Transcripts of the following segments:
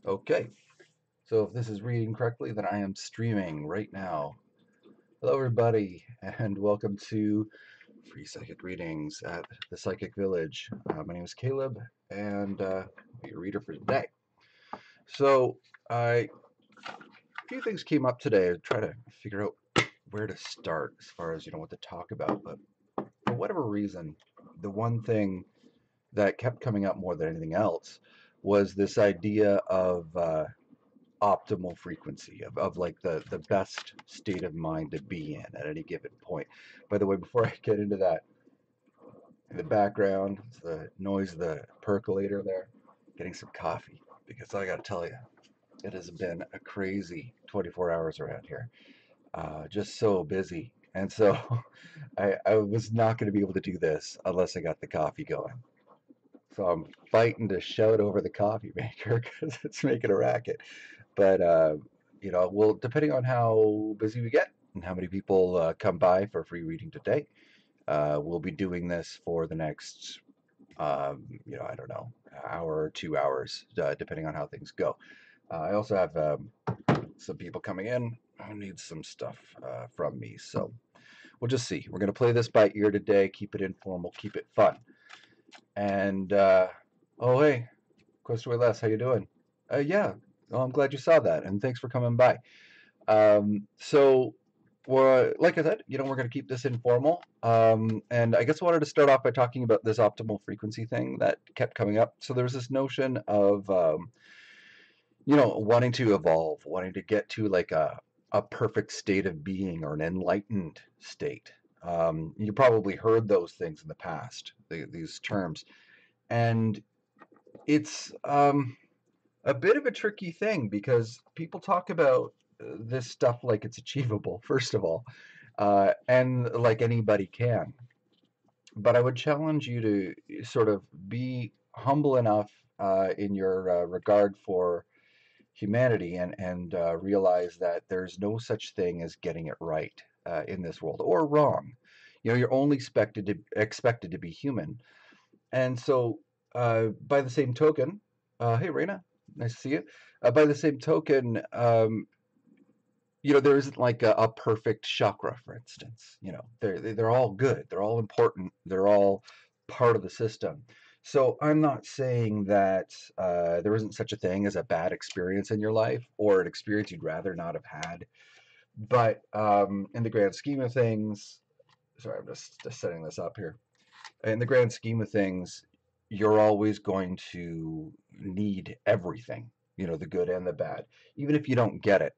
Okay, so if this is reading correctly, then I am streaming right now. Hello, everybody, and welcome to Free Psychic Readings at the Psychic Village. My name is Caleb, and I'll be your reader for today. So, a few things came up today. I try to figure out where to start as far as what to talk about, but for whatever reason, the one thing that kept coming up more than anything else was this idea of optimal frequency of like the best state of mind to be in at any given point. By the way, before I get into that, in the background, it's the noise of the percolator there, getting some coffee, because I got to tell you, it has been a crazy 24 hours around here. Just so busy. And so I was not going to be able to do this unless I got the coffee going. So I'm fighting to shout over the coffee maker because it's making a racket. But well, depending on how busy we get and how many people come by for free reading today, we'll be doing this for the next, I don't know, hour or 2 hours, depending on how things go. I also have some people coming in who need some stuff from me, so we'll just see. We're going to play this by ear today, keep it informal, keep it fun. And, oh, hey, Questaway Les, how you doing? Yeah, well, I'm glad you saw that, and thanks for coming by. So, well, like I said, we're going to keep this informal. And I guess I wanted to start off by talking about this optimal frequency thing that kept coming up. So there's this notion of, wanting to evolve, wanting to get to like a perfect state of being or an enlightened state. You probably heard those things in the past, these terms. And it's a bit of a tricky thing because people talk about this stuff like it's achievable, first of all, and like anybody can. But I would challenge you to sort of be humble enough in your regard for humanity and realize that there's no such thing as getting it right in this world or wrong. You're only expected to be human, and so by the same token, hey Reina, nice to see you. By the same token, there isn't like a perfect chakra, for instance. They're all good, they're all important, they're all part of the system. So I'm not saying that there isn't such a thing as a bad experience in your life or an experience you'd rather not have had. But in the grand scheme of things, sorry, I'm just setting this up here. In the grand scheme of things, you're always going to need everything, the good and the bad, even if you don't get it.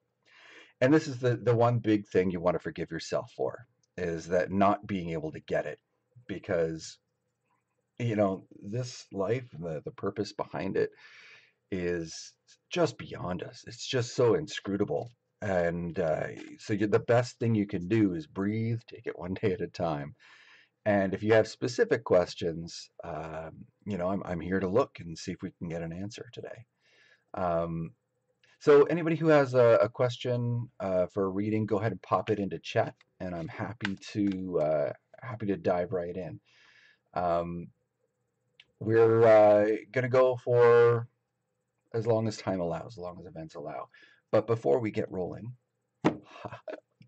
And this is the one big thing you want to forgive yourself for, is that not being able to get it, because this life and the purpose behind it is just beyond us. It's just so inscrutable. And so the best thing you can do is breathe, take it one day at a time. And if you have specific questions, I'm here to look and see if we can get an answer today. Um, so anybody who has a question for a reading, go ahead and pop it into chat, and I'm happy to dive right in. Um, we're gonna go for as long as time allows, as long as events allow. But before we get rolling,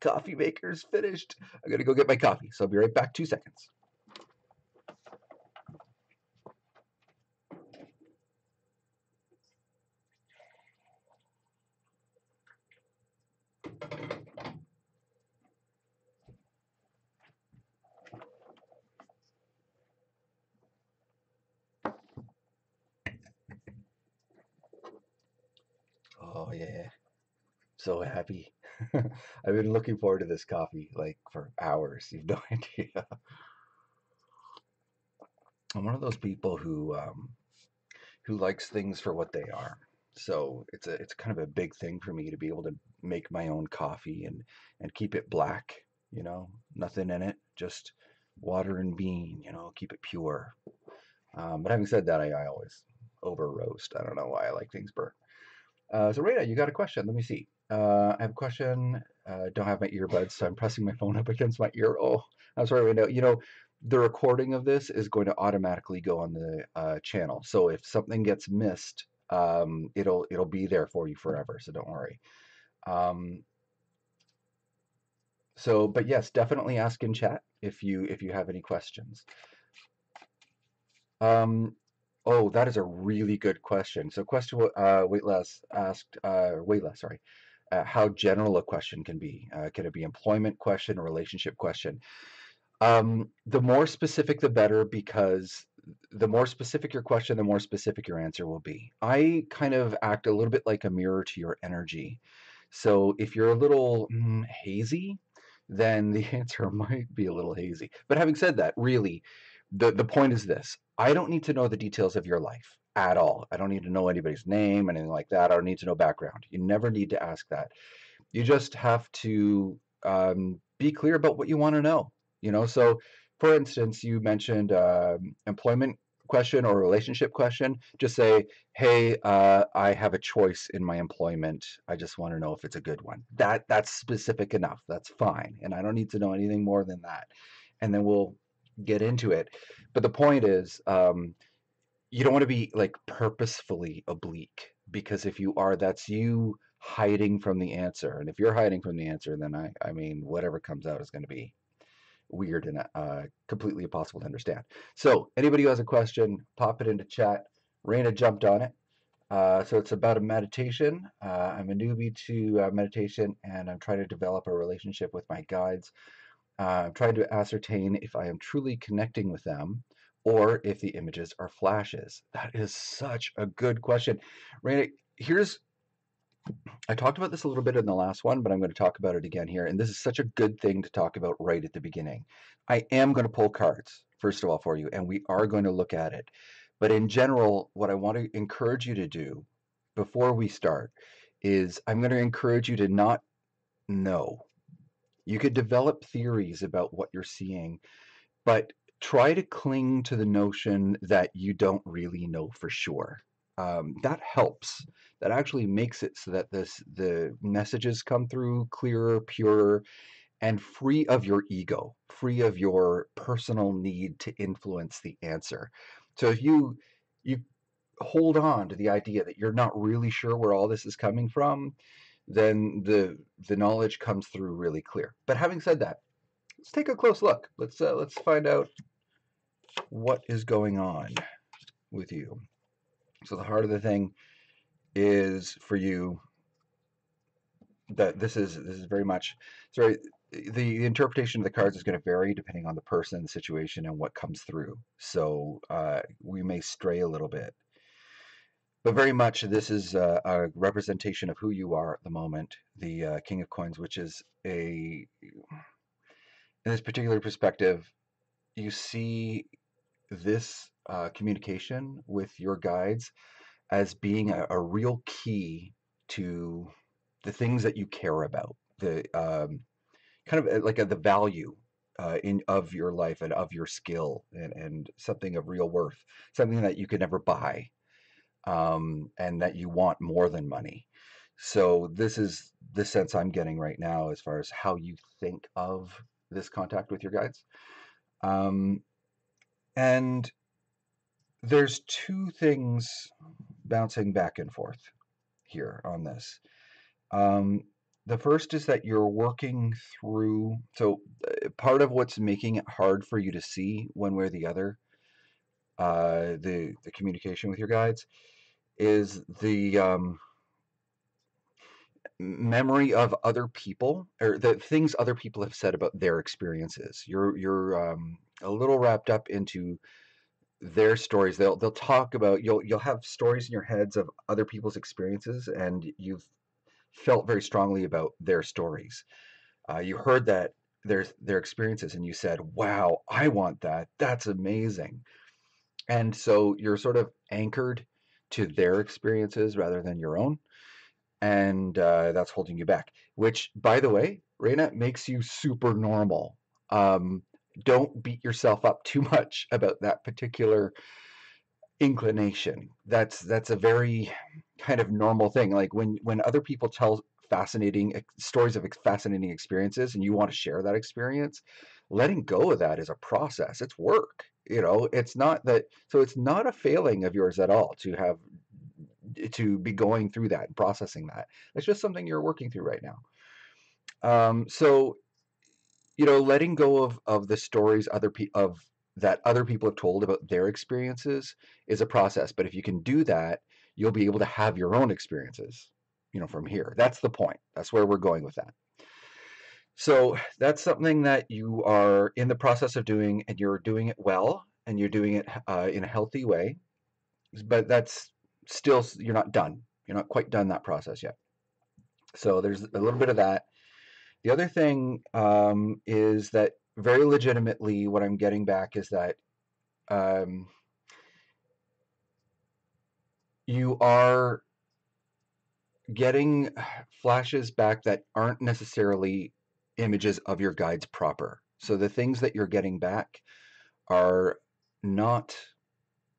coffee maker's finished. I'm gonna go get my coffee, so I'll be right back. 2 seconds. Oh yeah, so happy. I've been looking forward to this coffee like for hours. You've no idea. I'm one of those people who likes things for what they are. So it's kind of a big thing for me to be able to make my own coffee and keep it black, nothing in it, just water and bean, keep it pure. But having said that, I always over roast. I don't know why I like things burnt. So Rita, you got a question? Let me see. I have a question. Don't have my earbuds, so I'm pressing my phone up against my ear. Oh, I'm sorry, Rita. The recording of this is going to automatically go on the channel. So if something gets missed, It'll be there for you forever, so don't worry. Um, but yes, definitely ask in chat if you have any questions. Um, oh, that is a really good question. So question Weightless asked, Weightless, sorry, how general a question can be. Can it be employment question, a relationship question? The more specific, the better, because the more specific your question, the more specific your answer will be. I kind of act a little bit like a mirror to your energy. So if you're a little hazy, then the answer might be a little hazy. But having said that, really, the point is this. I don't need to know the details of your life at all. I don't need to know anybody's name, anything like that. I don't need to know background. You never need to ask that. You just have to be clear about what you want to know. So for instance, you mentioned employment question or relationship question. Just say, hey, I have a choice in my employment. I just want to know if it's a good one. That's specific enough. That's fine. And I don't need to know anything more than that. And then we'll get into it. But the point is, you don't want to be like purposefully oblique, because if you are, that's you hiding from the answer. And if you're hiding from the answer, then I mean, whatever comes out is going to be weird and completely impossible to understand. So anybody who has a question, pop it into chat. Raina jumped on it. So it's about a meditation. I'm a newbie to meditation, and I'm trying to develop a relationship with my guides. I'm trying to ascertain if I am truly connecting with them or if the images are flashes. That is such a good question. Randy, I talked about this a little bit in the last one, but I'm going to talk about it again here. And this is such a good thing to talk about right at the beginning. I am going to pull cards, first of all, for you, and we are going to look at it. But in general, what I want to encourage you to do before we start is I'm going to encourage you to not know. You could develop theories about what you're seeing, but try to cling to the notion that you don't really know for sure. That helps. That actually makes it so that the messages come through clearer, purer, and free of your ego, free of your personal need to influence the answer. So if you hold on to the idea that you're not really sure where all this is coming from, then the knowledge comes through really clear. But having said that, let's take a close look. Let's find out what is going on with you. So the heart of the thing is for you that this is very much sorry. The interpretation of the cards is going to vary depending on the person, the situation, and what comes through. So we may stray a little bit, but very much this is a representation of who you are at the moment. The King of Coins, which is in this particular perspective, you see this communication with your guides as being a real key to the things that you care about, the kind of like the value in of your life and of your skill, and something of real worth, something that you could never buy, and that you want more than money. So this is the sense I'm getting right now as far as how you think of this contact with your guides. Um, and there's two things bouncing back and forth here on this. Um, the first is that you're working through, so part of what's making it hard for you to see one way or the other, the communication with your guides, is the memory of other people, or the things other people have said about their experiences. You're a little wrapped up into their stories. They'll talk about, you'll have stories in your heads of other people's experiences, and you've felt very strongly about their stories. You heard that their experiences, and you said, "Wow, I want that. That's amazing." And so you're sort of anchored to their experiences rather than your own, and that's holding you back. Which, by the way, Reina, makes you super normal. Um, don't beat yourself up too much about that particular inclination. That's a very kind of normal thing. Like when other people tell fascinating stories of fascinating experiences, and you want to share that experience, letting go of that is a process. It's work. It's not that, so it's not a failing of yours at all to have to be going through that and processing that. It's just something you're working through right now. So letting go of the stories that other people have told about their experiences is a process. But if you can do that, you'll be able to have your own experiences, from here. That's the point. That's where we're going with that. So that's something that you are in the process of doing, and you're doing it well, and you're doing it in a healthy way. But that's still, you're not done. You're not quite done that process yet. So there's a little bit of that. The other thing is that very legitimately, what I'm getting back is that um, you are getting flashes back that aren't necessarily images of your guides proper. So the things that you're getting back are not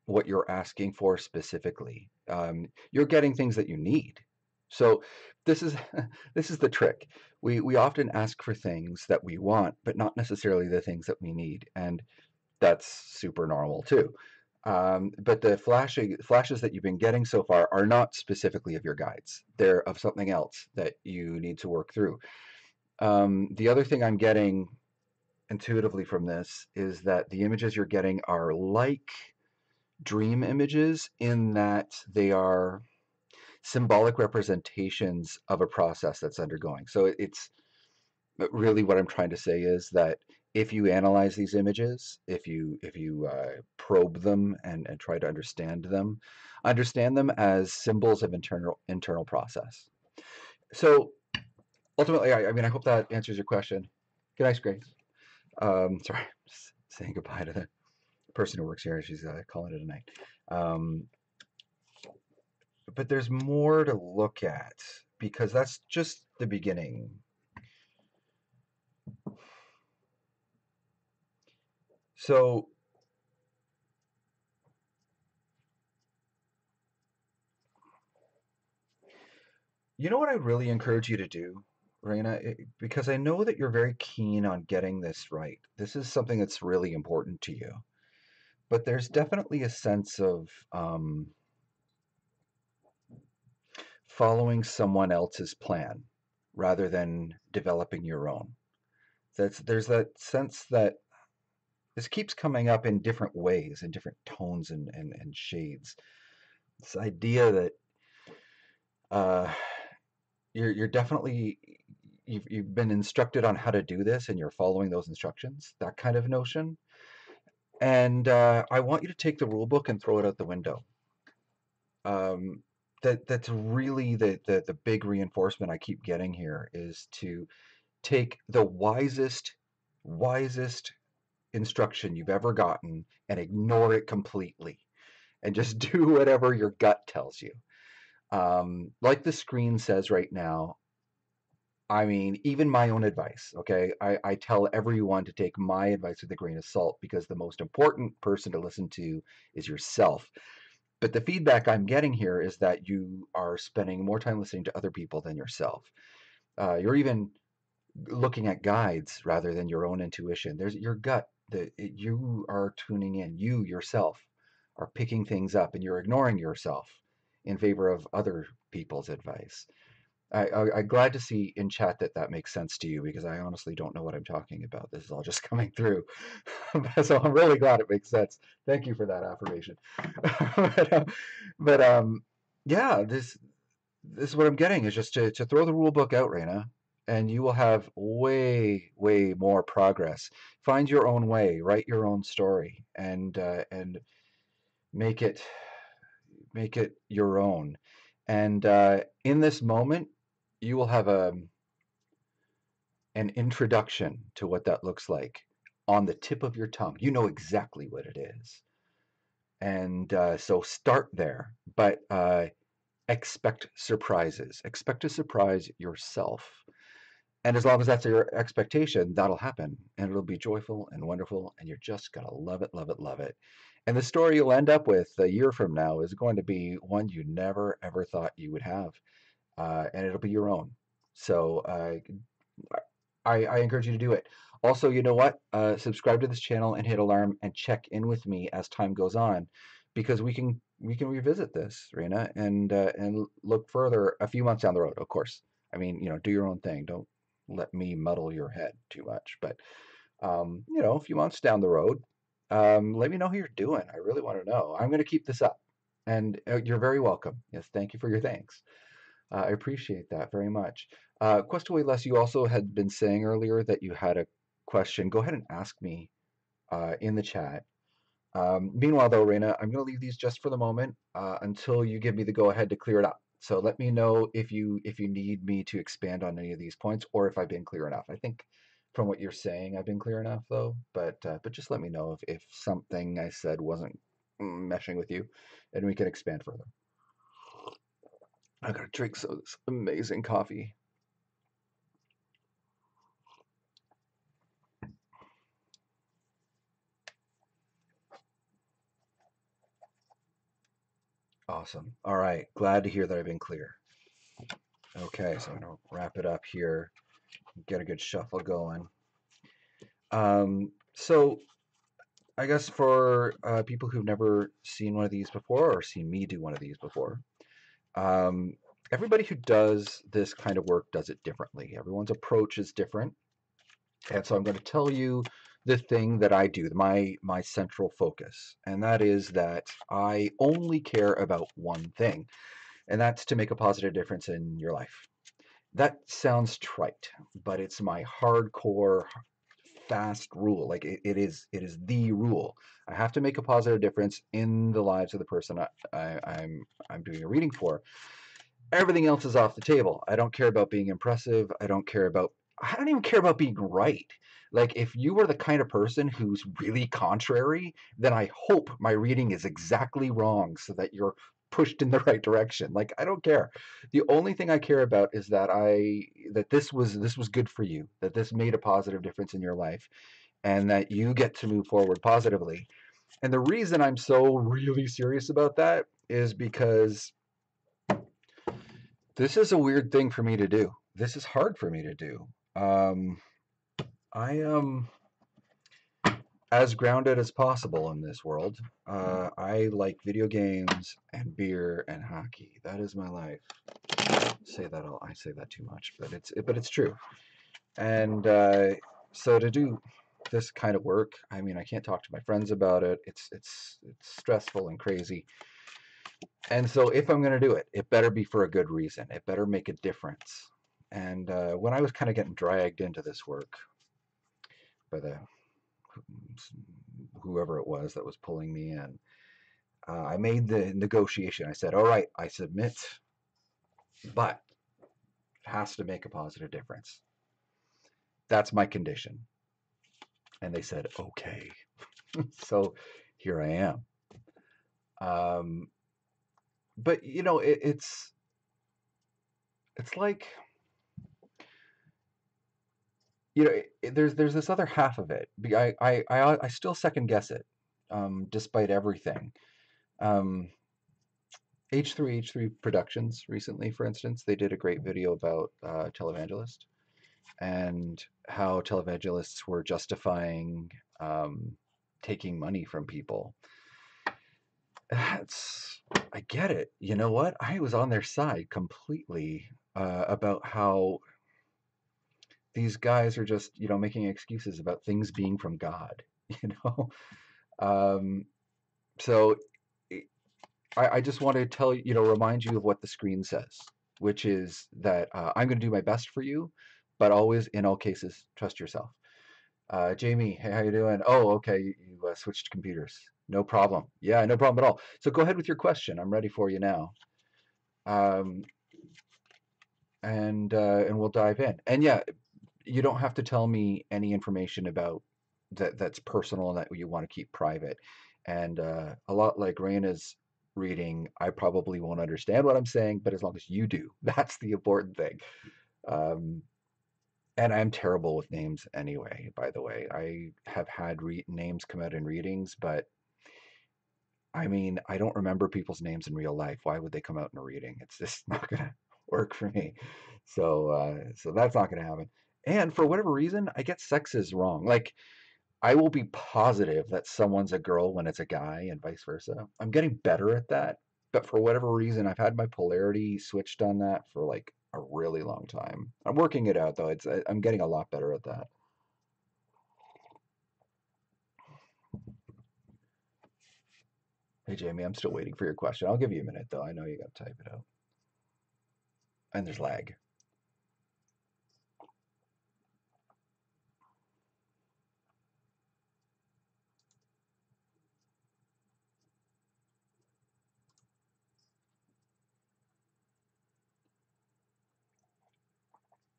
what you're asking for specifically. You're getting things that you need. So this is this is the trick. We often ask for things that we want, but not necessarily the things that we need, and that's super normal too. But the flashes that you've been getting so far are not specifically of your guides. They're of something else that you need to work through. The other thing I'm getting intuitively from this is that the images you're getting are like dream images in that they are symbolic representations of a process that's undergoing. So it's really what I'm trying to say is that if you analyze these images, if you probe them and try to understand them as symbols of internal process. So ultimately, I mean, I hope that answers your question. Good night, Grace. Sorry, just saying goodbye to the person who works here. She's calling it a night. But there's more to look at because that's just the beginning. So you know what I really encourage you to do, Raina? Because I know that you're very keen on getting this right. This is something that's really important to you. But there's definitely a sense of following someone else's plan rather than developing your own. There's that sense that this keeps coming up in different ways, in different tones and shades. This idea that uh, you're definitely you've been instructed on how to do this and you're following those instructions, that kind of notion. And I want you to take the rule book and throw it out the window. Um, that's really the big reinforcement I keep getting here is to take the wisest instruction you've ever gotten and ignore it completely and just do whatever your gut tells you. Like the screen says right now, I mean, even my own advice, okay? I tell everyone to take my advice with a grain of salt because the most important person to listen to is yourself. But the feedback I'm getting here is that you are spending more time listening to other people than yourself. You're even looking at guides rather than your own intuition. There's your gut that you are tuning in. You yourself are picking things up, and you're ignoring yourself in favor of other people's advice. I'm glad to see in chat that that makes sense to you because I honestly don't know what I'm talking about. This is all just coming through. So I'm really glad it makes sense. Thank you for that affirmation. but yeah, this is what I'm getting is just to throw the rule book out, Raina, and you will have way more progress. Find your own way, write your own story, and make it make it your own. And in this moment, you will have an introduction to what that looks like on the tip of your tongue. You know exactly what it is. And so start there, but expect surprises. Expect to surprise yourself. And as long as that's your expectation, that'll happen. And it'll be joyful and wonderful. And you're just going to love it, love it, love it. And the story you'll end up with a year from now is going to be one you never, ever thought you would have. And it'll be your own. So I encourage you to do it. Also, you know what? Subscribe to this channel and hit alarm and check in with me as time goes on because we can revisit this, Rena, and look further a few months down the road. Of course, I mean, do your own thing. Don't let me muddle your head too much. But a few months down the road, let me know how you're doing. I really want to know. I'm going to keep this up, and you're very welcome. Yes, thank you for your thanks. I appreciate that very much. Questaway Les, you also had been saying earlier that you had a question. Go ahead and ask me in the chat. Meanwhile, though, Reina, I'm going to leave these just for the moment until you give me the go-ahead to clear it up. So let me know if you need me to expand on any of these points or if I've been clear enough. I think from what you're saying, I've been clear enough, though. But just let me know if something I said wasn't meshing with you, and we can expand further. I gotta drink some of this amazing coffee. Awesome. All right. Glad to hear that I've been clear. Okay, so I'm gonna wrap it up here. Get a good shuffle going. So I guess for people who've never seen one of these before or seen me do one of these before, um, everybody who does this kind of work does it differently. Everyone's approach is different, and so I'm going to tell you the thing that I do, my central focus, and that is that I only care about one thing, and that's to make a positive difference in your life. That sounds trite, but it's my hardcore fast rule. Like it is the rule. I have to make a positive difference in the lives of the person I'm doing a reading for. Everything else is off the table. I don't care about being impressive. I don't even care about being right. Like if you are the kind of person who's really contrary, then I hope my reading is exactly wrong so that you're pushed in the right direction. Like I don't care. The only thing I care about is that this was good for you, that this made a positive difference in your life and that you get to move forward positively. And the reason I'm so really serious about that is because this is a weird thing for me to do. This is hard for me to do. Um, I am as grounded as possible in this world. I like video games and beer and hockey. That is my life. I say that too much, but it's true. And so to do this kind of work, I mean, I can't talk to my friends about it. It's stressful and crazy. And so if I'm going to do it, it better be for a good reason. It better make a difference. And when I was kind of getting dragged into this work by the whoever it was that was pulling me in, I made the negotiation. I said, "All right, I submit, but it has to make a positive difference. That's my condition." And they said, "Okay." So here I am. Um, but it's like there's this other half of it. I still second guess it, despite everything. Um, H3 Productions recently, for instance, they did a great video about televangelist and how televangelists were justifying um, taking money from people. I get it. You know what? I was on their side completely about how these guys are just making excuses about things being from God. You know, um, so I just want to remind you of what the screen says, which is that I'm going to do my best for you, but always, in all cases, trust yourself. Jamie, hey, how you doing? Oh, okay, you switched computers. No problem. Yeah, no problem at all. So go ahead with your question. I'm ready for you now. Um, and we'll dive in. And yeah, you don't have to tell me any information about that's personal and that you want to keep private. And a lot like Raina's reading, I probably won't understand what I'm saying, but as long as you do, that's the important thing. Um, and I'm terrible with names anyway, by the way. I have had names come out in readings, but I mean, I don't remember people's names in real life. Why would they come out in a reading? It's just not gonna work for me. So that's not gonna happen. And for whatever reason, I get sexes wrong. Like I will be positive that someone's a girl when it's a guy and vice versa. I'm getting better at that, but for whatever reason, I've had my polarity switched on that for like a really long time. I'm working it out though. I'm getting a lot better at that. Hey Jamie, I'm still waiting for your question. I'll give you a minute though. I know you got to type it out. And there's lag.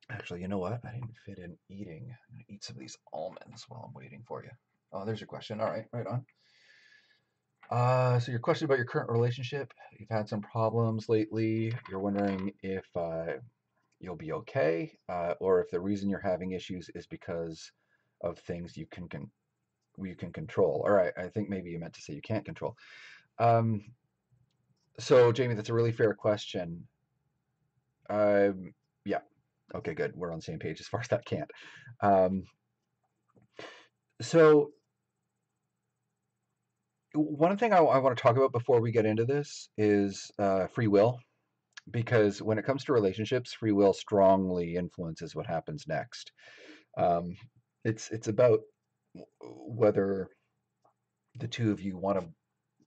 Actually, you know what? I didn't fit in eating. I'm gonna eat some of these almonds while I'm waiting for you. Oh, there's your question. All right, right on. So your question about your current relationship, you've had some problems lately. You're wondering if you'll be okay, or if the reason you're having issues is because of things you can control. All right, I think maybe you meant to say you can't control. Um, so Jamie, that's a really fair question. Yeah, okay, good. We're on the same page as far as that can't. Um, so one thing I want to talk about before we get into this is free will, because when it comes to relationships, free will strongly influences what happens next. Um, it's about whether the two of you want to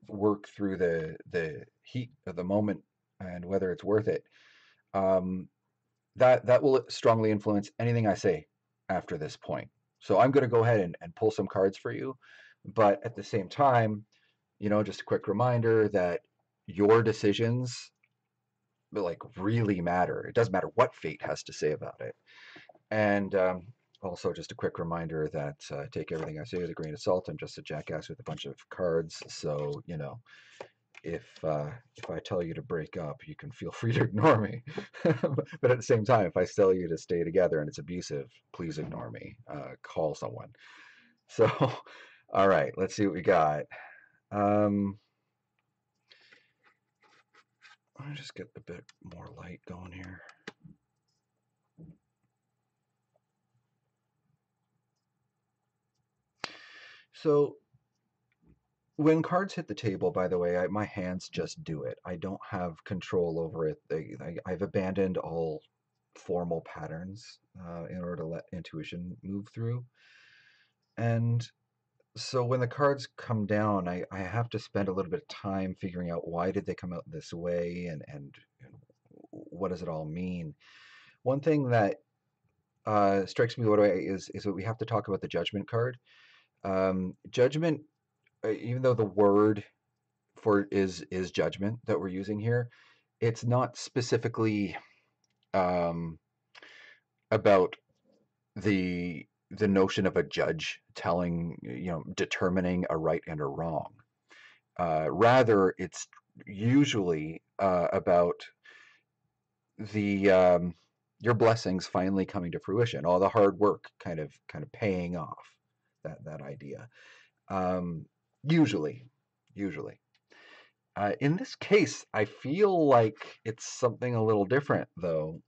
work through the heat of the moment and whether it's worth it. Um, that will strongly influence anything I say after this point. So I'm going to go ahead and pull some cards for you, but at the same time, just a quick reminder that your decisions like really matter. It doesn't matter what fate has to say about it. And also, just a quick reminder that take everything I say with a grain of salt. I'm just a jackass with a bunch of cards. So, if I tell you to break up, you can feel free to ignore me. But at the same time, if I tell you to stay together and it's abusive, please ignore me. Call someone. So, all right, let's see what we got. Um, Let me just get a bit more light going here. So when cards hit the table, by the way, my hands just do it. I don't have control over it. I've abandoned all formal patterns in order to let intuition move through. And so when the cards come down, I have to spend a little bit of time figuring out why did they come out this way and what does it all mean. One thing that strikes me right away is that we have to talk about the judgment card. Judgment, even though the word for is judgment that we're using here, it's not specifically um, about the notion of a judge telling, determining a right and a wrong. Rather, it's usually about the your blessings finally coming to fruition, all the hard work kind of paying off. That idea. Um, usually, usually. In this case, I feel like it's something a little different, though.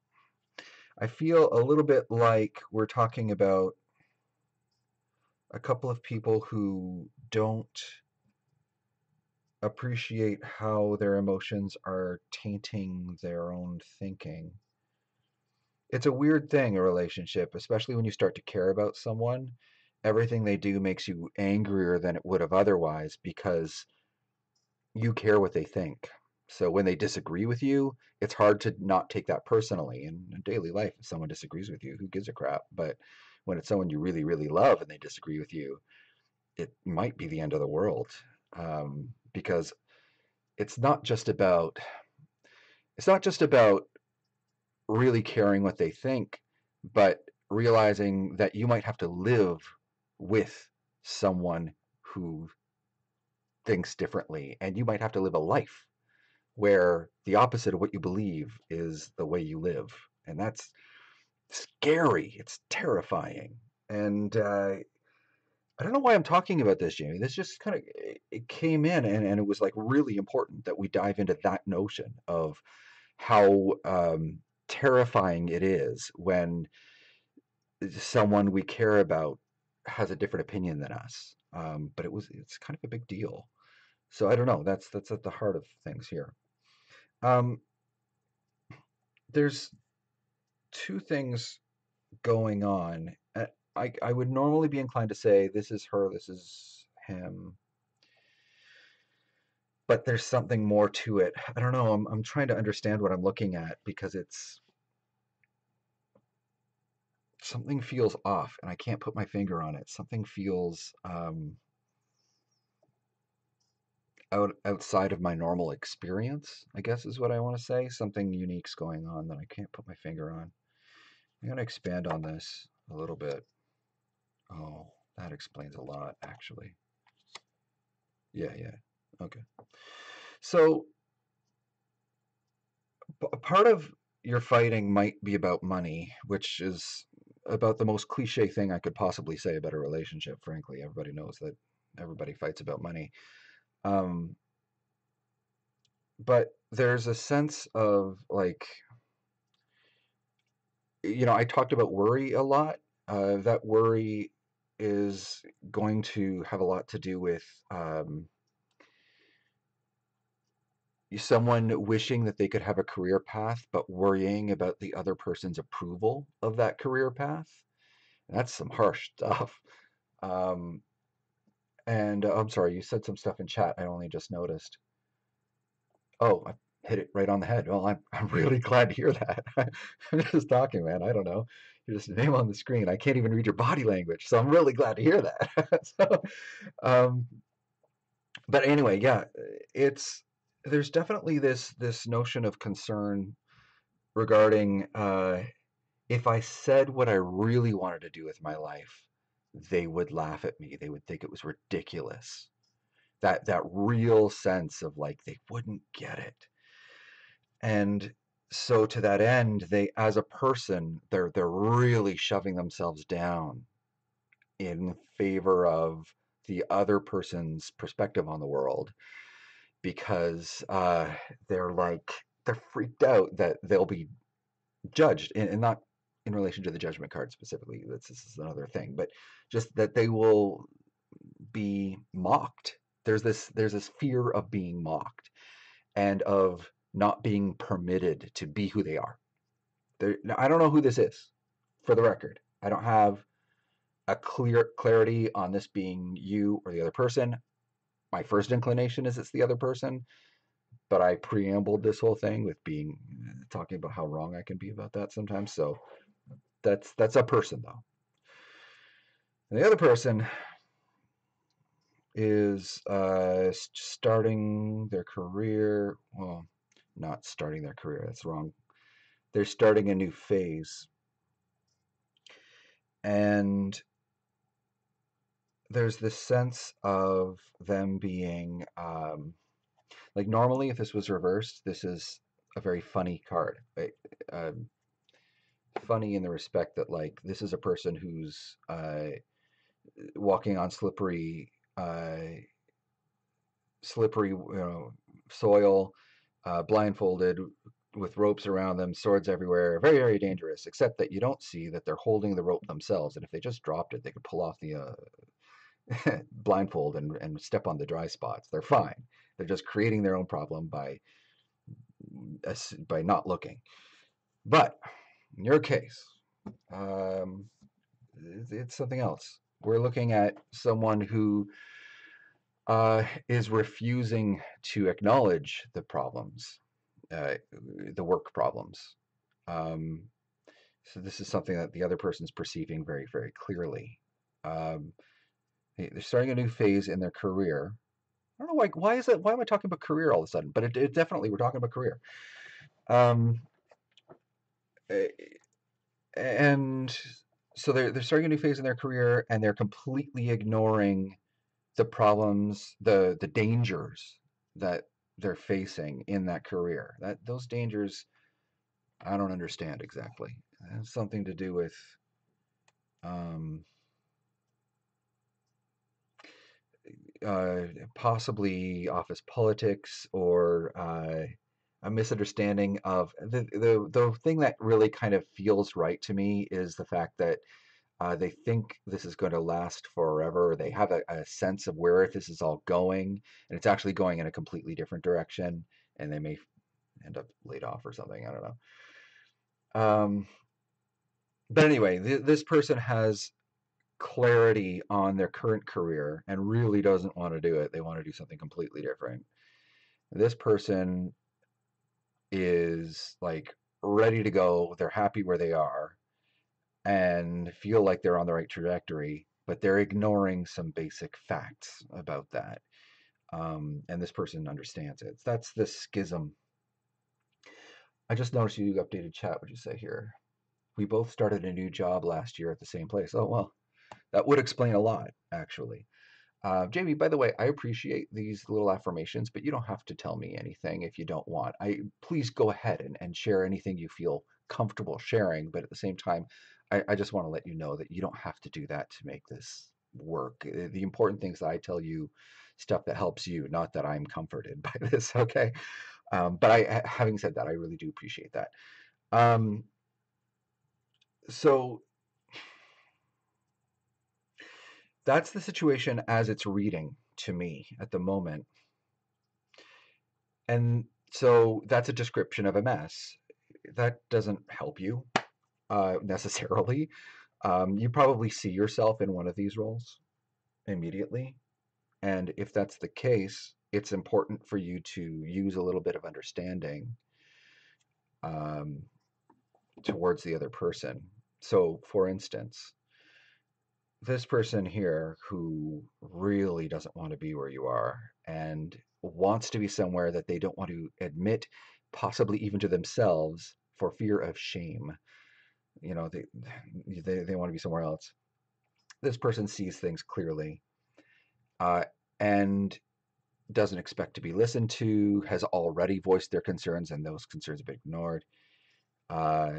I feel a little bit like we're talking about a couple of people who don't appreciate how their emotions are tainting their own thinking. It's a weird thing, a relationship, especially when you start to care about someone. Everything they do makes you angrier than it would have otherwise because you care what they think. So when they disagree with you, it's hard to not take that personally. In daily life, if someone disagrees with you, who gives a crap? But when it's someone you really, really love and they disagree with you, it might be the end of the world. Because it's not just about it's not just about really caring what they think, but realizing that you might have to live with someone who thinks differently, and you might have to live a life where the opposite of what you believe is the way you live. And that's scary. It's terrifying. And I don't know why I'm talking about this, Jamie. This just kind of it came in, and it was like really important that we dive into that notion of how terrifying it is when someone we care about has a different opinion than us. But it's kind of a big deal. So I don't know. That's at the heart of things here. Um, there's two things going on. I would normally be inclined to say this is her, this is him, but there's something more to it. I don't know. I'm trying to understand what I'm looking at because it's something feels off, and I can't put my finger on it. Something feels outside of my normal experience, I guess is what I want to say. Something unique's going on that I can't put my finger on. I'm gonna expand on this a little bit. Oh, that explains a lot, actually. Yeah, yeah. Okay. So part of your fighting might be about money, which is about the most cliche thing I could possibly say about a relationship, frankly. Everybody knows that everybody fights about money. Um, but there's a sense of like, I talked about worry a lot. That worry is going to have a lot to do with someone wishing that they could have a career path, but worrying about the other person's approval of that career path. That's some harsh stuff. Um, and I'm sorry, you said some stuff in chat. I only just noticed. Oh, I hit it right on the head. Well, I'm really glad to hear that. I'm just talking, man. I don't know. You're just a name on the screen. I can't even read your body language, so I'm really glad to hear that. So, um, but anyway, yeah, it's there's definitely this notion of concern regarding if I said what I really wanted to do with my life, they would laugh at me. They would think it was ridiculous. That real sense of like they wouldn't get it. And so to that end, they as a person, they're really shoving themselves down in favor of the other person's perspective on the world because they're like they're freaked out that they'll be judged and not in relation to the judgment card specifically. This is another thing, but just that they will be mocked. There's this fear of being mocked and of not being permitted to be who they are. Now, I don't know who this is, for the record. I don't have a clear clarity on this being you or the other person. My first inclination is it's the other person, but I preambled this whole thing with being talking about how wrong I can be about that sometimes. So that's a person though. And the other person is starting their career. Well, not starting their career. That's wrong. They're starting a new phase, and there's this sense of them being like normally if this was reversed, this is a very funny card. Right? Funny in the respect that like this is a person who's walking on slippery soil, blindfolded with ropes around them, swords everywhere, very, very dangerous, except that you don't see that they're holding the rope themselves. And if they just dropped it, they could pull off the blindfold and step on the dry spots. They're fine. They're just creating their own problem by not looking. But in your case, um, it's something else. We're looking at someone who is refusing to acknowledge the problems, uh, the work problems. Um, so this is something that the other person's perceiving very, very clearly. Um, they're starting a new phase in their career. I don't know why. Why is that? Why am I talking about career all of a sudden? But it definitely we're talking about career. Um, eh, and so they're starting a new phase in their career, and they're completely ignoring the problems, the dangers that they're facing in that career. That those dangers I don't understand exactly. It has something to do with um, uh, possibly office politics or a misunderstanding of the thing that really kind of feels right to me is the fact that They think this is going to last forever. They have a sense of where this is all going, and it's actually going in a completely different direction, and they may end up laid off or something. I don't know. But anyway, this person has clarity on their current career and really doesn't want to do it. They want to do something completely different. This person is like ready to go. They're happy where they are and feel like they're on the right trajectory, but they're ignoring some basic facts about that. And this person understands it. That's the schism. I just noticed you updated chat. What'd you say here? We both started a new job last year at the same place. Oh, well, that would explain a lot, actually. Jamie, by the way, I appreciate these little affirmations, but you don't have to tell me anything if you don't want. Please go ahead and share anything you feel comfortable sharing, but at the same time, I just want to let you know that you don't have to do that to make this work. The important things that I tell you, stuff that helps you, not that I'm comforted by this, okay? But having said that, I really do appreciate that. Um, so that's the situation as it's reading to me at the moment. And so that's a description of a mess. That doesn't help you necessarily. You probably see yourself in one of these roles immediately. And if that's the case, it's important for you to use a little bit of understanding um, towards the other person. So, for instance, this person here who really doesn't want to be where you are and wants to be somewhere that they don't want to admit, possibly even to themselves, for fear of shame. You know, they want to be somewhere else. This person sees things clearly uh, and doesn't expect to be listened to, has already voiced their concerns, and those concerns have been ignored. Uh,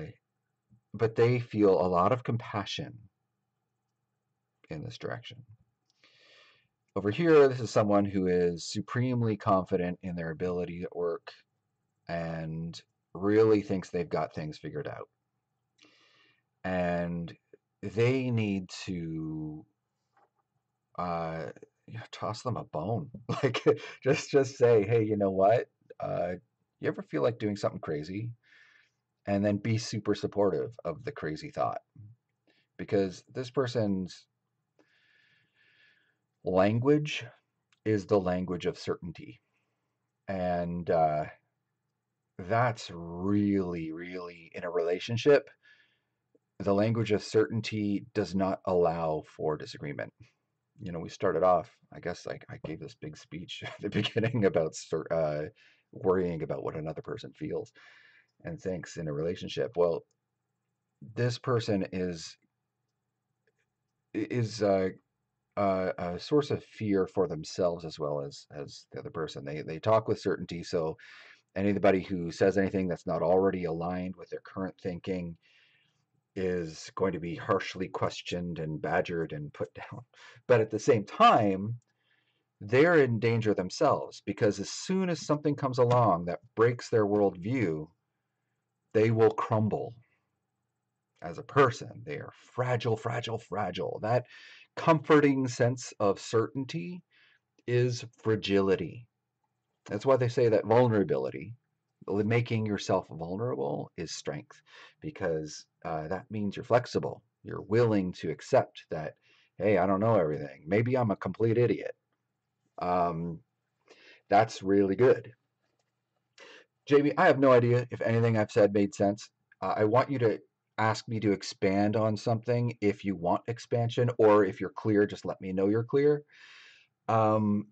but they feel a lot of compassion in this direction. Over here, this is someone who is supremely confident in their ability at work and really thinks they've got things figured out. And they need to uh, toss them a bone. Like just say, hey, you know what? You ever feel like doing something crazy? And then be super supportive of the crazy thought. Because this person's language is the language of certainty. And that's really, really in a relationship. The language of certainty does not allow for disagreement. You know, we started off, I guess I gave this big speech at the beginning about worrying about what another person feels and thinks in a relationship. Well, this person is a source of fear for themselves as well as the other person. They talk with certainty, so anybody who says anything that's not already aligned with their current thinking is going to be harshly questioned and badgered and put down. But at the same time, they're in danger themselves because as soon as something comes along that breaks their worldview, they will crumble as a person. They are fragile, fragile, fragile. That comforting sense of certainty is fragility. That's why they say that vulnerability, making yourself vulnerable, is strength, because that means you're flexible. You're willing to accept that, hey, I don't know everything. Maybe I'm a complete idiot. Um, that's really good. Jamie, I have no idea if anything I've said made sense. I want you to ask me to expand on something if you want expansion, or if you're clear, just let me know you're clear. Um,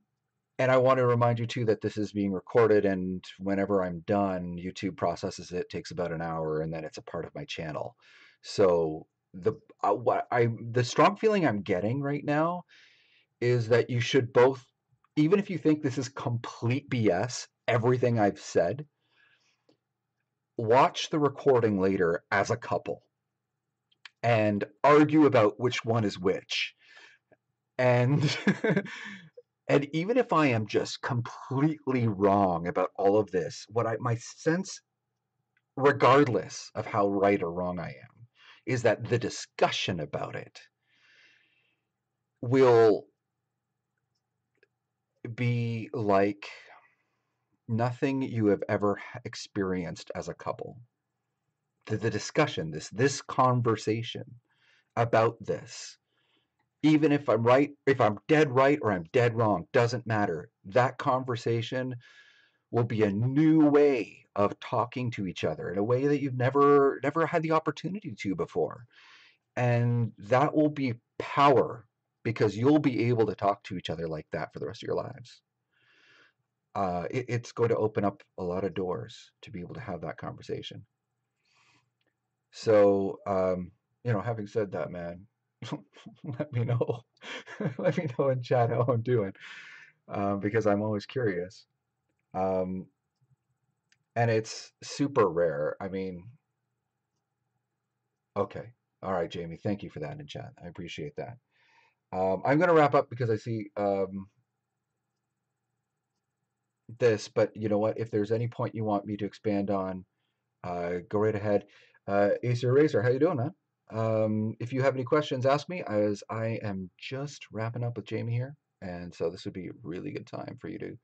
And I want to remind you too that this is being recorded, and whenever I'm done, YouTube processes it, takes about an hour, and then it's a part of my channel. So the strong feeling I'm getting right now is that you should both, even if you think this is complete BS, everything I've said, watch the recording later as a couple and argue about which one is which. And and even if I am just completely wrong about all of this, my sense, regardless of how right or wrong I am, is that the discussion about it will be like nothing you have ever experienced as a couple. The discussion, this conversation about this, even if I'm right, if I'm dead right or I'm dead wrong, doesn't matter. That conversation will be a new way of talking to each other in a way that you've never had the opportunity to before. And that will be power because you'll be able to talk to each other like that for the rest of your lives. It's going to open up a lot of doors to be able to have that conversation. So, having said that, man, let me know. Let me know in chat how I'm doing, because I'm always curious. Um, and it's super rare. I mean, okay. All right, Jamie, thank you for that in chat. I appreciate that. I'm going to wrap up because I see this, but you know what? If there's any point you want me to expand on, go right ahead. Acer Racer, how you doing, man? If you have any questions, ask me, as I am just wrapping up with Jamie here, and so this would be a really good time for you to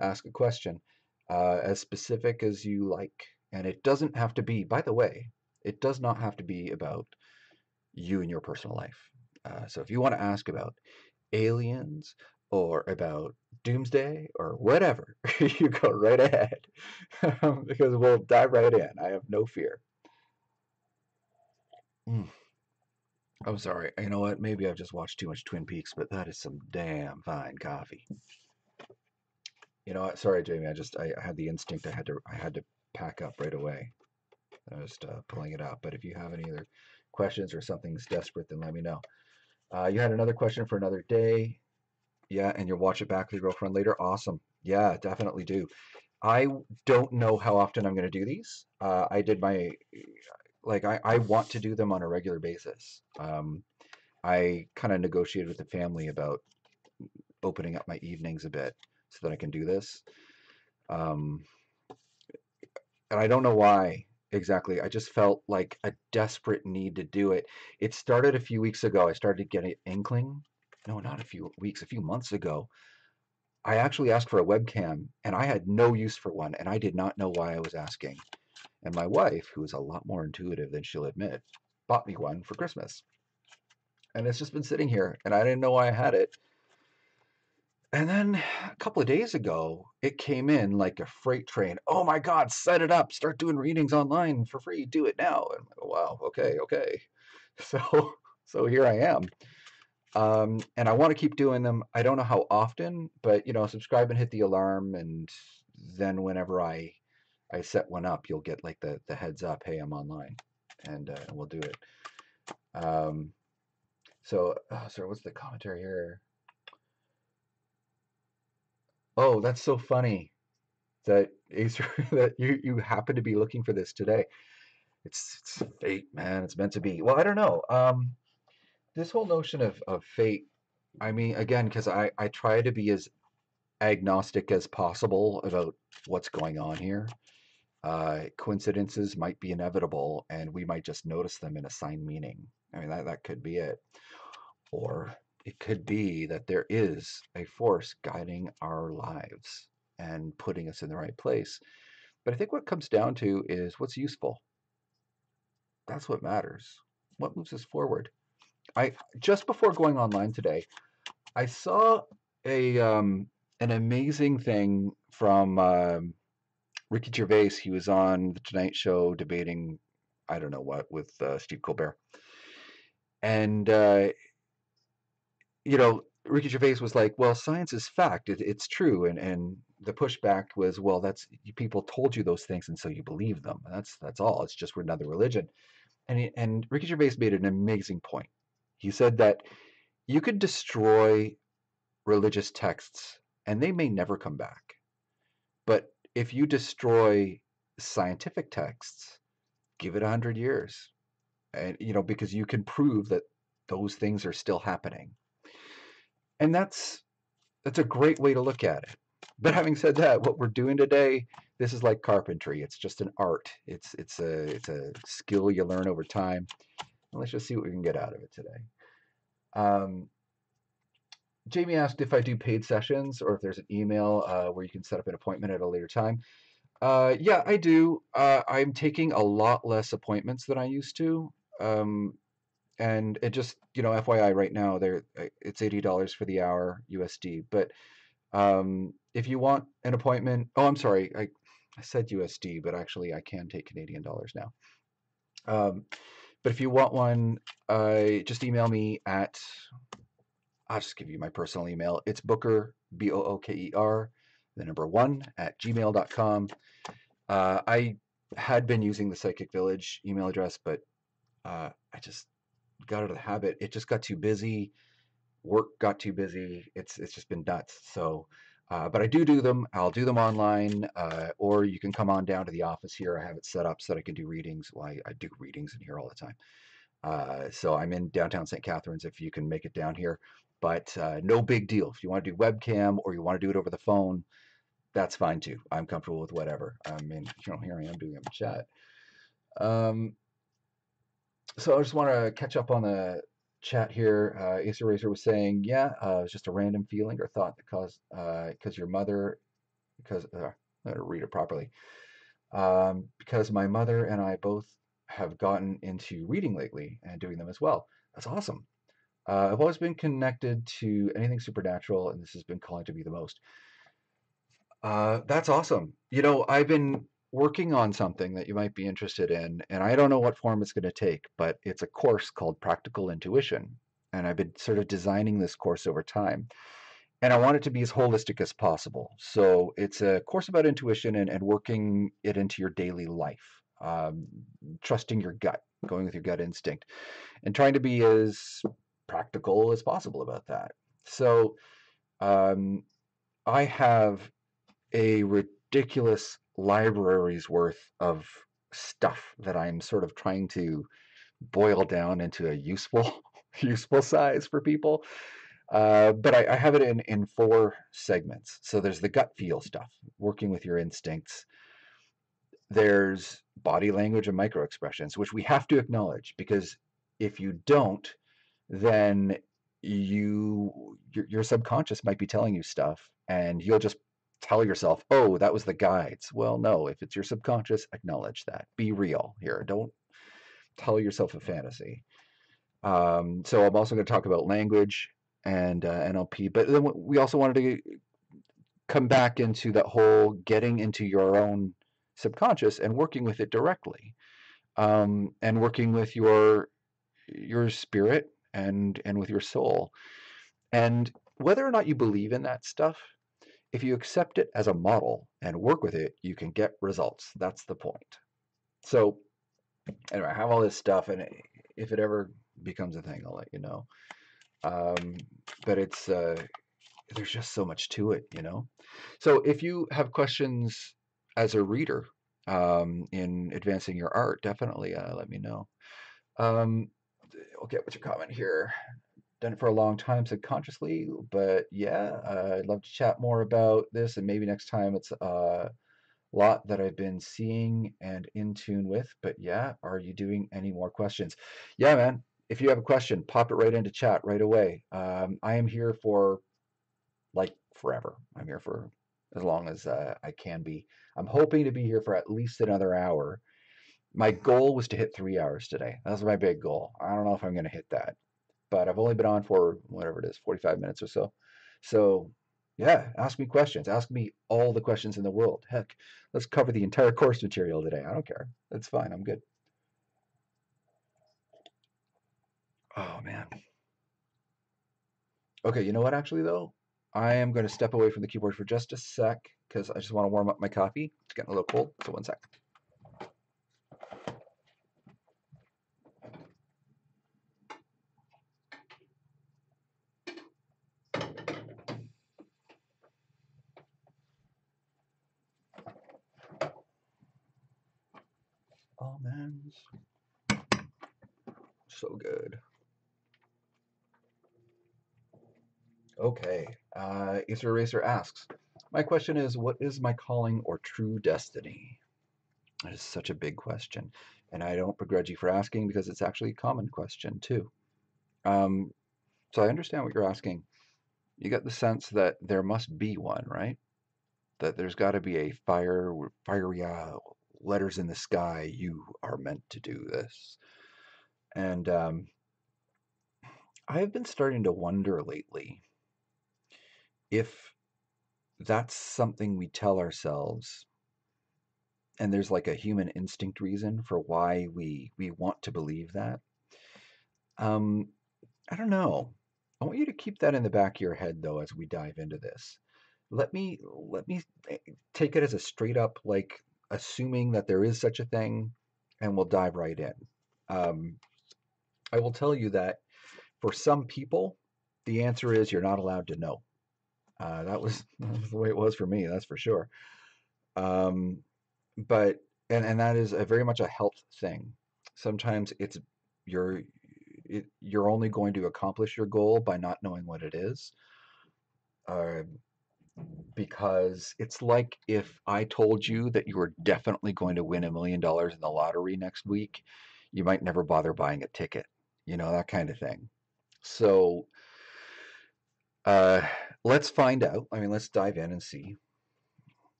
ask a question, as specific as you like. And it doesn't have to be, by the way, it does not have to be about you and your personal life. So if you want to ask about aliens or about doomsday or whatever, you go right ahead, because we'll dive right in. I have no fear. Mm, I'm sorry. You know what? Maybe I've just watched too much Twin Peaks, but that is some damn fine coffee. You know what? Sorry, Jamie. I had the instinct. I had to pack up right away. I was just pulling it out. But if you have any other questions or something's desperate, then let me know. You had another question for another day. Yeah, and you'll watch it back with your girlfriend later. Awesome. Yeah, definitely do. I don't know how often I'm going to do these. I did my, like, I want to do them on a regular basis. I kind of negotiated with the family about opening up my evenings a bit so that I can do this. Um, and I don't know why exactly. I just felt like a desperate need to do it. It started a few weeks ago. I started getting an inkling. No, not a few weeks, a few months ago. I actually asked for a webcam and I had no use for one, and I did not know why I was asking. And my wife, who is a lot more intuitive than she'll admit, bought me one for Christmas. And it's just been sitting here and I didn't know why I had it. And then a couple of days ago, it came in like a freight train. Oh my God, set it up. Start doing readings online for free. Do it now. And I'm like, oh, wow, okay, okay. So here I am. And I want to keep doing them. I don't know how often, but subscribe and hit the alarm, and then whenever I set one up, you'll get like the heads up. Hey, I'm online, and we'll do it. Sorry, what's the commentary here? Oh, that's so funny that Acer, that you happen to be looking for this today. It's fate, man. It's meant to be. Well, I don't know. This whole notion of fate. I mean, again, because I try to be as agnostic as possible about what's going on here. Coincidences might be inevitable, and we might just notice them and assign meaning. I mean, that could be it. Or it could be that there is a force guiding our lives and putting us in the right place. But I think what comes down to is what's useful. That's what matters. What moves us forward? I just before going online today, I saw a an amazing thing from Ricky Gervais. He was on the Tonight Show debating, I don't know what, with Steve Colbert, and Ricky Gervais was like, "Well, science is fact; it's true," and the pushback was, "Well, that's people told you those things, and so you believe them. That's all. It's just we're another religion." And Ricky Gervais made an amazing point. He said that you could destroy religious texts, and they may never come back. But if you destroy scientific texts, give it 100 years, and because you can prove that those things are still happening, and that's a great way to look at it. But having said that, what we're doing today, this is like carpentry. It's just an art. It's a skill you learn over time. let's just see what we can get out of it today. Um, Jamie asked if I do paid sessions or if there's an email where you can set up an appointment at a later time. Yeah, I do. I'm taking a lot less appointments than I used to. Um, and it just, FYI, right now it's $80 for the hour USD. But if you want an appointment, oh, I'm sorry, I said USD, but actually I can take Canadian dollars now. But if you want one, just email me at, I'll just give you my personal email. It's Booker, Booker, the number 1 at gmail.com. I had been using the Psychic Village email address, but I just got out of the habit. It just got too busy. Work got too busy. It's just been nuts. So, but I do them. I'll do them online, or you can come on down to the office here. I have it set up so that I can do readings. Well, I do readings in here all the time. So I'm in downtown St. Catharines if you can make it down here. But no big deal. If you want to do webcam or you want to do it over the phone, that's fine too. I'm comfortable with whatever. I mean, here I am doing a chat. So I just want to catch up on the chat here. Acer Razor was saying, yeah, it was just a random feeling or thought that caused, because your mother, because, let me read it properly. Because my mother and I both have gotten into reading lately and doing them as well. That's awesome. I've always been connected to anything supernatural, and this has been calling to me the most. That's awesome. I've been working on something that you might be interested in, and I don't know what form it's going to take, but it's a course called Practical Intuition. And I've been sort of designing this course over time. And I want it to be as holistic as possible. So it's a course about intuition and working it into your daily life, trusting your gut, going with your gut instinct, and trying to be as practical as possible about that. So um, I have a ridiculous library's worth of stuff that I'm sort of trying to boil down into a useful useful size for people. But I have it in 4 segments. So there's the gut feel stuff, working with your instincts. There's body language and micro expressions, which we have to acknowledge because if you don't, then your subconscious might be telling you stuff and you'll just tell yourself, oh, that was the guides. Well, no, if it's your subconscious, acknowledge that. Be real here. Don't tell yourself a fantasy. So I'm also going to talk about language and NLP, but then we also wanted to come back into that whole getting into your own subconscious and working with it directly, and working with your spirit and with your soul. And whether or not you believe in that stuff, if you accept it as a model and work with it, you can get results. That's the point. So anyway, I have all this stuff, and if it ever becomes a thing, I'll let you know. But it's there's just so much to it, So if you have questions as a reader in advancing your art, definitely let me know. Okay, what's your comment here? Done it for a long time subconsciously, but yeah, I'd love to chat more about this, and maybe next time it's a lot that I've been seeing and in tune with. But yeah, are you doing any more questions? Yeah, man. If you have a question, pop it right into chat right away. I am here for like forever. I'm here for as long as I can be. I'm hoping to be here for at least another hour. My goal was to hit 3 hours today. That's my big goal. I don't know if I'm going to hit that, but I've only been on for whatever it is, 45 minutes or so. So, yeah, ask me questions. Ask me all the questions in the world. Heck, let's cover the entire course material today. I don't care. That's fine. I'm good. Oh, man. Okay, you know what, actually, though? I am going to step away from the keyboard for just a sec because I just want to warm up my coffee. It's getting a little cold, so one sec. Almonds. So good. Okay. Acer Racer asks, my question is, what is my calling or true destiny? It is such a big question, and I don't begrudge you for asking because it's actually a common question too. Um, so I understand what you're asking. You get the sense that there must be one, right? That there's got to be a fiery letters in the sky. You are meant to do this, and I have been starting to wonder lately if that's something we tell ourselves, and there's like a human instinct reason for why we want to believe that. Um, I don't know. I want you to keep that in the back of your head though as we dive into this. Let me take it as a straight up like assuming that there is such a thing, and we'll dive right in. Um, I will tell you that for some people, the answer is you're not allowed to know. That was the way it was for me, that's for sure. Um, but and that is a very much a health thing. Sometimes you're you're only going to accomplish your goal by not knowing what it is. Uh, because it's like if I told you that you were definitely going to win $1 million in the lottery next week, you might never bother buying a ticket, that kind of thing. So uh, let's find out. I mean, let's dive in and see.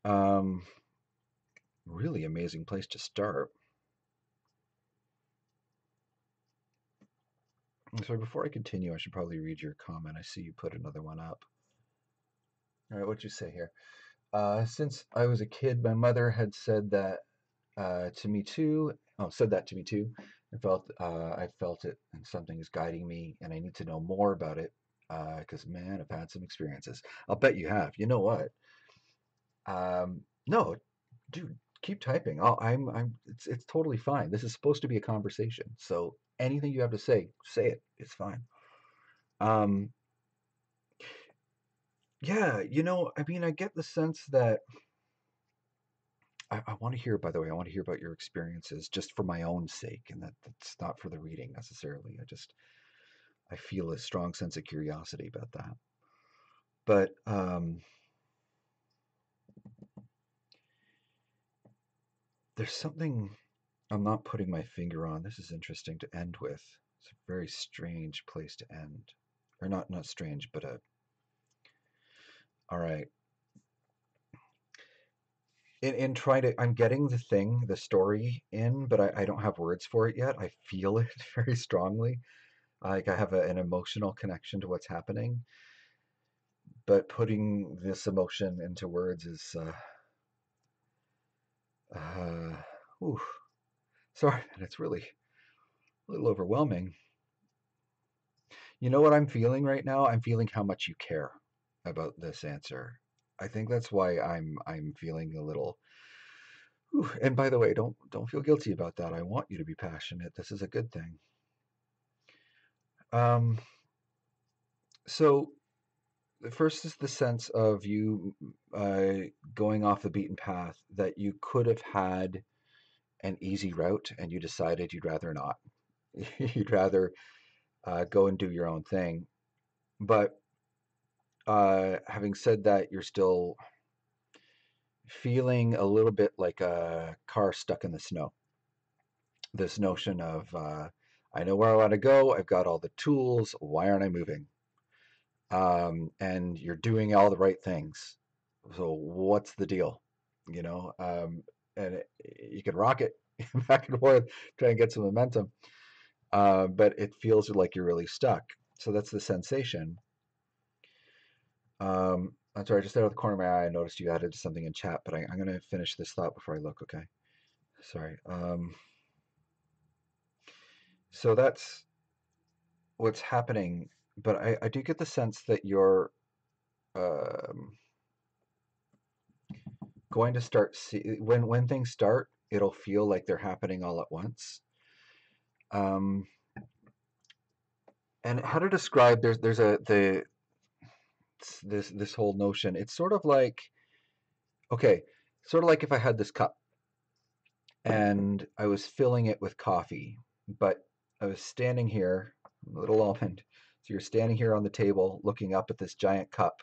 Um, Really amazing place to start. So before I continue, I should probably read your comment. I see you put another one up. All right, what'd you say here? Since I was a kid, my mother had said that to me too. Oh, said that to me too. I felt it, and something is guiding me, and I need to know more about it. Because man, I've had some experiences. I'll bet you have. You know what? No, dude, keep typing. It's totally fine. This is supposed to be a conversation, so anything you have to say it. It's fine. Um, yeah, I mean, I get the sense that I want to hear, by the way, I want to hear about your experiences just for my own sake, and that's not for the reading necessarily. I feel a strong sense of curiosity about that. But there's something I'm not putting my finger on. This is interesting to end with. It's a very strange place to end. Or not strange, but all right. In trying to, I'm getting the story in, but I don't have words for it yet. I feel it very strongly. Like I have an emotional connection to what's happening, but putting this emotion into words is, uh, ooh, sorry, man, it's really a little overwhelming. You know what I'm feeling right now? I'm feeling how much you care about this answer. I think that's why I'm feeling a little. Whew. And by the way, don't feel guilty about that. I want you to be passionate. This is a good thing. Um, so the first is the sense of you going off the beaten path that you could have had an easy route, and you decided you'd rather not. You'd rather go and do your own thing. But having said that, you're still feeling a little bit like a car stuck in the snow. This notion of, I know where I want to go, I've got all the tools, why aren't I moving? And you're doing all the right things. So what's the deal? You know, and you can rock it back and forth, try and get some momentum, but it feels like you're really stuck. So that's the sensation. I'm sorry, just out of the corner of my eye, I noticed you added something in chat, but I'm going to finish this thought before I look, okay? Sorry. So that's what's happening, but I do get the sense that you're um, going to start when things start, it'll feel like they're happening all at once. Um, and how to describe there's a the this whole notion. It's sort of like okay, sort of like if I had this cup and I was filling it with coffee, but I was standing here, little almond. So you're standing here on the table looking up at this giant cup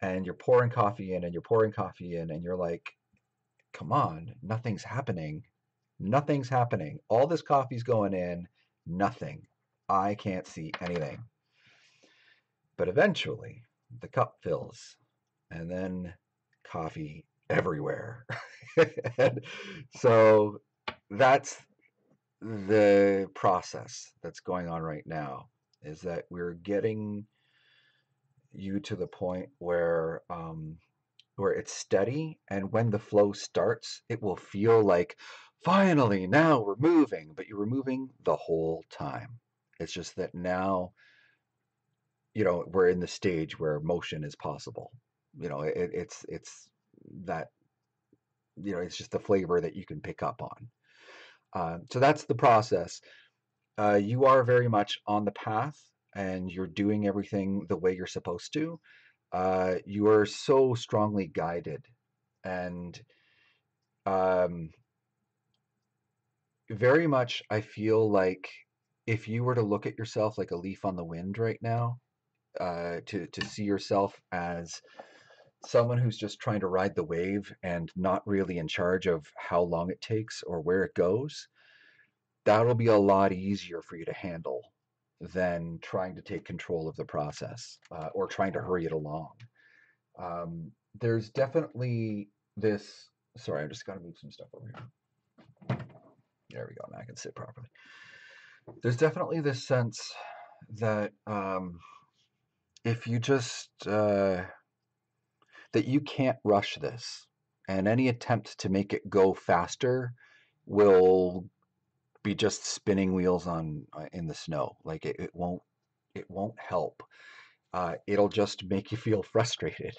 and you're pouring coffee in and you're pouring coffee in and you're like, come on, nothing's happening. Nothing's happening. All this coffee's going in, nothing. I can't see anything. But eventually, the cup fills, and then coffee everywhere. And so that's the process that's going on right now, is that we're getting you to the point where it's steady, and when the flow starts, it will feel like finally now we're moving, but you were moving the whole time. It's just that now, we're in the stage where motion is possible. It's that, it's just the flavor that you can pick up on. So that's the process. You are very much on the path, and you're doing everything the way you're supposed to. You are so strongly guided, and um, very much I feel like if you were to look at yourself like a leaf on the wind right now, to see yourself as someone who's just trying to ride the wave and not really in charge of how long it takes or where it goes, that'll be a lot easier for you to handle than trying to take control of the process, or trying to hurry it along. There's definitely this. Sorry, I just got to move some stuff over here. There we go. Now I can sit properly. There's definitely this sense that if you just that you can't rush this, and any attempt to make it go faster will be just spinning wheels on in the snow. Like it won't help. It'll just make you feel frustrated.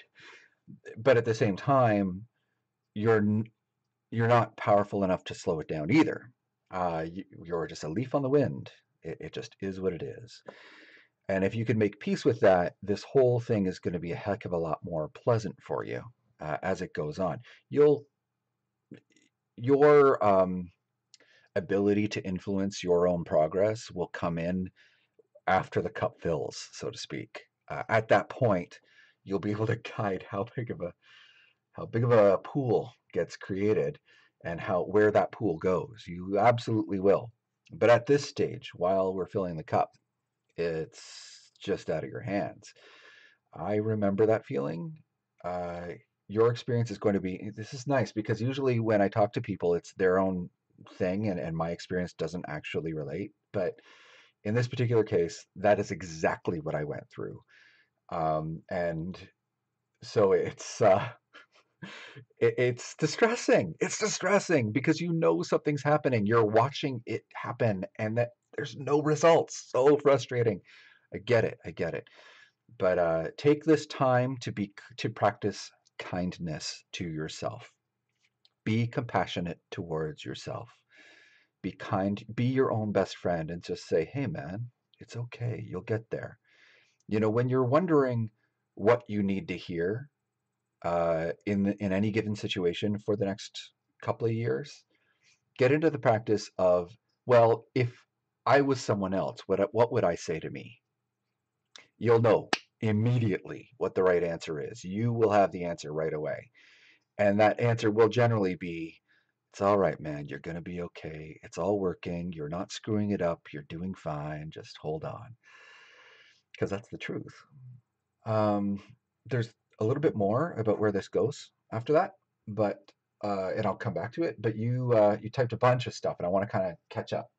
But at the same time, you're you're not powerful enough to slow it down either. You're just a leaf on the wind. It just is what it is. And if you can make peace with that, this whole thing is going to be a heck of a lot more pleasant for you as it goes on. Your ability to influence your own progress will come in after the cup fills, so to speak. At that point, you'll be able to guide how big of a pool gets created and how where that pool goes. You absolutely will. But at this stage, while we're filling the cup, it's just out of your hands. I remember that feeling. Uh, your experience is going to be, this is nice because usually when I talk to people, it's their own thing, and my experience doesn't actually relate. But in this particular case, that is exactly what I went through. And so it's distressing. It's distressing because something's happening. You're watching it happen, and that there's no results. So frustrating. I get it. I get it. But take this time to practice kindness to yourself. Be compassionate towards yourself. Be kind. Be your own best friend, and just say, "Hey, man, it's okay. You'll get there." When you're wondering what you need to hear in any given situation for the next couple of years, get into the practice of, well, if I was someone else, what would I say to me? You'll know immediately what the right answer is. You will have the answer right away. And that answer will generally be, it's all right, man. You're going to be okay. It's all working. You're not screwing it up. You're doing fine. Just hold on. Because that's the truth. Um, there's a little bit more about where this goes after that, but and I'll come back to it. But you typed a bunch of stuff, and I want to kind of catch up.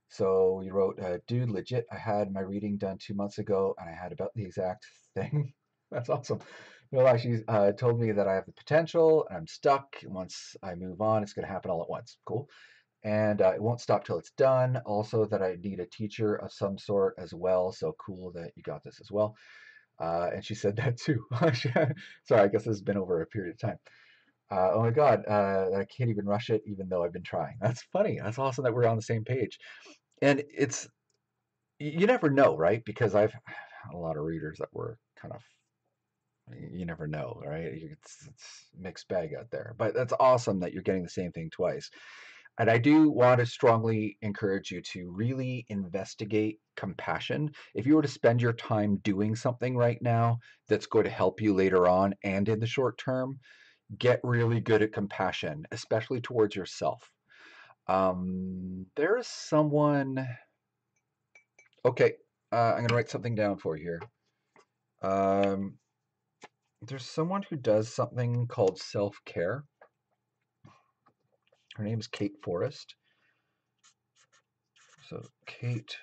So you wrote, "Dude, legit, I had my reading done 2 months ago, and I had about the exact thing." That's awesome. No, lie, she told me that I have the potential, and I'm stuck. Once I move on, it's going to happen all at once. Cool. And it won't stop till it's done. Also, that I need a teacher of some sort as well. So cool that you got this as well. And she said that too. Sorry, I guess this has been over a period of time. Oh my God, I can't even rush it, even though I've been trying. That's funny. That's awesome that we're on the same page. And you never know, right? Because I've had a lot of readers that were kind of, you never know, right? It's mixed bag out there. But that's awesome that you're getting the same thing twice. And I do want to strongly encourage you to really investigate compassion. If you were to spend your time doing something right now that's going to help you later on and in the short term, get really good at compassion, especially towards yourself. There is someone. Okay, I'm gonna write something down for you here. Um, there's someone who does something called self-care. Her name is Kate Forrest. So Kate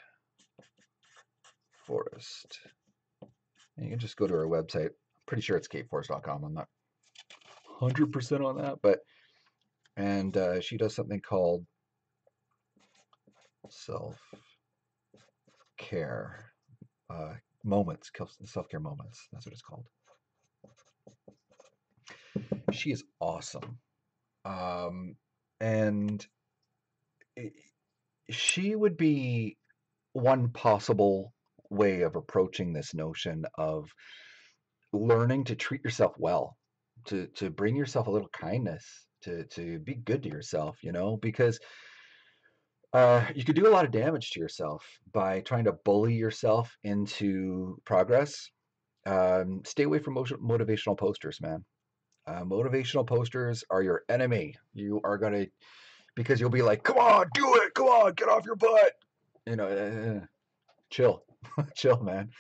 Forrest. And you can just go to her website. I'm pretty sure it's kateforrest.com. I'm not 100% on that, but and she does something called self-care moments, self-care moments. That's what it's called. She is awesome. And she would be one possible way of approaching this notion of learning to treat yourself well, to bring yourself a little kindness, to be good to yourself, because you could do a lot of damage to yourself by trying to bully yourself into progress. Stay away from motivational posters, man. Motivational posters are your enemy. You are gonna because you'll be like, "Come on, do it! Come on, get off your butt!" Chill, chill, man.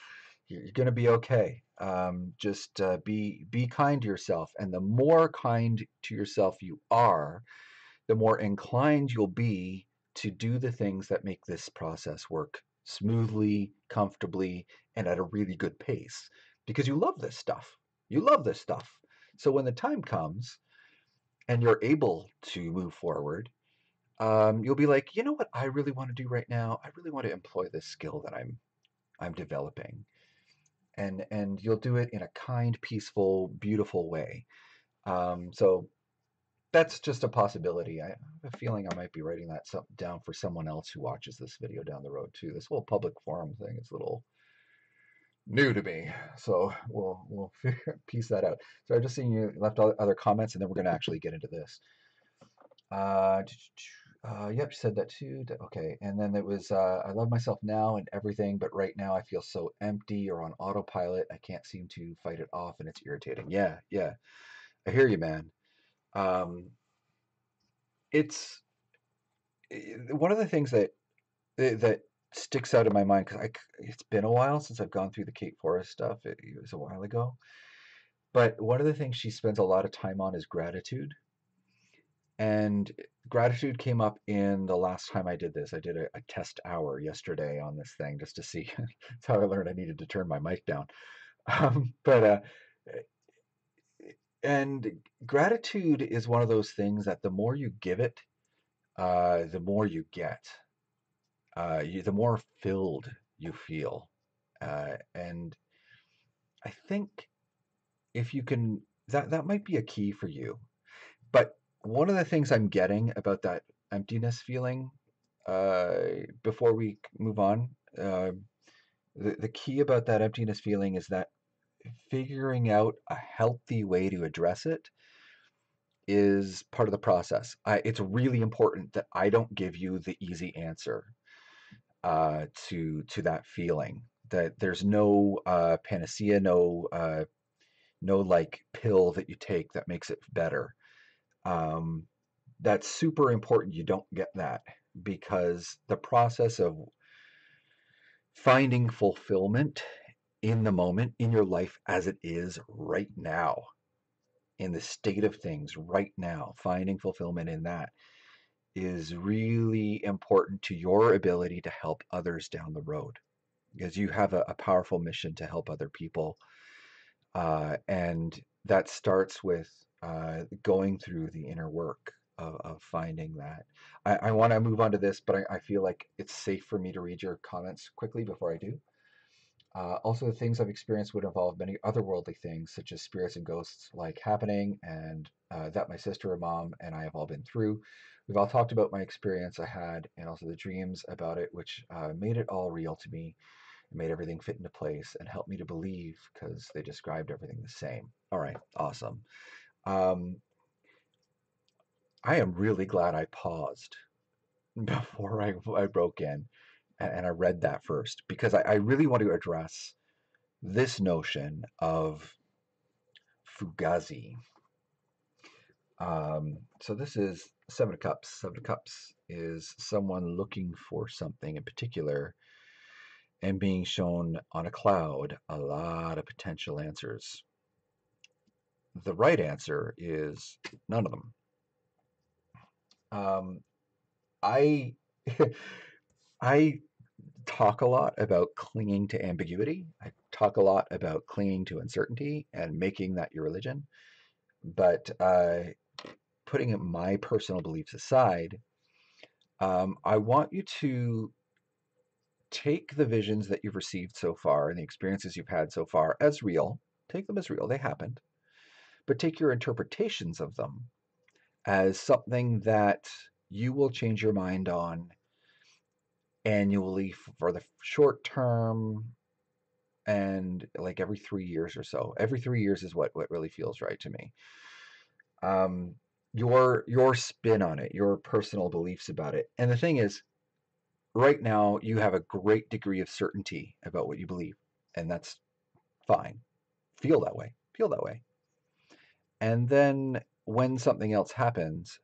You're gonna be okay. Just be kind to yourself, and the more kind to yourself you are, the more inclined you'll be to do the things that make this process work smoothly, comfortably, and at a really good pace. Because you love this stuff. You love this stuff. So when the time comes and you're able to move forward, you'll be like, you know what I really want to do right now? I really want to employ this skill that I'm developing. And you'll do it in a kind, peaceful, beautiful way. So that's just a possibility. I have a feeling I might be writing that down for someone else who watches this video down the road too. This whole public forum thing is a little new to me, so we'll piece that out. So I've just seen you left other comments, and then we're going to actually get into this. Uh, yep, she said that too. Okay, and then it was I love myself now and everything, but right now I feel so empty or on autopilot. I can't seem to fight it off, and it's irritating. Yeah, yeah, I hear you, man. Um, it's one of the things that sticks out in my mind because it's been a while since I've gone through the Kate Forrest stuff. It was a while ago, but one of the things she spends a lot of time on is gratitude. And gratitude came up in the last time I did this. I did a test hour yesterday on this thing just to see. That's how I learned I needed to turn my mic down. But and gratitude is one of those things that the more you give it, the more you get. The more filled you feel. And I think if you can, that might be a key for you. But one of the things I'm getting about that emptiness feeling, before we move on, the key about that emptiness feeling is that figuring out a healthy way to address it is part of the process. It's really important that I don't give you the easy answer to that feeling. That there's no panacea, no like pill that you take that makes it better. Um, that's super important. You don't get that because the process of finding fulfillment in the moment in your life as it is right now, in the state of things right now, finding fulfillment in that is really important to your ability to help others down the road because you have a powerful mission to help other people. And that starts with going through the inner work of finding that. I want to move on to this, but I feel like it's safe for me to read your comments quickly before I do. Also, the things I've experienced would involve many otherworldly things, such as spirits and ghosts like happening, and that my sister and mom and I have all been through. We've all talked about my experience I had and also the dreams about it, which made it all real to me and made everything fit into place and helped me to believe because they described everything the same. All right, awesome. Um, I am really glad I paused before I broke in and I read that first because I really want to address this notion of fugazi. So this is Seven of Cups. Seven of Cups is someone looking for something in particular and being shown on a cloud a lot of potential answers. The right answer is none of them. I I talk a lot about clinging to ambiguity. I talk a lot about clinging to uncertainty and making that your religion. But putting my personal beliefs aside, I want you to take the visions that you've received so far and the experiences you've had so far as real. Take them as real, they happened. But take your interpretations of them as something that you will change your mind on annually for the short term and like every 3 years or so. Every 3 years is what really feels right to me. Um, your spin on it, your personal beliefs about it. And the thing is, right now you have a great degree of certainty about what you believe, and that's fine. Feel that way. Feel that way. And then when something else happens,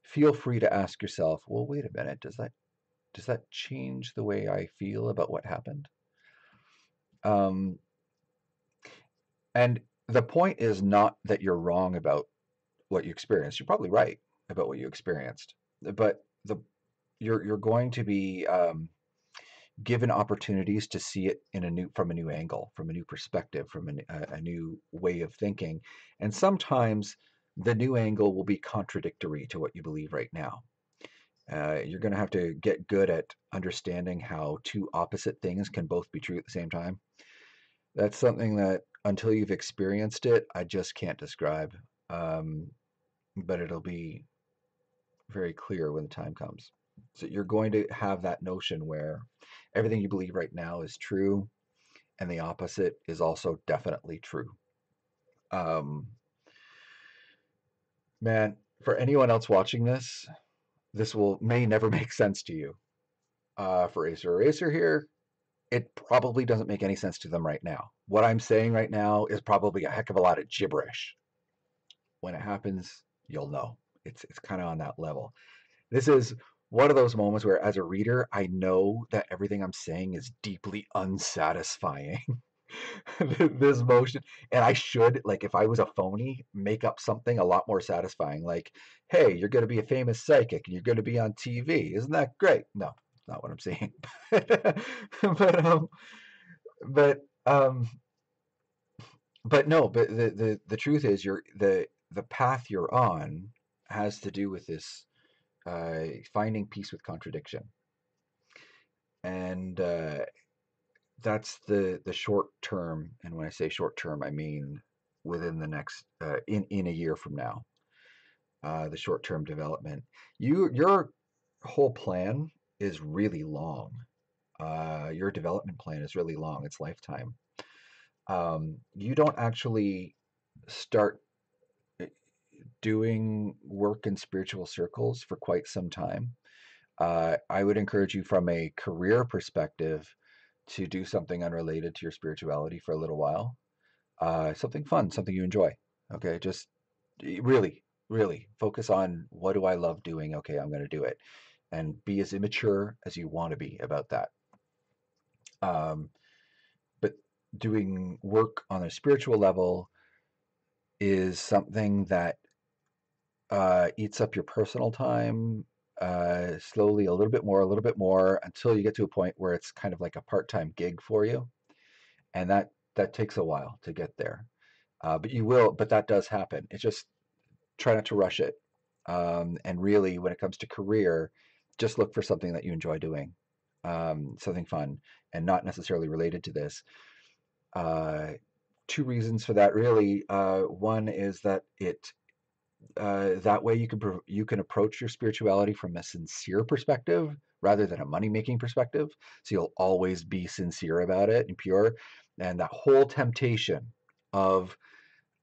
feel free to ask yourself, well, wait a minute, does that change the way I feel about what happened? Um, and the point is not that you're wrong about what you experienced. You're probably right about what you experienced, but you're going to be given opportunities to see it from a new angle, from a new perspective, from a new way of thinking, and sometimes the new angle will be contradictory to what you believe right now. You're going to have to get good at understanding how two opposite things can both be true at the same time. That's something that until you've experienced it, I just can't describe. Um, but it'll be very clear when the time comes. So you're going to have that notion where everything you believe right now is true, and the opposite is also definitely true. Um, Man, for anyone else watching this, this will may never make sense to you. For Acer Eraser here, it probably doesn't make any sense to them right now. What I'm saying right now is probably a heck of a lot of gibberish. When it happens, you'll know. It's kind of on that level. This is one of those moments where, as a reader, I know that everything I'm saying is deeply unsatisfying. This motion, and I should, like, if I was a phony, make up something a lot more satisfying, like, hey, you're going to be a famous psychic and you're going to be on TV. Isn't that great? No, not what I'm saying. but but um but no, but the truth is, the path you're on has to do with this, finding peace with contradiction. And that's the short term. And when I say short term, I mean within the next, in a year from now, the short term development. Your whole plan is really long. Your development plan is really long. It's lifetime. You don't actually start doing work in spiritual circles for quite some time. I would encourage you, from a career perspective, to do something unrelated to your spirituality for a little while. Something fun, something you enjoy. Okay, just really, really focus on, what do I love doing? Okay, I'm going to do it, and be as immature as you want to be about that. Um, but doing work on a spiritual level is something that eats up your personal time, slowly, a little bit more, until you get to a point where it's kind of like a part-time gig for you, and that takes a while to get there. But you will, but that does happen. It's just, try not to rush it. And really, when it comes to career, just look for something that you enjoy doing, something fun, and not necessarily related to this. Uh, Two reasons for that, really. One is that that way you can approach your spirituality from a sincere perspective rather than a money making perspective. So you'll always be sincere about it and pure, and that whole temptation of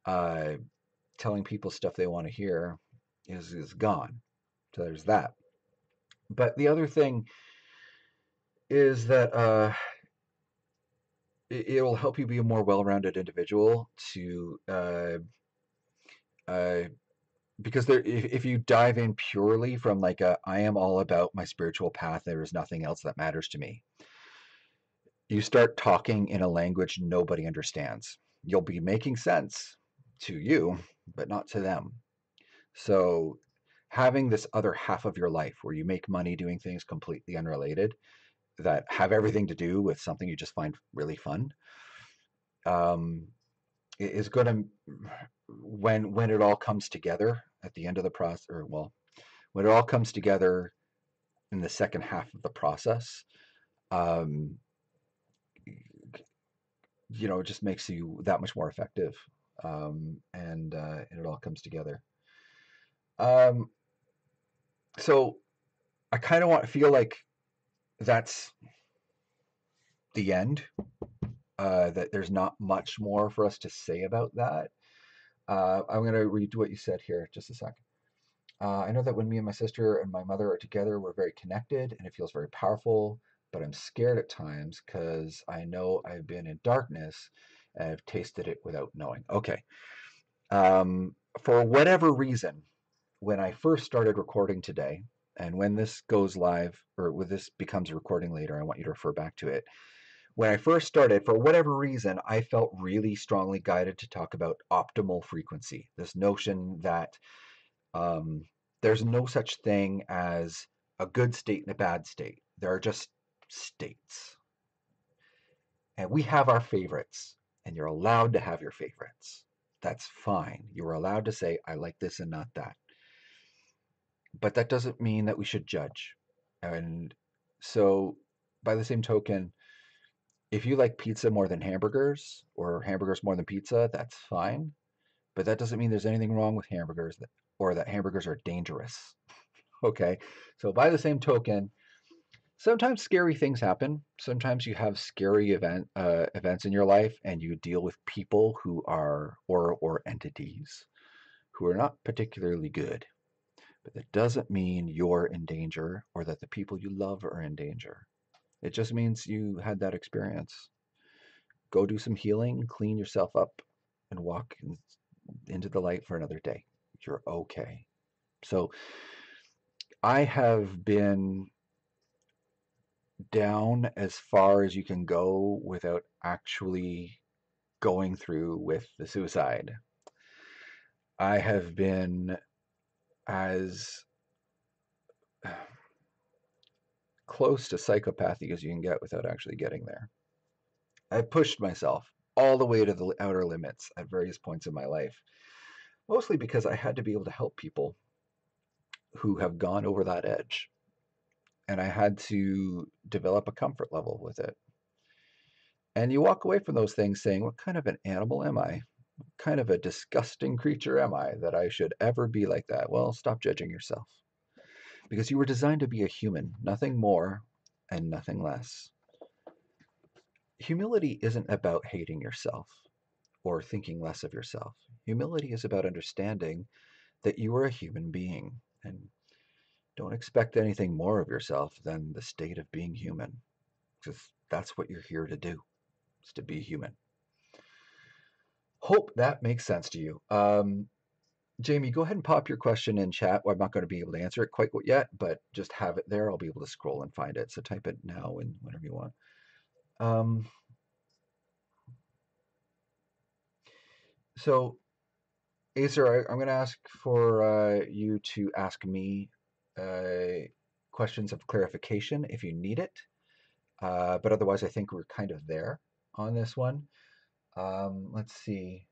uh, telling people stuff they want to hear is gone. So there's that. But the other thing is that it will help you be a more well-rounded individual to because if you dive in purely from like I am all about my spiritual path, there is nothing else that matters to me, you start talking in a language nobody understands. You'll be making sense to you, but not to them. So having this other half of your life where you make money doing things completely unrelated that have everything to do with something you just find really fun, um, is going to, when it all comes together at the end of the process, or well, when it all comes together in the second half of the process, um, it just makes you that much more effective, and it all comes together. Um, so I kind of feel like that's the end. That there's not much more for us to say about that. I'm going to read what you said here just a second. I know that when me and my sister and my mother are together, we're very connected and it feels very powerful, but I'm scared at times because I know I've been in darkness and I've tasted it without knowing. Okay. Um, for whatever reason, when I first started recording today, and when this goes live or when this becomes a recording later, I want you to refer back to it. When I first started, for whatever reason, I felt really strongly guided to talk about optimal frequency. This notion that um, there's no such thing as a good state and a bad state. There are just states. And we have our favorites, and you're allowed to have your favorites. That's fine. You're allowed to say, I like this and not that. But that doesn't mean that we should judge. And so, by the same token, if you like pizza more than hamburgers or hamburgers more than pizza, that's fine. But that doesn't mean there's anything wrong with hamburgers or that hamburgers are dangerous. Okay. So, by the same token, sometimes scary things happen. Sometimes you have scary events in your life, and you deal with people who are or entities who are not particularly good. But that doesn't mean you're in danger or that the people you love are in danger. It just means you had that experience. Go do some healing, clean yourself up, and walk into the light for another day. You're okay. So I have been down as far as you can go without actually going through with the suicide. I have been as close to psychopathy as you can get without actually getting there. I pushed myself all the way to the outer limits at various points in my life, mostly because I had to be able to help people who have gone over that edge. And I had to develop a comfort level with it. And you walk away from those things saying, what kind of an animal am I? What kind of a disgusting creature am I that I should ever be like that? Well, stop judging yourself. Because you were designed to be a human, nothing more and nothing less. Humility isn't about hating yourself or thinking less of yourself. Humility is about understanding that you are a human being and don't expect anything more of yourself than the state of being human. Because that's what you're here to do, is to be human. Hope that makes sense to you. Jamie, go ahead and pop your question in chat. Well, I'm not going to be able to answer it quite yet, but just have it there. I'll be able to scroll and find it. So type it now and whenever you want. So, Acer, I'm going to ask for you to ask me questions of clarification if you need it. But otherwise, I think we're kind of there on this one. Let's see.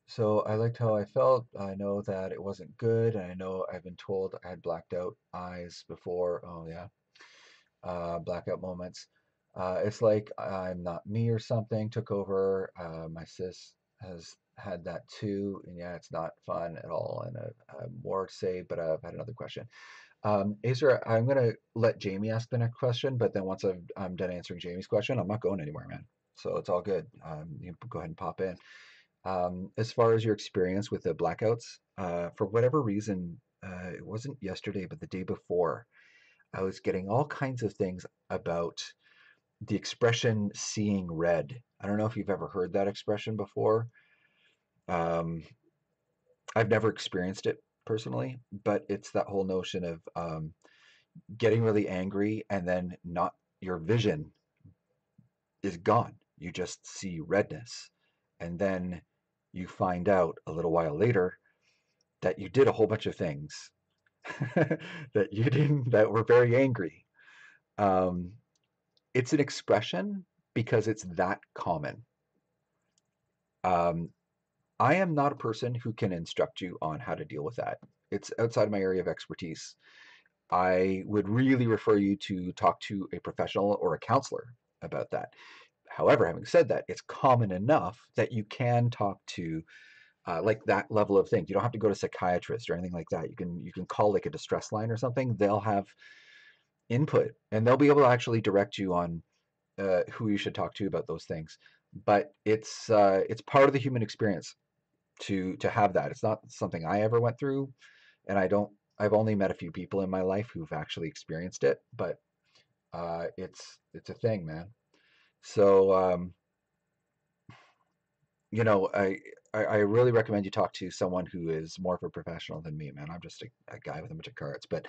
So I liked how I felt. I know that it wasn't good, and I know I've been told I had blacked out eyes before. Oh yeah, blackout moments. It's like I'm not me or something took over. My sis has had that too, and yeah, it's not fun at all. And I have more to say, but I've had another question. Acer, I'm gonna let Jamie ask the next question, but then once I'm done answering Jamie's question, I'm not going anywhere, man. So it's all good. You can go ahead and pop in. As far as your experience with the blackouts, for whatever reason, it wasn't yesterday, but the day before, I was getting all kinds of things about the expression seeing red. I don't know if you've ever heard that expression before. Um, I've never experienced it personally, but it's that whole notion of getting really angry and then not your vision is gone. You just see redness. And then you find out a little while later that you did a whole bunch of things that you didn't, that were very angry. Um, it's an expression because it's that common. Um, I am not a person who can instruct you on how to deal with that. It's outside my area of expertise. I would really refer you to talk to a professional or a counselor about that. However, having said that, it's common enough that you can talk to like that level of thing. You don't have to go to a psychiatrist or anything like that. You can call like a distress line or something. They'll have input and they'll be able to actually direct you on who you should talk to about those things. But it's part of the human experience to have that. It's not something I ever went through, and I've only met a few people in my life who've actually experienced it, but it's a thing, man. So you know, I really recommend you talk to someone who is more of a professional than me, man. I'm just a guy with a bunch of cards, but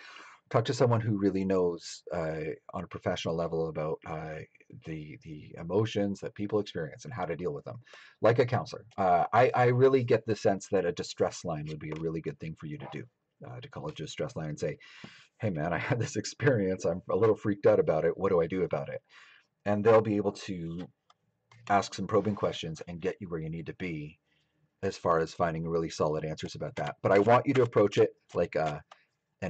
talk to someone who really knows on a professional level about the emotions that people experience and how to deal with them, like a counselor. I really get the sense that a distress line would be a really good thing for you to do. To call it a distress line and say, "Hey, man, I had this experience. I'm a little freaked out about it. What do I do about it?" And they'll be able to ask some probing questions and get you where you need to be as far as finding really solid answers about that. But I want you to approach it like an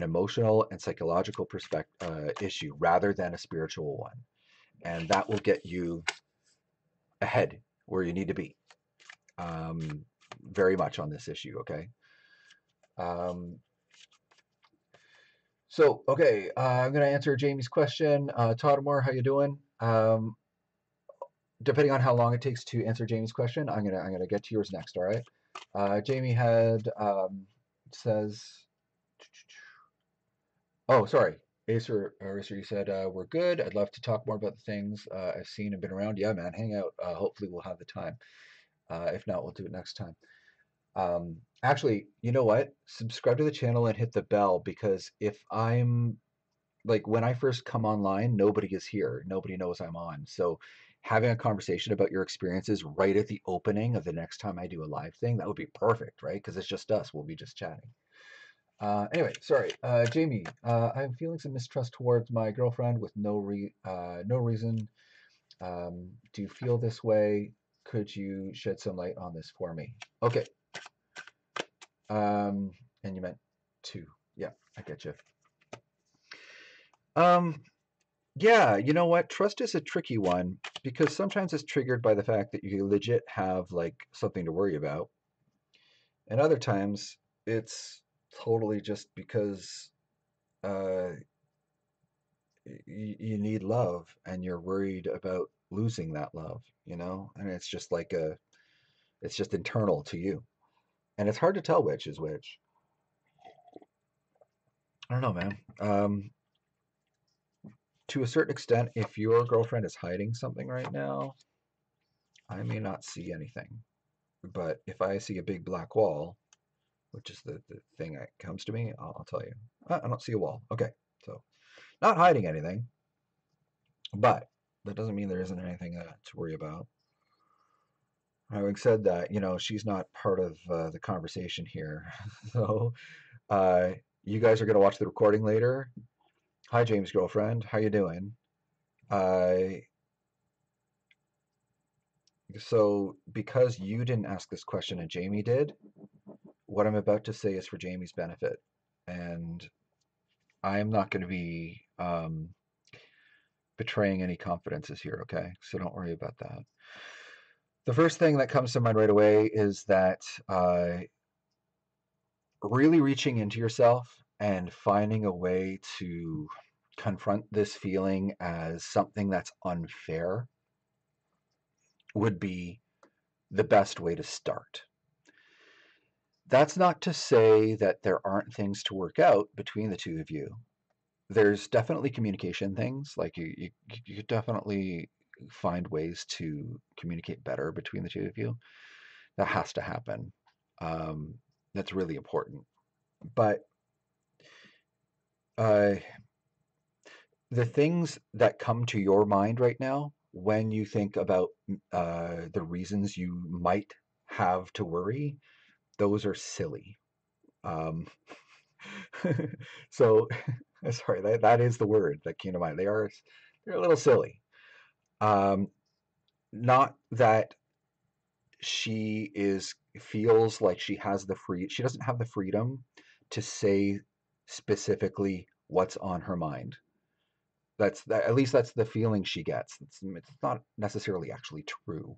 emotional and psychological issue rather than a spiritual one. And that will get you ahead where you need to be um, very much on this issue, okay? Um, okay, I'm going to answer Jamie's question. Todd Moore, how you doing? Depending on how long it takes to answer Jamie's question, I'm gonna get to yours next. All right. Jamie had says, oh, sorry, Acer, you said we're good. I'd love to talk more about the things I've seen and been around. Yeah, man, hang out. Hopefully, we'll have the time. If not, we'll do it next time. Actually, you know what? Subscribe to the channel and hit the bell because if I'm like when I first come online, nobody is here. Nobody knows I'm on. So having a conversation about your experiences right at the opening of the next time I do a live thing, that would be perfect, right? Because it's just us. We'll be just chatting. Anyway, sorry, Jamie. I'm feeling some mistrust towards my girlfriend with no reason. Do you feel this way? Could you shed some light on this for me? Okay. Um, and you meant two. Yeah, I get you. Um, Yeah, you know what? Trust is a tricky one because sometimes it's triggered by the fact that you legit have like something to worry about, and other times it's totally just because uh, you need love and you're worried about losing that love, you know? And it's just like it's just internal to you, and it's hard to tell which is which. I don't know, man. To a certain extent, if your girlfriend is hiding something right now, I may not see anything. But if I see a big black wall, which is the thing that comes to me, I'll tell you. I don't see a wall. Okay, so not hiding anything, but that doesn't mean there isn't anything to worry about. Having said that, you know, she's not part of the conversation here. So uh, you guys are going to watch the recording later. Hi, James' girlfriend. How you doing? Uh, so because you didn't ask this question and Jamie did, what I'm about to say is for Jamie's benefit. And I am not going to be betraying any confidences here, okay? So don't worry about that. The first thing that comes to mind right away is that really reaching into yourself and finding a way to confront this feeling as something that's unfair would be the best way to start. That's not to say that there aren't things to work out between the two of you. there's definitely communication things. Like you could definitely find ways to communicate better between the two of you. That has to happen. Um, that's really important. But uh, the things that come to your mind right now when you think about the reasons you might have to worry, those are silly. Um, so, sorry, that is the word that came to mind. They're a little silly. Um, Not that she is feels like she doesn't have the freedom to say specifically what's on her mind. At least that's the feeling she gets. It's not necessarily actually true.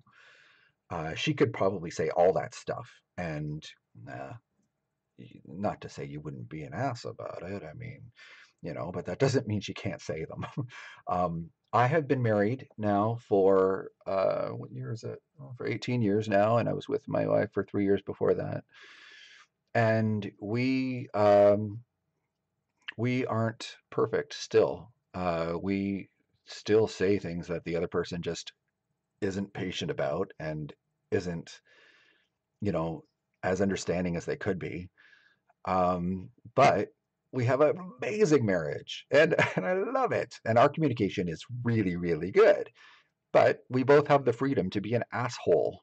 She could probably say all that stuff, and uh, not to say you wouldn't be an ass about it. I mean, but that doesn't mean she can't say them. I have been married now for what year is it? Oh, for 18 years now, and I was with my wife for 3 years before that. And we aren't perfect still. We still say things that the other person just isn't patient about and isn't, you know, as understanding as they could be. But we have an amazing marriage and, and I love it. And our communication is really, really good. But we both have the freedom to be an asshole.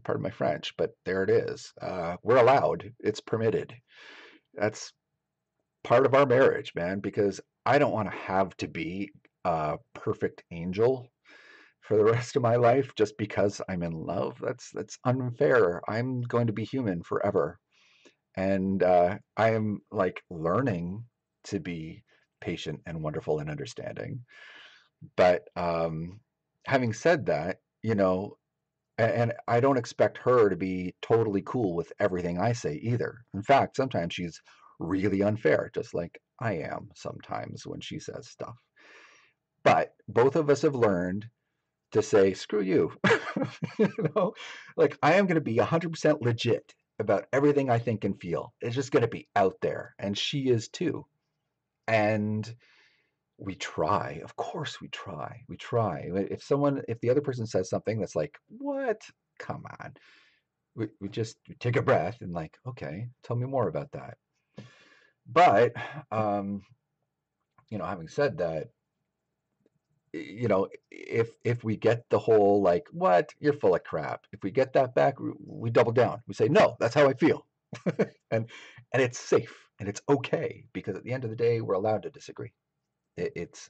Pardon my French, but there it is. We're allowed. It's permitted. That's part of our marriage, man, because I don't want to have to be a perfect angel for the rest of my life just because I'm in love. That's unfair. I'm going to be human forever. And I am like learning to be patient and wonderful and understanding. But having said that, and I don't expect her to be totally cool with everything I say either. In fact, sometimes she's really unfair, just like I am sometimes when she says stuff. But both of us have learned to say, screw you. you know, like I am going to be 100% legit about everything I think and feel. It's just going to be out there. And she is too. And we try. Of course we try. We try. If the other person says something that's like, what? Come on. We just take a breath and like, okay, tell me more about that. But, um, having said that, if we get the whole like, what, you're full of crap, if we get that back, we double down. We say, no, that's how I feel. and and it's safe and it's okay because at the end of the day, we're allowed to disagree. It's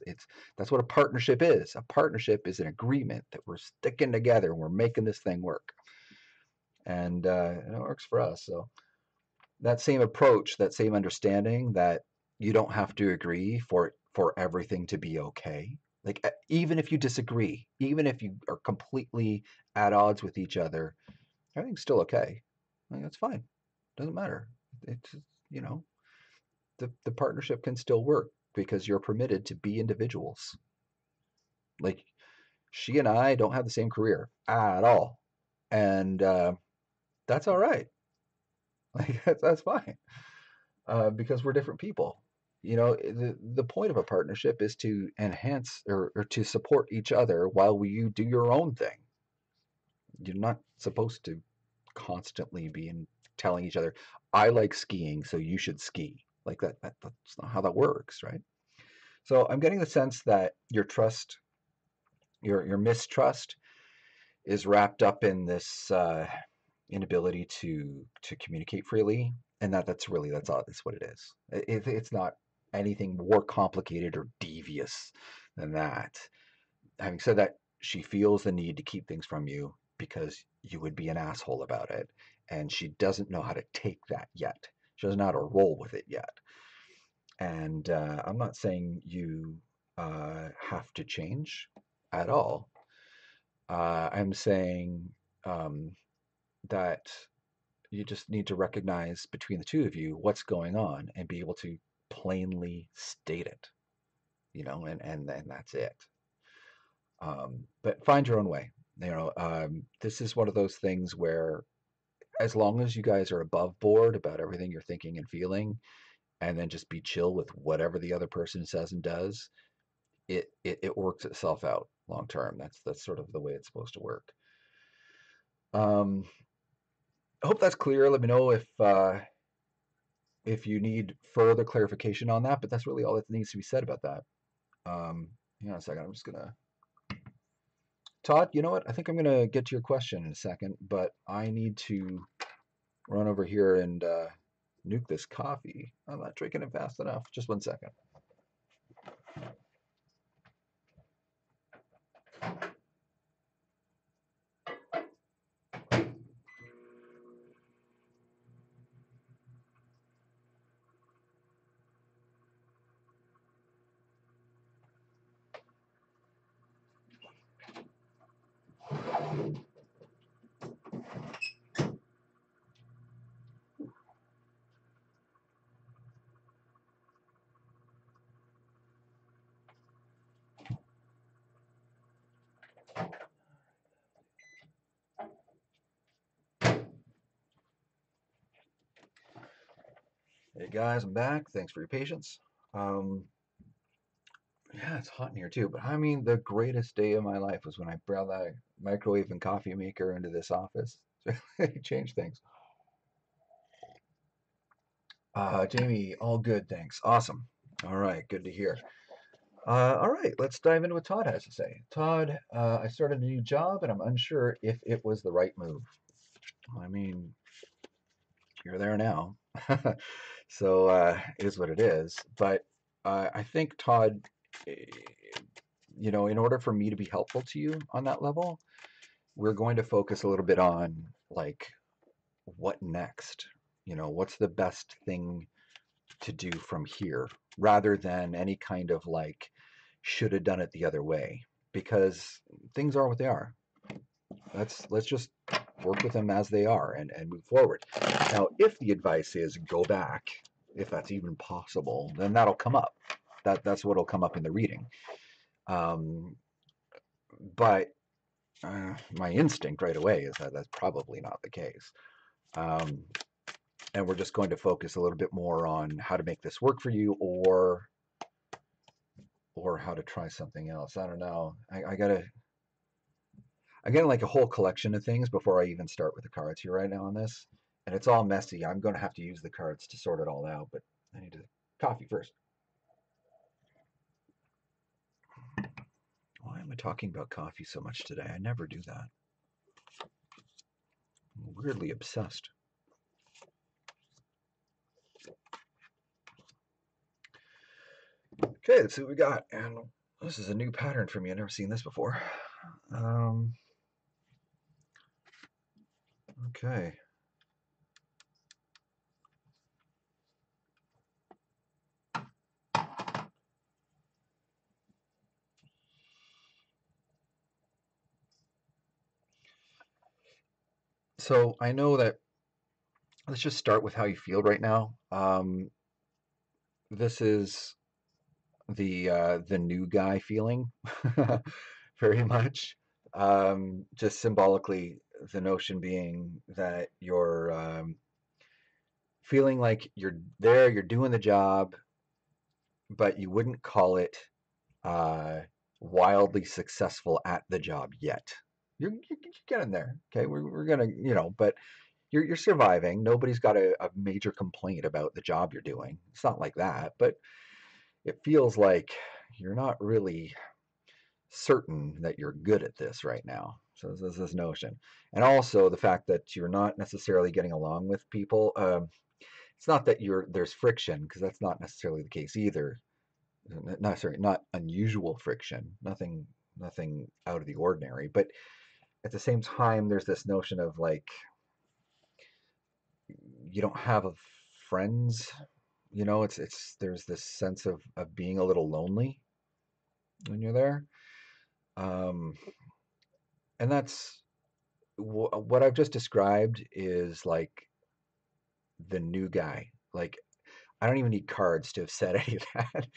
that's what a partnership is. A partnership is an agreement that we're sticking together and we're making this thing work. And it works for us. So that same approach, that same understanding that you don't have to agree for everything to be okay. Like even if you disagree, even if you are completely at odds with each other, everything's still okay. Like, that's fine. Doesn't matter. It's you know the partnership can still work because you're permitted to be individuals. Like she and I don't have the same career at all, and that's all right. Like that's fine. Because we're different people. The point of a partnership is to enhance or to support each other while you do your own thing. You're not supposed to constantly be telling each other, I like skiing, so you should ski. Like that's not how that works, right? So I'm getting the sense that your trust, your mistrust is wrapped up in this inability to communicate freely, and that's what it is. It's not anything more complicated or devious than that. Having said that, she feels the need to keep things from you because you would be an asshole about it, and she doesn't know how to take that yet. She doesn't know how to roll with it yet. And I'm not saying you have to change at all. I'm saying um, that you just need to recognize between the two of you what's going on and be able to plainly state it, and that's it. But find your own way. This is one of those things where as long as you guys are above board about everything you're thinking and feeling, and then just be chill with whatever the other person says and does, it works itself out long term. That's sort of the way it's supposed to work. Um, I hope that's clear. Let me know if you need further clarification on that, but that's really all that needs to be said about that. Hang on a second. I'm just gonna Todd, you know what? I think I'm gonna get to your question in a second, but I need to run over here and nuke this coffee. I'm not drinking it fast enough. Just 1 second. Hey guys, I'm back. Thanks for your patience. Um, yeah, it's hot in here too, but I mean, the greatest day of my life was when I brought that microwave and coffee maker into this office. It changed things. Jamie, all good, thanks. Awesome. All right, good to hear. All right, let's dive into what Todd has to say. Todd, I started a new job and I'm unsure if it was the right move. I mean, you're there now. So it is what it is. But I think, Todd, eh, in order for me to be helpful to you on that level, we're going to focus a little bit on like what next? What's the best thing to do from here rather than any kind of like should have done it the other way because things are what they are. Let's just work with them as they are and move forward. Now, if the advice is go back, if that's even possible, then that'll come up. That's what'll come up in the reading. Um, but my instinct right away is that that's probably not the case. Um, and we're just going to focus a little bit more on how to make this work for you or how to try something else. I don't know. I got like a whole collection of things before I even start with the cards here right now on this. And it's all messy. I'm going to have to use the cards to sort it all out, but I need to coffee first. Why am I talking about coffee so much today? I never do that. I'm weirdly obsessed. Okay, let's see what we got. And this is a new pattern for me. I've never seen this before. Okay. So I know that let's just start with how you feel right now. This is the new guy feeling, very much. Just symbolically, the notion being that you're feeling like you're there, you're doing the job, but you wouldn't call it uh, wildly successful at the job yet. You're getting there, okay? We're gonna, but you're surviving. Nobody's got a major complaint about the job you're doing. It's not like that, but it feels like you're not really certain that you're good at this right now. So there's this notion, and also the fact that you're not necessarily getting along with people. It's not that there's friction because that's not necessarily the case either. Not unusual friction. Nothing out of the ordinary. But at the same time, there's this notion of like you don't have friends. It's there's this sense of being a little lonely when you're there. Um, and that's what I've just described is like the new guy. Like I don't even need cards to have said any of that,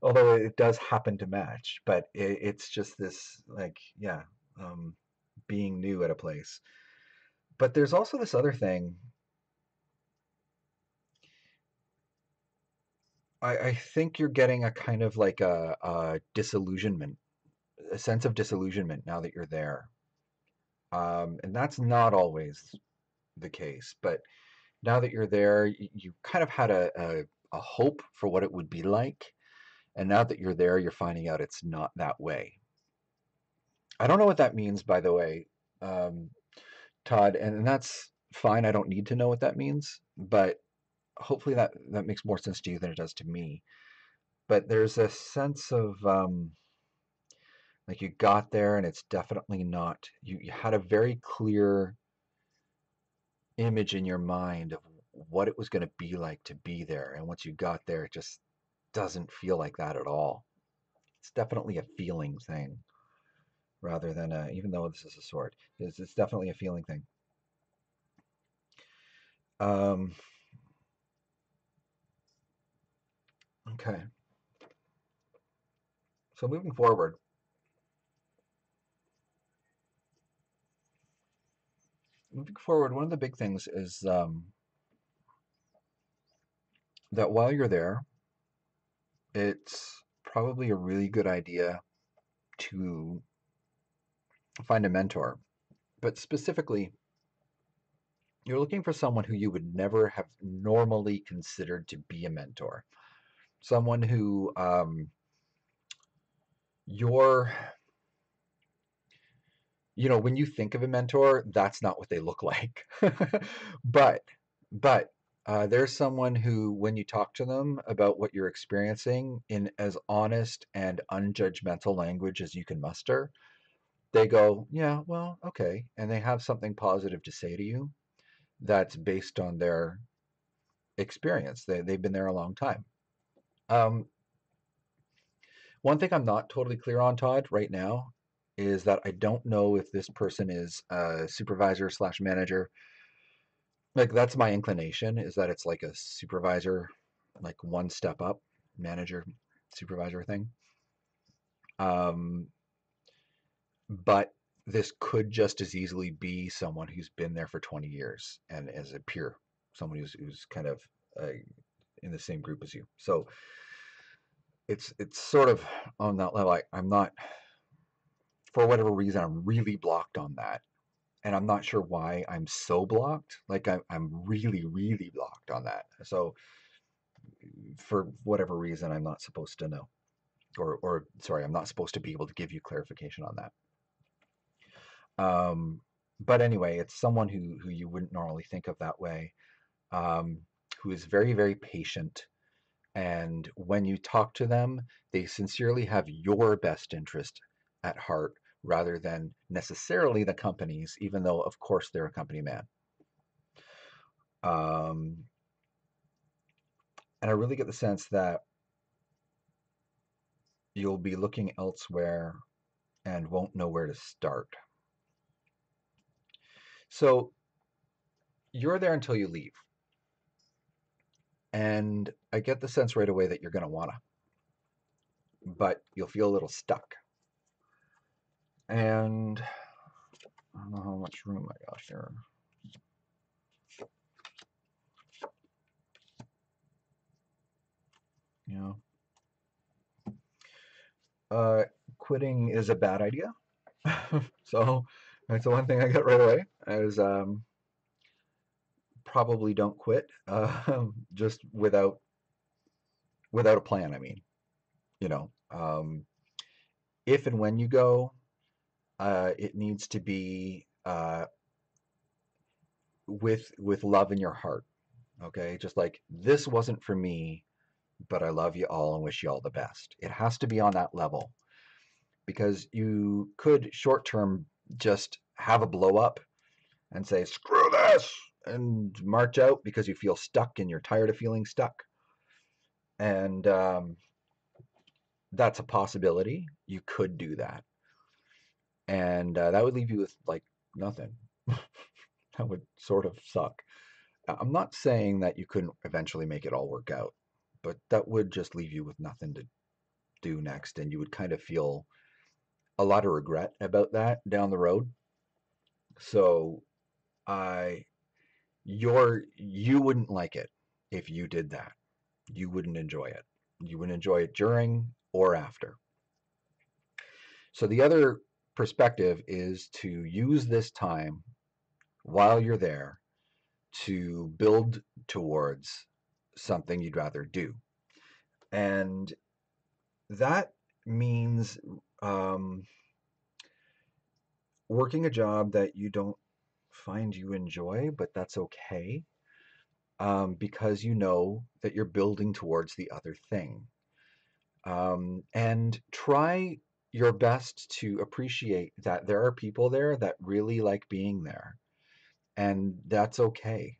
although it does happen to match. But it's just this like yeah, um, being new at a place. But there's also this other thing. I think you're getting a kind of like a disillusionment, a sense of disillusionment now that you're there. And that's not always the case, but now that you're there, you kind of had a hope for what it would be like. And now that you're there, you're finding out it's not that way. I don't know what that means, by the way, um, Todd, and that's fine. I don't need to know what that means, but hopefully that makes more sense to you than it does to me. But there's a sense of like you got there and it's definitely not, you had a very clear image in your mind of what it was going to be like to be there. And once you got there, it just doesn't feel like that at all. It's definitely a feeling thing rather than even though this is a sword, it's definitely a feeling thing. Um, okay. So moving forward, one of the big things is that while you're there, it's probably a really good idea to find a mentor. But specifically, you're looking for someone who you would never have normally considered to be a mentor. Someone who you're, when you think of a mentor, that's not what they look like. but, but there's someone who, when you talk to them about what you're experiencing in as honest and unjudgmental language as you can muster, they go, yeah, well, okay. And they have something positive to say to you that's based on their experience. They've been there a long time. Um, One thing I'm not totally clear on, Todd, right now is that I don't know if this person is a supervisor slash manager. Like that's my inclination is that it's like a supervisor, like one step up, manager, supervisor thing. Um, but this could just as easily be someone who's been there for 20 years and as a peer, someone who's kind of uh, in the same group as you. So it's sort of on that level. I'm not, for whatever reason, I'm really blocked on that. And I'm not sure why I'm so blocked. Like I'm really, really blocked on that. So for whatever reason, I'm not supposed to know. Or sorry, I'm not supposed to be able to give you clarification on that. Um, but anyway, it's someone who you wouldn't normally think of that way, um, who is very, very patient. And when you talk to them, they sincerely have your best interest at heart rather than necessarily the company's, even though, of course, they're a company man. Um, and I really get the sense that you'll be looking elsewhere and won't know where to start. So you're there until you leave. And I get the sense right away that you're going to want to, but you'll feel a little stuck. And I don't know how much room I got here. You know, uh, quitting is a bad idea. So that's the one thing I got right away is probably don't quit just without a plan. I mean, if and when you go, it needs to be with love in your heart. Okay, just like this wasn't for me, but I love you all and wish you all the best. It has to be on that level because you could short term just have a blow up and say screw this and march out because you feel stuck and you're tired of feeling stuck. And that's a possibility. You could do that, and that would leave you with like nothing. That would sort of suck. I'm not saying that you couldn't eventually make it all work out, but that would just leave you with nothing to do next, and you would kind of feel a lot of regret about that down the road. So I, you wouldn't like it if you did that. You wouldn't enjoy it. You would enjoy it during or after. So the other perspective is to use this time while you're there to build towards something you'd rather do. And that means um, working a job that you don't find you enjoy, but that's okay, because you know that you're building towards the other thing. And try your best to appreciate that there are people there that really like being there, and that's okay.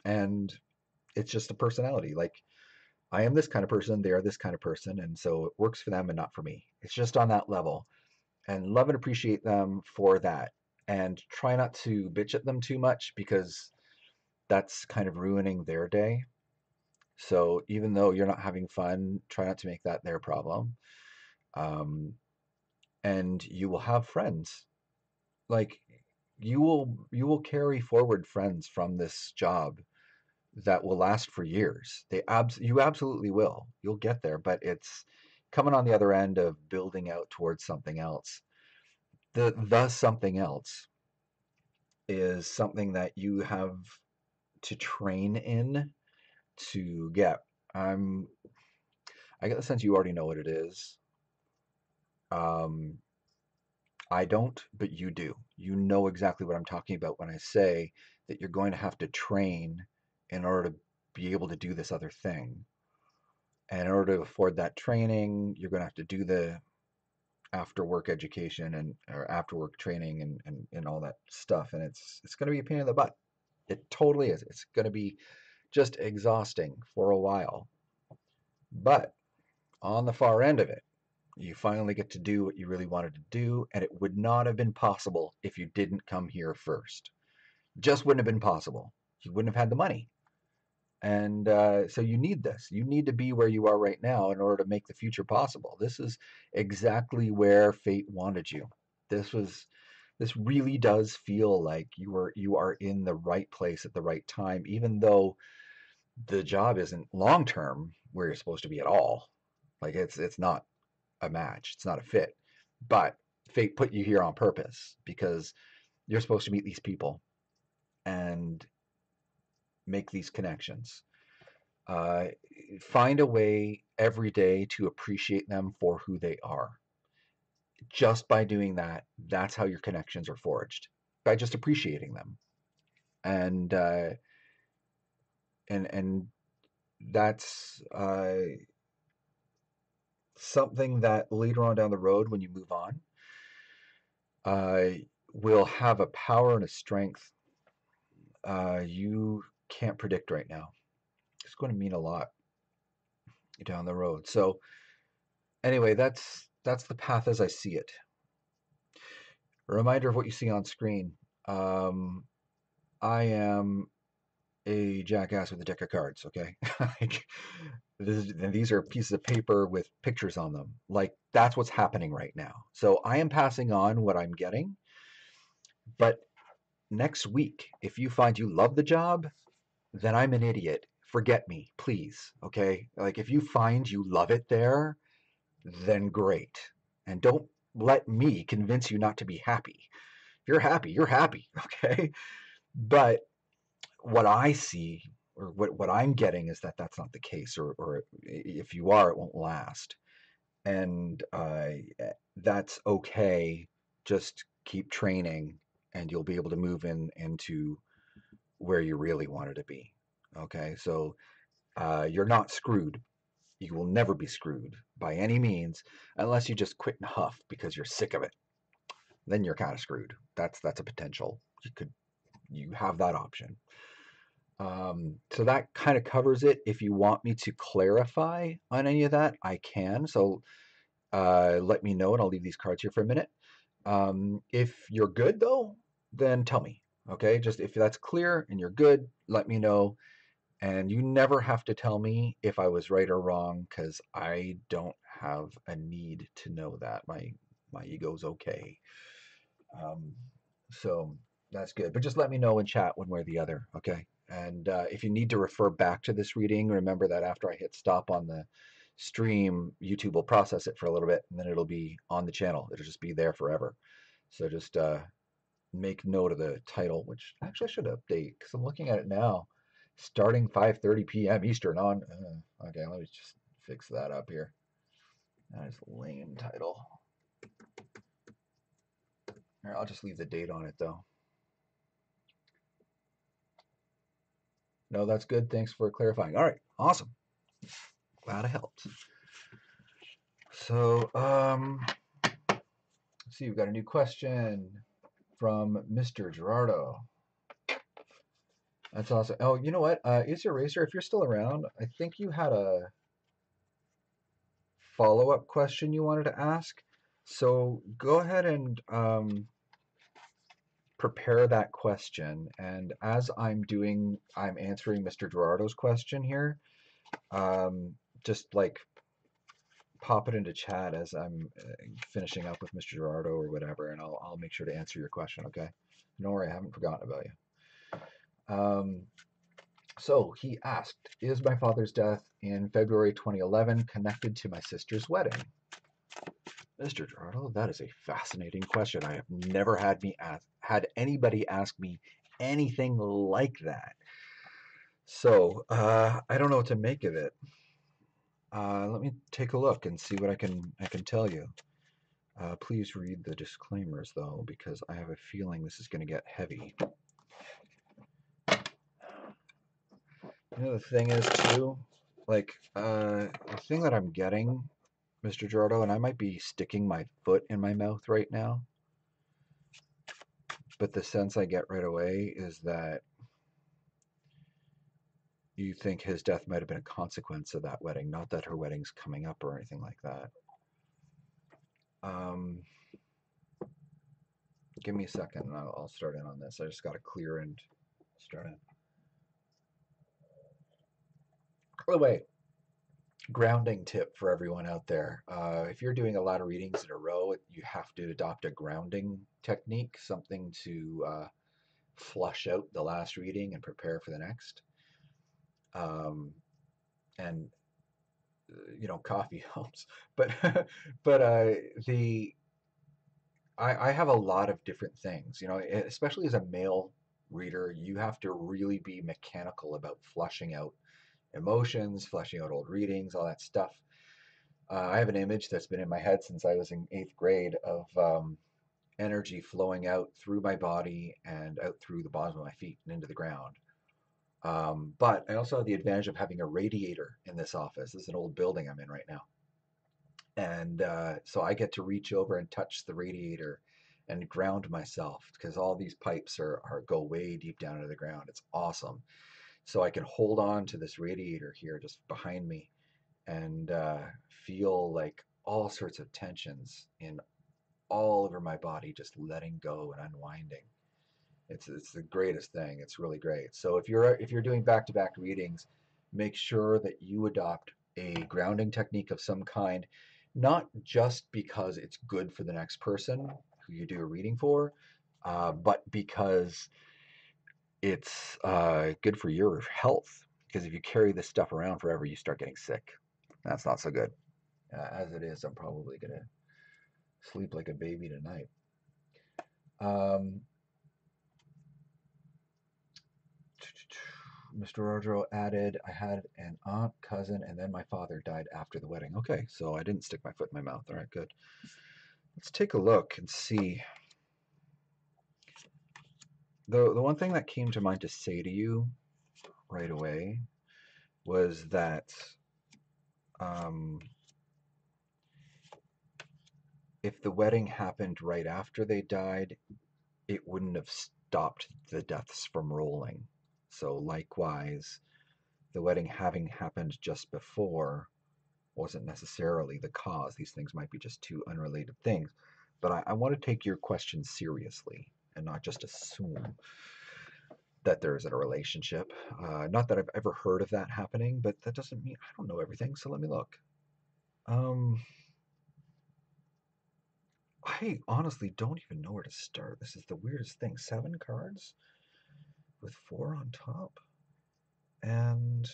And it's just a personality. Like, I am this kind of person, they are this kind of person, and so it works for them and not for me. It's just on that level. And love and appreciate them for that. And try not to bitch at them too much because that's kind of ruining their day. So even though you're not having fun, try not to make that their problem. Um, and you will have friends. Like, you will carry forward friends from this job that will last for years. You absolutely will. You'll get there, but it's coming on the other end of building out towards something else. The something else is something that you have to train in to get. I'm I get the sense you already know what it is. Um, I don't, but you do. You know exactly what I'm talking about when I say that you're going to have to train in order to be able to do this other thing. And in order to afford that training, you're going to have to do the after work education and or after work training and all that stuff. And it's going to be a pain in the butt. It totally is. It's going to be just exhausting for a while. But on the far end of it, you finally get to do what you really wanted to do, and it would not have been possible if you didn't come here first. Just wouldn't have been possible. You wouldn't have had the money. And so you need this. You need to be where you are right now in order to make the future possible. This is exactly where fate wanted you. This was this really does feel like you are in the right place at the right time, even though the job isn't long term where you're supposed to be at all. Like, it's not a match. It's not a fit. But fate put you here on purpose because you're supposed to meet these people and make these connections. Uh, Find a way every day to appreciate them for who they are. Just by doing that, that's how your connections are forged, by just appreciating them. And and that's something that later on down the road, when you move on, uh, will have a power and a strength you can't predict right now. It's going to mean a lot down the road. So anyway, that's the path as I see it. A reminder of what you see on screen. Um, I am a jackass with a deck of cards. Okay, like, and these are pieces of paper with pictures on them. Like, that's what's happening right now. So I am passing on what I'm getting. But next week, if you find you love the job, then I'm an idiot. Forget me, please. Okay, like, if you find you love it there, then great. And don't let me convince you not to be happy. If you're happy, you're happy. Okay. But what I see, or what I'm getting, is that that's not the case, or if you are, it won't last. And that's okay. Just keep training and you'll be able to move into where you really wanted to be. Okay. So you're not screwed. You will never be screwed by any means, unless you just quit and huff because you're sick of it. Then you're kind of screwed. That's a potential. You have that option. So that kind of covers it. If you want me to clarify on any of that, I can. So let me know, and I'll leave these cards here for a minute. If you're good though, then tell me. Okay, just if that's clear and you're good, let me know. And you never have to tell me if I was right or wrong, because I don't have a need to know that. My ego's okay. Um, so that's good. But just let me know in chat one way or the other, okay? And if you need to refer back to this reading, remember that after I hit stop on the stream, YouTube will process it for a little bit, and then it'll be on the channel. It'll just be there forever. So just make note of the title, which actually I should update because I'm looking at it now. Starting 5:30 p.m. Eastern on. Okay, let me just fix that up here. That is a lame title. Here, I'll just leave the date on it though. No, that's good. Thanks for clarifying. All right, awesome. Glad I helped. So, let's see, we've got a new question from Mr. Gerardo. That's awesome. Oh, you know what? Is your Racer, if you're still around, I think you had a follow-up question you wanted to ask. So go ahead and prepare that question. And as I'm answering Mr. Gerardo's question here, just like pop it into chat as I'm finishing up with Mr. Gerardo or whatever, and I'll make sure to answer your question, okay? Don't worry, I haven't forgotten about you. So he asked, is my father's death in February 2011 connected to my sister's wedding? Mr. Gerardo, that is a fascinating question. I have never had anybody ask me anything like that. So I don't know what to make of it. Let me take a look and see what I can tell you. Please read the disclaimers though, because I have a feeling this is going to get heavy. You know, the thing is too, like the thing that I'm getting, Mr. Gerardo, and I might be sticking my foot in my mouth right now, but the sense I get right away is that you think his death might have been a consequence of that wedding, not that her wedding's coming up or anything like that. Give me a second and I'll start in on this. I just got to clear and start in. By the way, grounding tip for everyone out there. If you're doing a lot of readings in a row, you have to adopt a grounding technique, something to flush out the last reading and prepare for the next. And you know, coffee helps, but I have a lot of different things, you know, especially as a male reader, you have to really be mechanical about flushing out emotions, flushing out old readings, all that stuff. I have an image that's been in my head since I was in 8th grade of energy flowing out through my body and out through the bottom of my feet and into the ground. But I also have the advantage of having a radiator in this office. This is an old building I'm in right now. And so I get to reach over and touch the radiator and ground myself because all these pipes go way deep down into the ground. It's awesome. So I can hold on to this radiator here just behind me and feel like all sorts of tensions in all over my body just letting go and unwinding. It's the greatest thing. It's really great. So if you're doing back-to-back readings, make sure that you adopt a grounding technique of some kind, not just because it's good for the next person who you do a reading for, but because it's good for your health. Because if you carry this stuff around forever, you start getting sick. That's not so good. As it is, I'm probably gonna sleep like a baby tonight. Mr. Rodro added, I had an aunt, cousin, and then my father died after the wedding. Okay, so I didn't stick my foot in my mouth. All right, good. Let's take a look and see. The one thing that came to mind to say to you right away was that if the wedding happened right after they died, it wouldn't have stopped the deaths from rolling. So likewise, the wedding having happened just before wasn't necessarily the cause. These things might be just two unrelated things. But I want to take your question seriously and not just assume that there isn't a relationship. Not that I've ever heard of that happening, but that doesn't mean I don't know everything. So let me look. I honestly don't even know where to start. This is the weirdest thing. 7 cards with 4 on top. And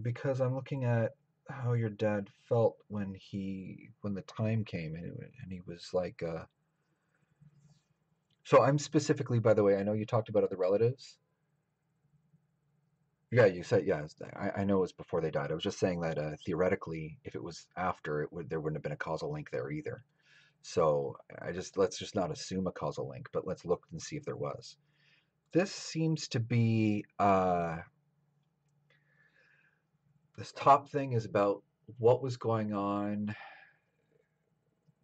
because I'm looking at how your dad felt when the time came, and he was like, so I'm specifically, by the way, I know you talked about other relatives. Yeah, you said, yeah, I know it was before they died. I was just saying that theoretically, if it was after, there wouldn't have been a causal link there either. So let's just not assume a causal link, but let's look and see if there was. This seems to be this top thing is about what was going on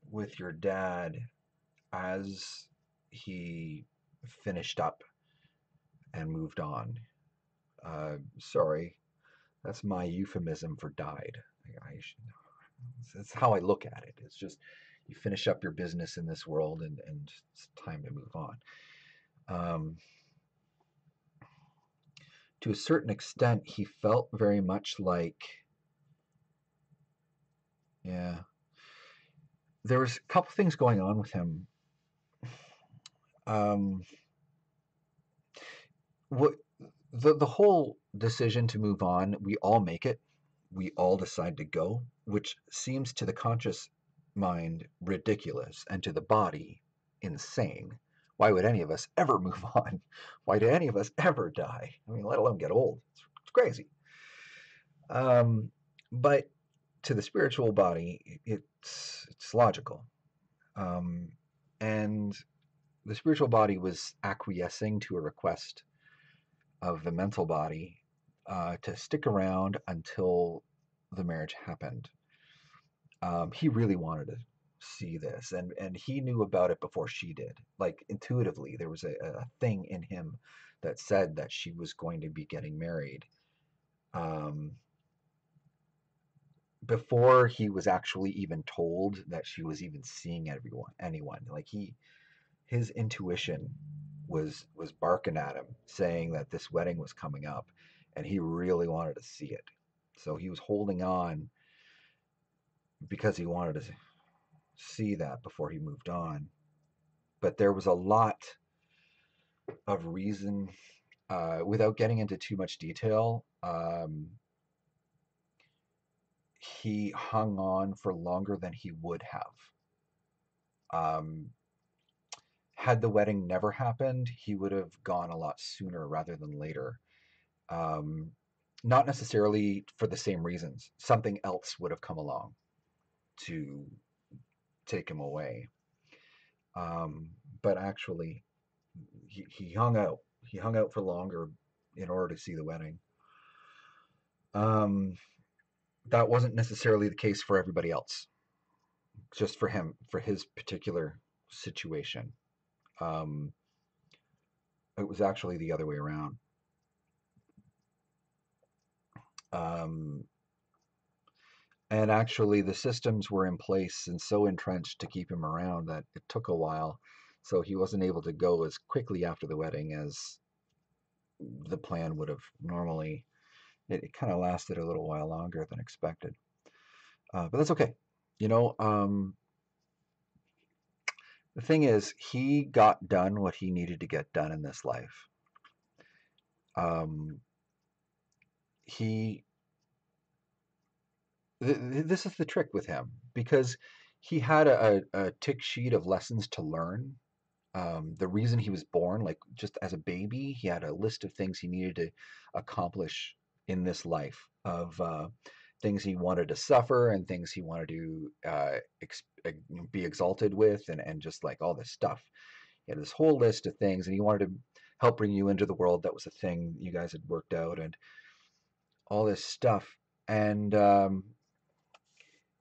with your dad as he finished up and moved on. Sorry, that's my euphemism for died. I should, it's how I look at it. It's just you finish up your business in this world, and it's time to move on. Um, to a certain extent, he felt very much like, yeah, there was a couple things going on with him. Um, what the whole decision to move on, we all make it. We all decide to go, which seems to the conscious mind ridiculous and to the body insane. Why would any of us ever move on? Why do any of us ever die? I mean, let alone get old. It's crazy. Um, but to the spiritual body, it's logical. Um, and the spiritual body was acquiescing to a request of the mental body to stick around until the marriage happened. He really wanted to see this, and he knew about it before she did. Like intuitively, there was a thing in him that said that she was going to be getting married. Um, Before he was actually even told that she was even seeing anyone. Like his intuition was barking at him, saying that this wedding was coming up, and he really wanted to see it. So he was holding on because he wanted to see that before he moved on. But there was a lot of reason, without getting into too much detail. He hung on for longer than he would have. Um, had the wedding never happened, he would have gone a lot sooner rather than later. Um, Not necessarily for the same reasons. Something else would have come along to take him away. Um, but actually, he hung out. He hung out for longer in order to see the wedding. Um, that wasn't necessarily the case for everybody else. Just for him, for his particular situation. Um, it was actually the other way around. Um, and actually, the systems were in place and so entrenched to keep him around that it took a while. So he wasn't able to go as quickly after the wedding as the plan would have normally. It kind of lasted a little while longer than expected. But that's okay. You know, the thing is, he got done what he needed to get done in this life. Um, he, this is the trick with him because he had a tick sheet of lessons to learn. The reason he was born, like just as a baby, he had a list of things he needed to accomplish in this life of things he wanted to suffer and things he wanted to be exalted with, and just like all this stuff. He had this whole list of things, and he wanted to help bring you into the world. That was a thing you guys had worked out, and all this stuff. And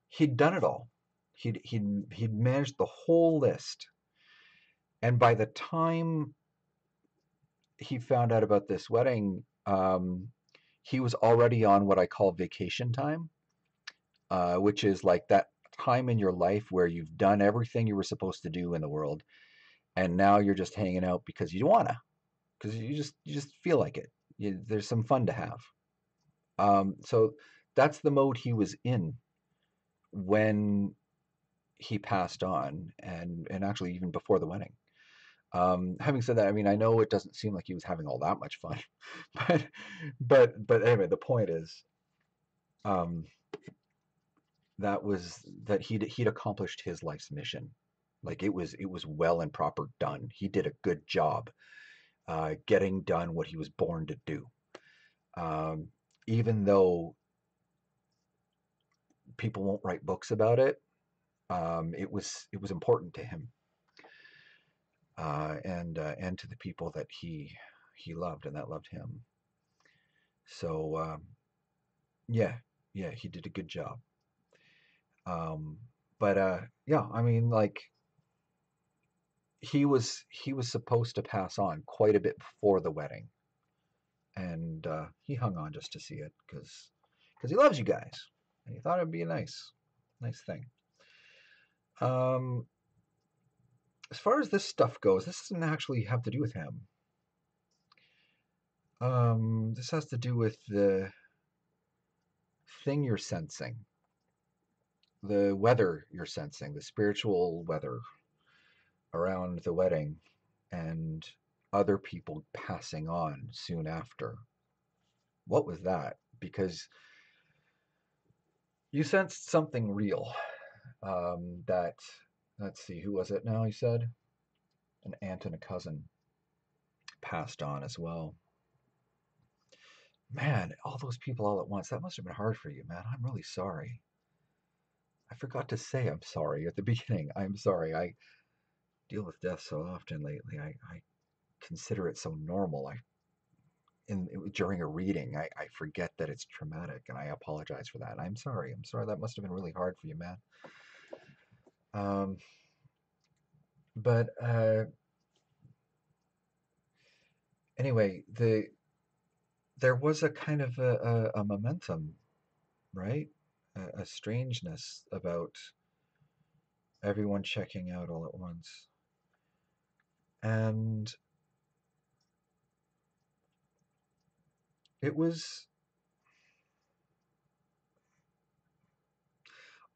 he'd done it all. He'd managed the whole list. And by the time he found out about this wedding, he was already on what I call vacation time, which is like that time in your life where you've done everything you were supposed to do in the world, and now you're just hanging out because you wanna, because you just feel like it. There's some fun to have. So that's the mode he was in when he passed on, and actually even before the wedding. Having said that, I mean, I know it doesn't seem like he was having all that much fun, but anyway, the point is, um, that he'd accomplished his life's mission. Like it was well and proper done. He did a good job getting done what he was born to do. Um, Even though people won't write books about it, it was important to him, and to the people that he loved and that loved him. So yeah, yeah, he did a good job. Um, but yeah, I mean, like he was supposed to pass on quite a bit before the wedding, and he hung on just to see it because he loves you guys, and he thought it'd be a nice thing. Um, as far as this stuff goes, this doesn't actually have to do with him. This has to do with the thing you're sensing, the weather you're sensing, the spiritual weather around the wedding, and other people passing on soon after. What was that? Because you sensed something real. That, let's see, who was it now? He said an aunt and a cousin passed on as well. Man, all those people all at once. That must have been hard for you, man. I'm really sorry. I forgot to say I'm sorry at the beginning. I'm sorry. I deal with death so often lately. I consider it so normal. During a reading, I forget that it's traumatic, and I apologize for that. I'm sorry. I'm sorry. That must have been really hard for you, man. Um, but anyway, there was a kind of a momentum, right? A strangeness about everyone checking out all at once. And it was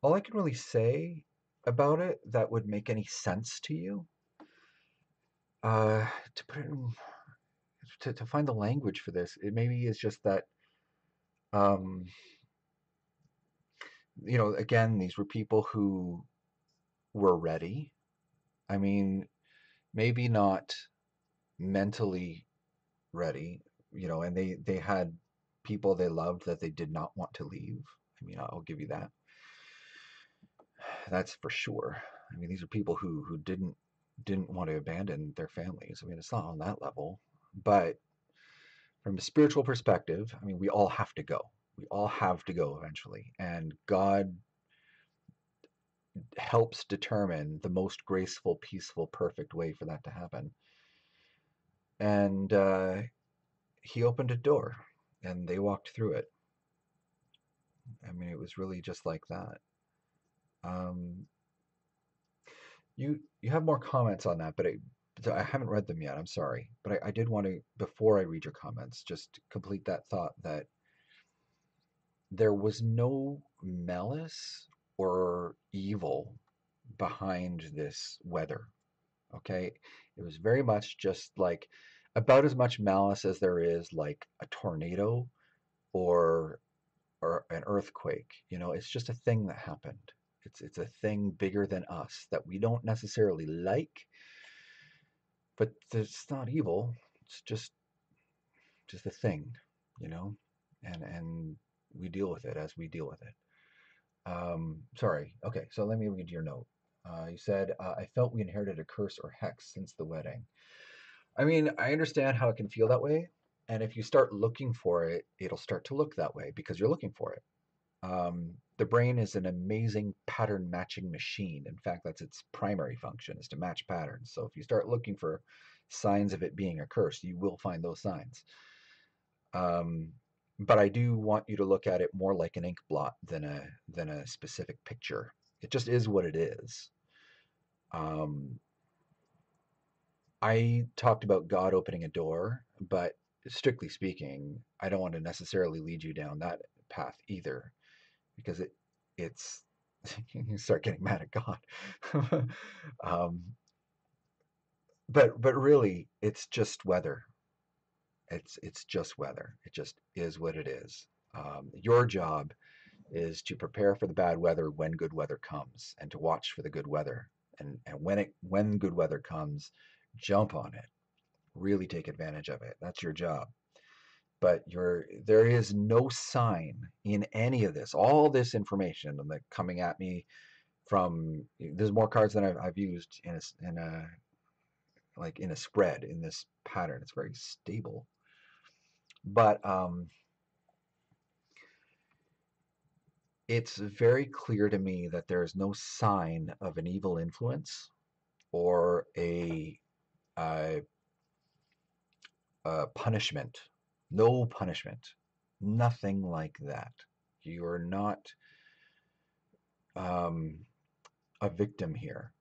all I can really say about it that would make any sense to you. To put it in, to find the language for this, it maybe is just that, um, again, these were people who were ready. I mean, maybe not mentally ready, and they had people they loved that they did not want to leave. I mean, I'll give you that. That's for sure. I mean, these are people who didn't want to abandon their families. I mean, it's not on that level, but from a spiritual perspective, I mean, we all have to go. We all have to go eventually, and God helps determine the most graceful, peaceful, perfect way for that to happen. And he opened a door, and they walked through it. I mean, it was really just like that. Um, you have more comments on that, but I haven't read them yet. I'm sorry, but I did want to, before I read your comments, just complete that thought that there was no malice or evil behind this weather. Okay, it was very much just like about as much malice as there is like a tornado or an earthquake. It's just a thing that happened. It's a thing bigger than us that we don't necessarily like, but it's not evil. It's just a thing, you know, and we deal with it as we deal with it. Sorry. Okay, so let me read your note. You said, I felt we inherited a curse or hex since the wedding. I mean, I understand how it can feel that way. And if you start looking for it, it'll start to look that way because you're looking for it. The brain is an amazing pattern matching machine. In fact, that's its primary function is to match patterns. So if you start looking for signs of it being a curse, you will find those signs. Um, but I do want you to look at it more like an ink blot than a specific picture. It just is what it is. Um, I talked about God opening a door, but strictly speaking, I don't want to necessarily lead you down that path either, because it's you start getting mad at God. um, but really, it's just weather. It's just weather. It just is what it is. Your job is to prepare for the bad weather when good weather comes, and to watch for the good weather. And when good weather comes, jump on it. Really take advantage of it. That's your job. But there is no sign in any of this, all this information that coming at me from, there's more cards than I've used in a spread in this pattern. It's very stable. But it's very clear to me that there is no sign of an evil influence or a, a punishment. No punishment. Nothing like that. You're not um, a victim here.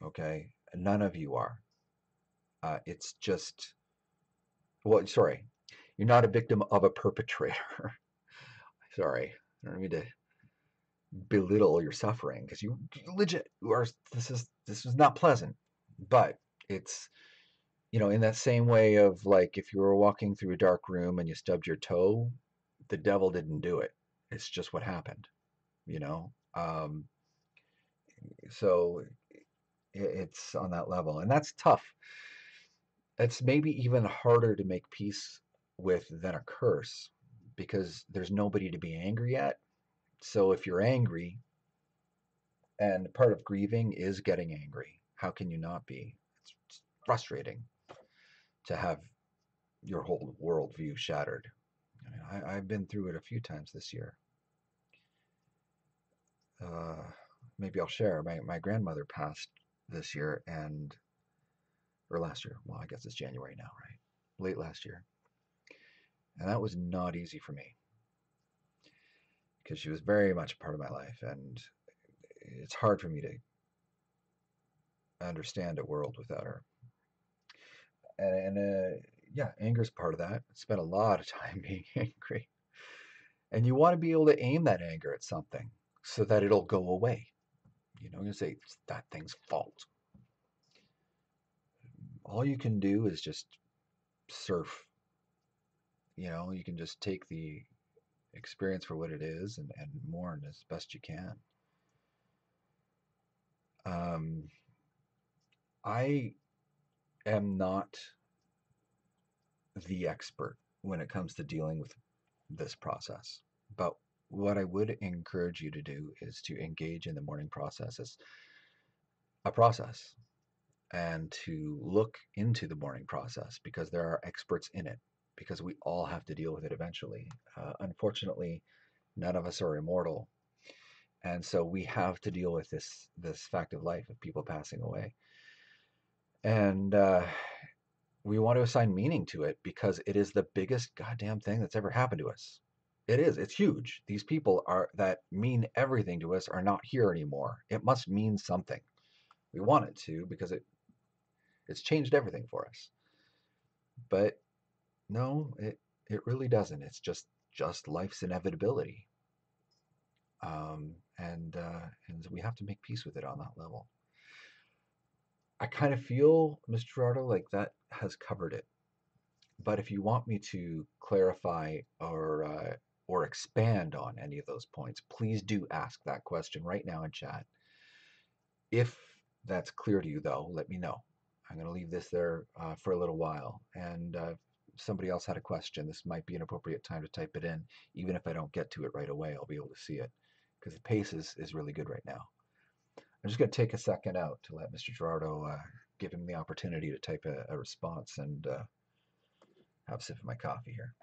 Okay? None of you are. It's just, well, sorry. You're not a victim of a perpetrator. Sorry. I don't mean to belittle your suffering because you legit you are. This is not pleasant, but it's, in that same way of, like, if you were walking through a dark room and you stubbed your toe, the devil didn't do it. It's just what happened, you know. So it's on that level, and that's tough. It's maybe even harder to make peace with than a curse, because there's nobody to be angry at. So if you're angry, and part of grieving is getting angry, how can you not be? It's frustrating to have your whole worldview shattered. I mean, I've been through it a few times this year. Uh, Maybe I'll share. My grandmother passed this year, or last year. Well, I guess it's January now, right? Late last year. And that was not easy for me because she was very much a part of my life. And it's hard for me to understand a world without her. And yeah, anger is part of that. I spent a lot of time being angry. And you want to be able to aim that anger at something so that it'll go away. You say it's that thing's fault. All you can do is just surf. You can just take the experience for what it is, and mourn as best you can. Um, I am not the expert when it comes to dealing with this process, but what I would encourage you to do is to engage in the mourning process as a process, and to look into the mourning process, because there are experts in it, because we all have to deal with it eventually. Unfortunately, none of us are immortal, and so we have to deal with this fact of life, of people passing away. And we want to assign meaning to it because it is the biggest goddamn thing that's ever happened to us. It is. It's huge. These people are that mean everything to us are not here anymore. It must mean something. We want it to, because it's changed everything for us. But no, it really doesn't. It's just life's inevitability. And we have to make peace with it on that level. I kind of feel, Mr. Gerardo, like that has covered it. But if you want me to clarify or expand on any of those points, please do ask that question right now in chat. If that's clear to you, though, let me know. I'm going to leave this there for a little while. And if somebody else had a question, this might be an appropriate time to type it in. Even if I don't get to it right away, I'll be able to see it, because the pace is really good right now. I'm just going to take a second out to let Mr. Gerardo, give him the opportunity to type a response, and have a sip of my coffee here.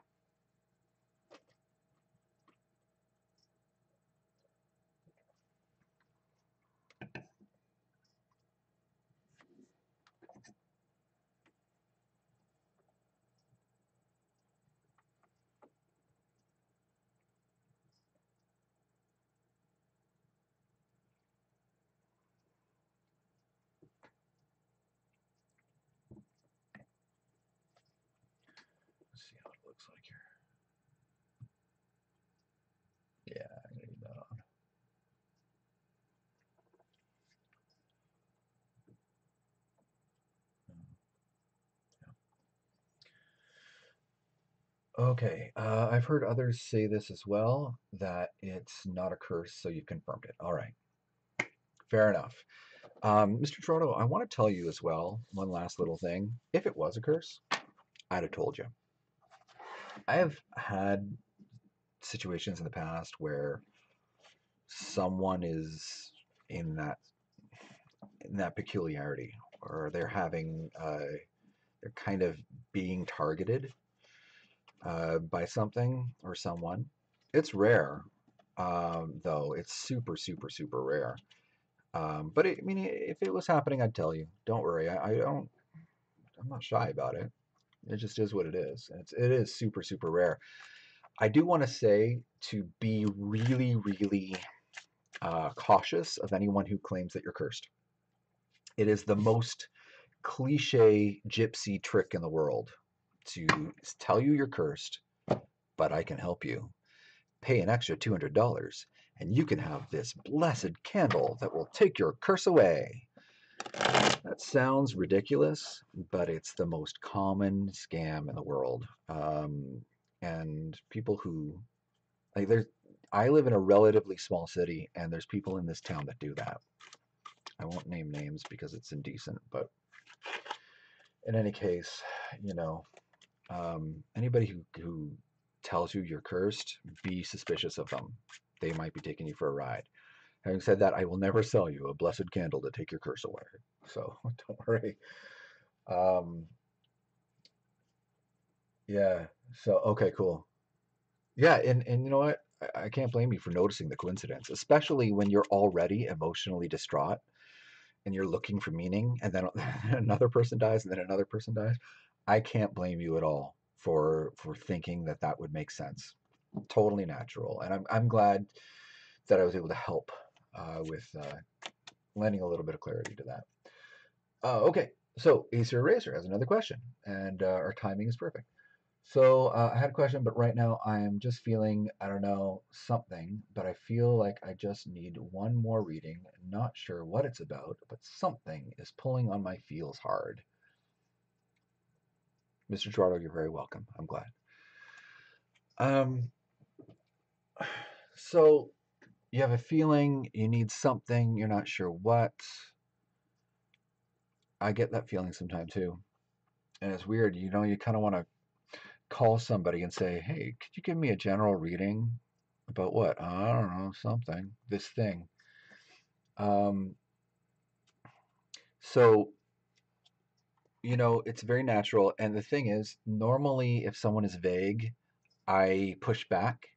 Let's see how it looks like here. Yeah, I'm gonna leave that on. Yeah. Okay, I've heard others say this as well, that it's not a curse, so you've confirmed it. All right, fair enough. Mr. Toronto, I want to tell you as well one last little thing. If it was a curse, I'd have told you. I have had situations in the past where someone is in that peculiarity, or they're kind of being targeted by something or someone. It's rare, though. It's super, super, super rare. But I mean, if it was happening, I'd tell you. Don't worry. I don't. I'm not shy about it. It just is what it is. It is super, super rare. I do want to say to be really, really cautious of anyone who claims that you're cursed. It is the most cliche gypsy trick in the world to tell you you're cursed, but I can help you. Pay an extra $200 and you can have this blessed candle that will take your curse away. That sounds ridiculous, but it's the most common scam in the world. And people who like there's I live in a relatively small city, and there's people in this town that do that. I won't name names because it's indecent, but in any case, you know, anybody who tells you you're cursed, be suspicious of them. They might be taking you for a ride. Having said that, I will never sell you a blessed candle to take your curse away. So don't worry. Um, yeah. So okay, cool. Yeah, and you know what? I can't blame you for noticing the coincidence, especially when you're already emotionally distraught and you're looking for meaning, and then another person dies, and then another person dies. I can't blame you at all for thinking that that would make sense. Totally natural, and I'm glad that I was able to help with lending a little bit of clarity to that. Okay, so Acer Racer has another question, and our timing is perfect. So I had a question, but right now I am just feeling, I don't know, something, but I feel like I just need one more reading. Not sure what it's about, but something is pulling on my feels hard. Mr. Gerardo, you're very welcome. I'm glad. Um, so you have a feeling, you need something, you're not sure what. I get that feeling sometimes too. And it's weird, you kind of want to call somebody and say, hey, could you give me a general reading about what? I don't know, something, this thing. Um, so, it's very natural. And the thing is, normally, if someone is vague, I push back.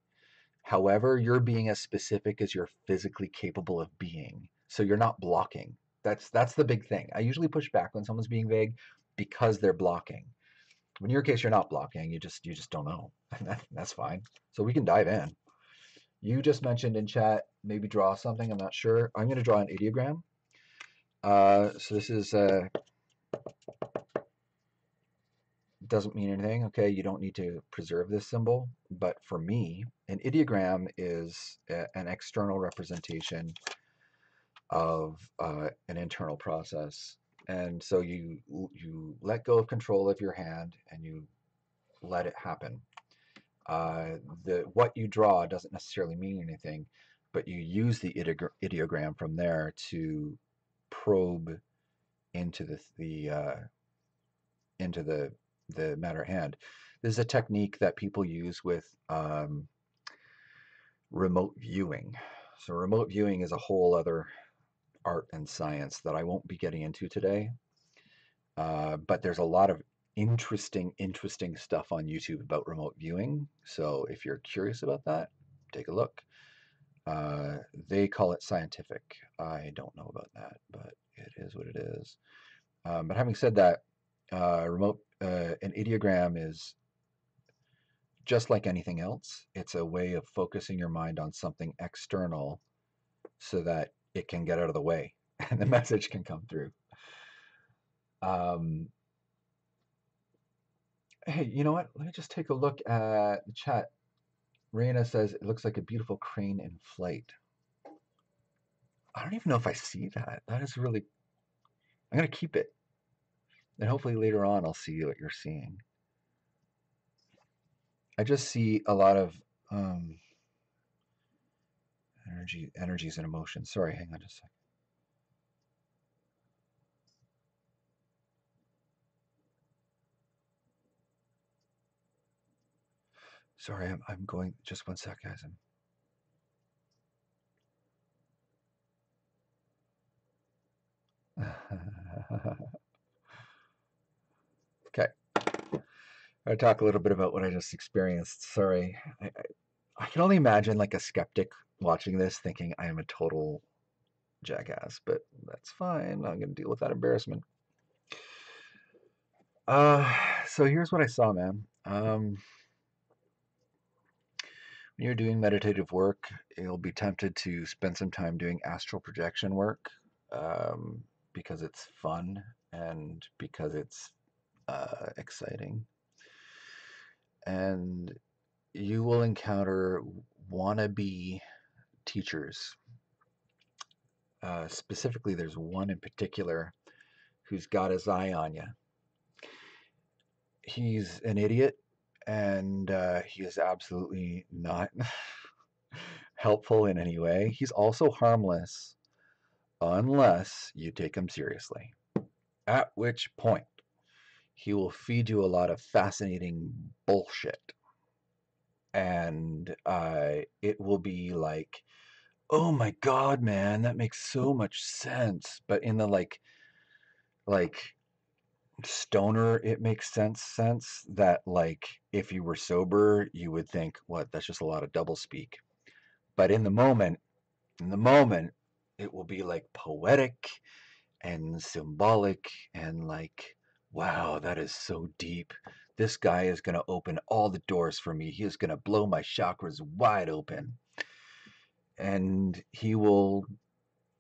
However, you're being as specific as you're physically capable of being. So you're not blocking. That's the big thing. I usually push back when someone's being vague because they're blocking. In your case, you're not blocking. You just don't know. That's fine. So we can dive in. You just mentioned in chat maybe draw something. I'm not sure. I'm going to draw an ideogram. So this is doesn't mean anything. Okay, you don't need to preserve this symbol. But for me, an ideogram is an external representation of an internal process. And so you let go of control of your hand and you let it happen. What you draw doesn't necessarily mean anything, but you use the ideogram from there to probe into the matter at hand. This is a technique that people use with remote viewing. So remote viewing is a whole other art and science that I won't be getting into today. But there's a lot of interesting stuff on YouTube about remote viewing. So if you're curious about that, take a look. They call it scientific. I don't know about that, but it is what it is. But having said that, an ideogram is just like anything else. It's a way of focusing your mind on something external so that it can get out of the way and the message can come through. Um, hey, you know what? Let me just take a look at the chat. Raina says it looks like a beautiful crane in flight. I don't even know if I see that. That is really. I'm gonna keep it, and hopefully later on I'll see what you're seeing. I just see a lot of um, energies and emotions. Sorry, hang on just a second. Sorry, I'm going. Just one sec, guys. Okay, I'll talk a little bit about what I just experienced. Sorry, I can only imagine like a skeptic watching this thinking I am a total jackass, but that's fine. I'm gonna deal with that embarrassment. Uh, so here's what I saw, man. When you're doing meditative work, you'll be tempted to spend some time doing astral projection work um, because it's fun and because it's exciting. And you will encounter wannabe teachers. Specifically, there's one in particular who's got his eye on you. He's an idiot, and he is absolutely not helpful in any way. He's also harmless unless you take him seriously. At which point, he will feed you a lot of fascinating bullshit. And it will be like, oh my God, man, that makes so much sense. But in the like stoner, it makes sense that like if you were sober, you would think, what, that's just a lot of doublespeak. But in the moment, it will be like poetic and symbolic and like, wow, that is so deep. This guy is going to open all the doors for me. He is going to blow my chakras wide open. And he will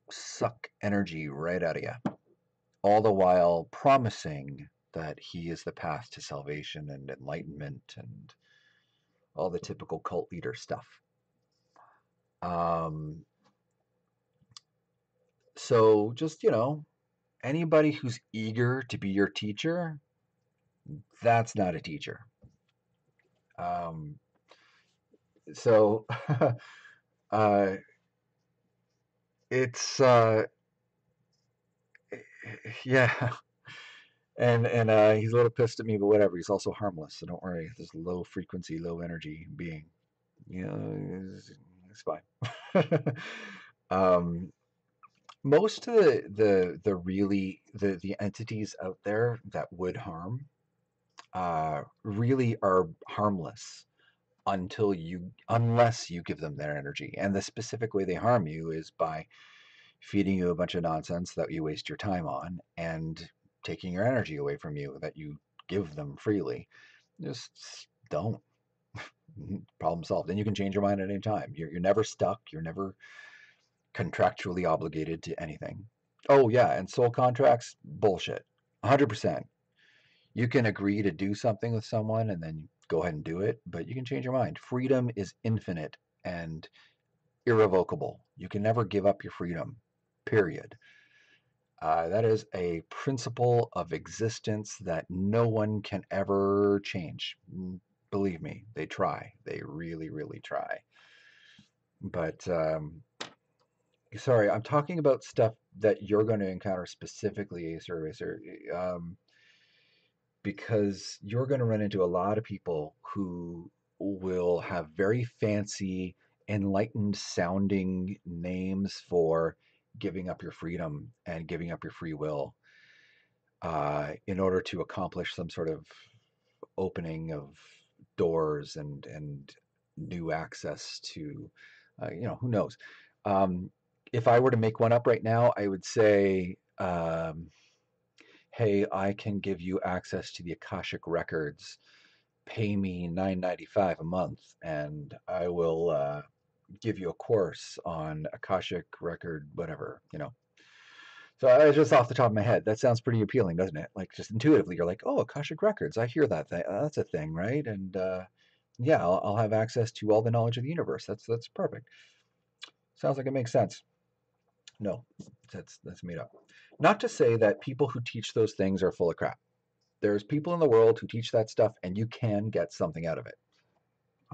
suck energy right out of you, all the while promising that he is the path to salvation and enlightenment and all the typical cult leader stuff. Um, so just, anybody who's eager to be your teacher, that's not a teacher. Um, so uh, it's yeah, and he's a little pissed at me, but whatever. He's also harmless, so don't worry. This low frequency, low energy being, it's fine. um, most of the really the entities out there that would harm really are harmless unless you give them their energy. And the specific way they harm you is by feeding you a bunch of nonsense that you waste your time on and taking your energy away from you that you give them freely. Just don't. Problem solved. And you can change your mind at any time. You're never stuck. You're never contractually obligated to anything. Oh yeah, and soul contracts, bullshit. 100%. You can agree to do something with someone and then go ahead and do it, but you can change your mind. Freedom is infinite and irrevocable. You can never give up your freedom, period. That is a principle of existence that no one can ever change. Believe me, they try. They really, really try. But sorry, I'm talking about stuff that you're going to encounter specifically, Sir Racer, because you're going to run into a lot of people who will have very fancy, enlightened sounding names for giving up your freedom and giving up your free will in order to accomplish some sort of opening of doors and new access to, who knows. Um, if I were to make one up right now, I would say, hey, I can give you access to the Akashic records. Pay me $9.95 a month, and I will give you a course on Akashic record, whatever. So I just off the top of my head, that sounds pretty appealing, doesn't it? Like just intuitively, you're like, oh, Akashic records. I hear that thing. That's a thing, right? And yeah, I'll have access to all the knowledge of the universe. That's perfect. Sounds like it makes sense. No, that's made up. Not to say that people who teach those things are full of crap. There's people in the world who teach that stuff, and you can get something out of it.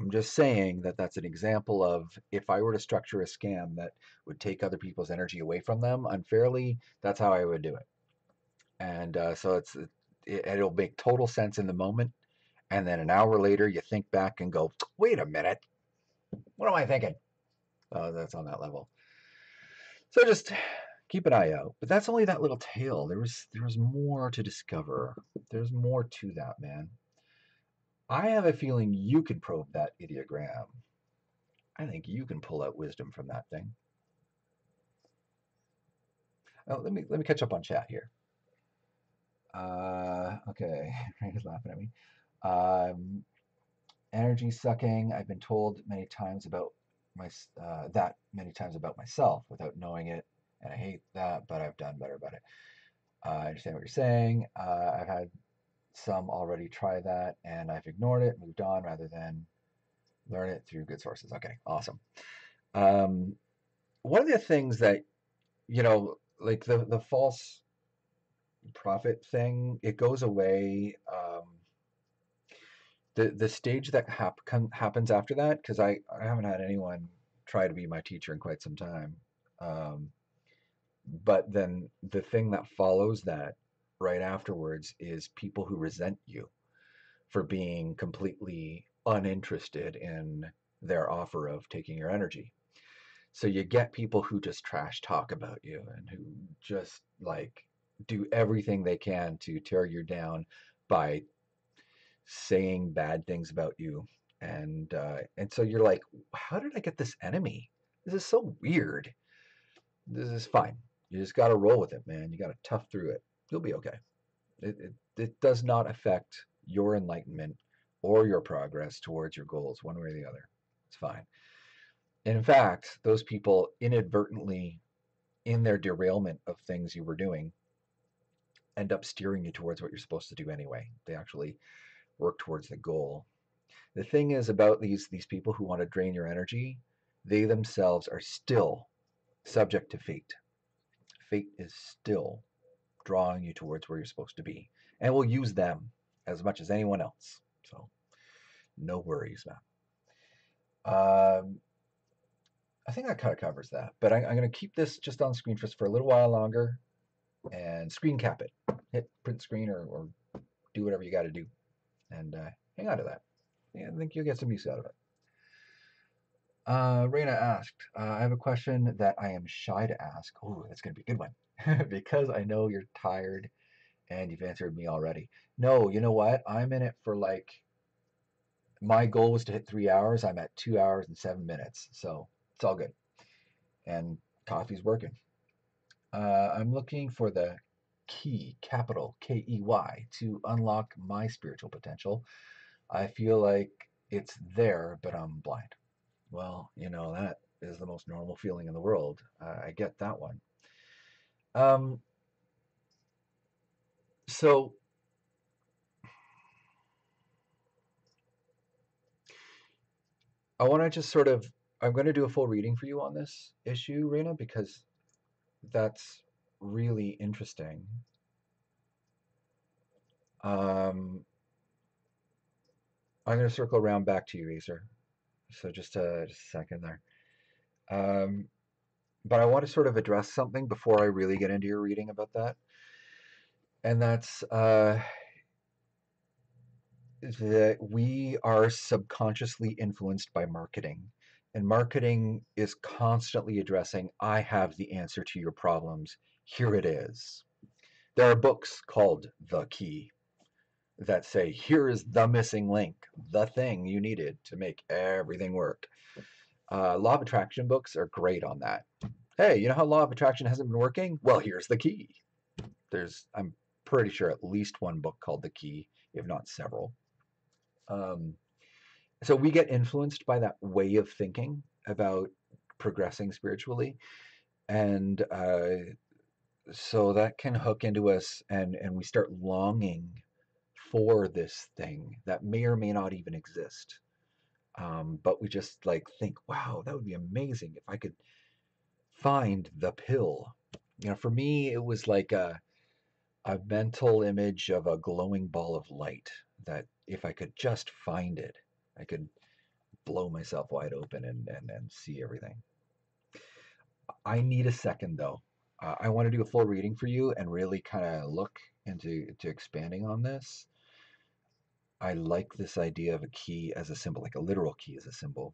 I'm just saying that that's an example of if I were to structure a scam that would take other people's energy away from them unfairly, that's how I would do it. And so it'll make total sense in the moment. And then an hour later, you think back and go, wait a minute, what am I thinking? That's on that level. So just keep an eye out. But that's only that little tale. There was more to discover. There's more to that, man. I have a feeling you can probe that ideogram. I think you can pull out wisdom from that thing. Oh, let me catch up on chat here. Okay, Randy's laughing at me. Um, energy sucking. I've been told many times about many times about myself without knowing it, and I hate that, but I've done better about it. I understand what you're saying. I've had some already try that, and I've ignored it, moved on, rather than learn it through good sources. Okay, awesome. Um, one of the things that like the false prophet thing, it goes away. The stage that happens after that, because I haven't had anyone try to be my teacher in quite some time. Um, but then the thing that follows that right afterwards is people who resent you for being completely uninterested in their offer of taking your energy. So you get people who just trash talk about you and who just like do everything they can to tear you down by saying bad things about you. And so you're like, how did I get this enemy? This is so weird. This is fine. You just got to roll with it, man. You got to tough through it. You'll be okay. It does not affect your enlightenment or your progress towards your goals one way or the other. It's fine. And in fact, those people inadvertently, in their derailment of things you were doing, end up steering you towards what you're supposed to do anyway. They actually work towards the goal. The thing is about these people who want to drain your energy, they themselves are still subject to fate. Fate is still drawing you towards where you're supposed to be, and will use them as much as anyone else. So no worries, man. I think that kind of covers that, but I'm going to keep this just on screen for a little while longer and screen cap it. Hit print screen or do whatever you got to do, and hang on to that. Yeah, I think you'll get some use out of it. Raina asked, I have a question that I am shy to ask. Oh, that's going to be a good one. Because I know you're tired and you've answered me already. No, you know what? I'm in it for like, my goal was to hit 3 hours. I'm at 2 hours and 7 minutes. So it's all good. And coffee's working. I'm looking for the key, capital Key, to unlock my spiritual potential. I feel like it's there, but I'm blind. Well, that is the most normal feeling in the world. I get that one. Um, so I want to just I'm going to do a full reading for you on this issue, Reina, because that's really interesting. Um, I'm going to circle around back to you, Acer. So just a second there. Um, but I want to sort of address something before I really get into your reading about that. And that's that we are subconsciously influenced by marketing. And marketing is constantly addressing, I have the answer to your problems. Here it is. There are books called The Key that say, here is the missing link, the thing you needed to make everything work. Law of attraction books are great on that. Hey, you know how law of attraction hasn't been working? Well, here's the key. I'm pretty sure at least one book called The Key, if not several. Um, so we get influenced by that way of thinking about progressing spiritually, and so that can hook into us, and we start longing for this thing that may or may not even exist. But we just like think, wow, that would be amazing if I could find the pill. For me, it was like a mental image of a glowing ball of light that if I could just find it, I could blow myself wide open and see everything. I need a second though. I want to do a full reading for you and really kind of look into expanding on this. I like this idea of a key as a symbol, like a literal key as a symbol.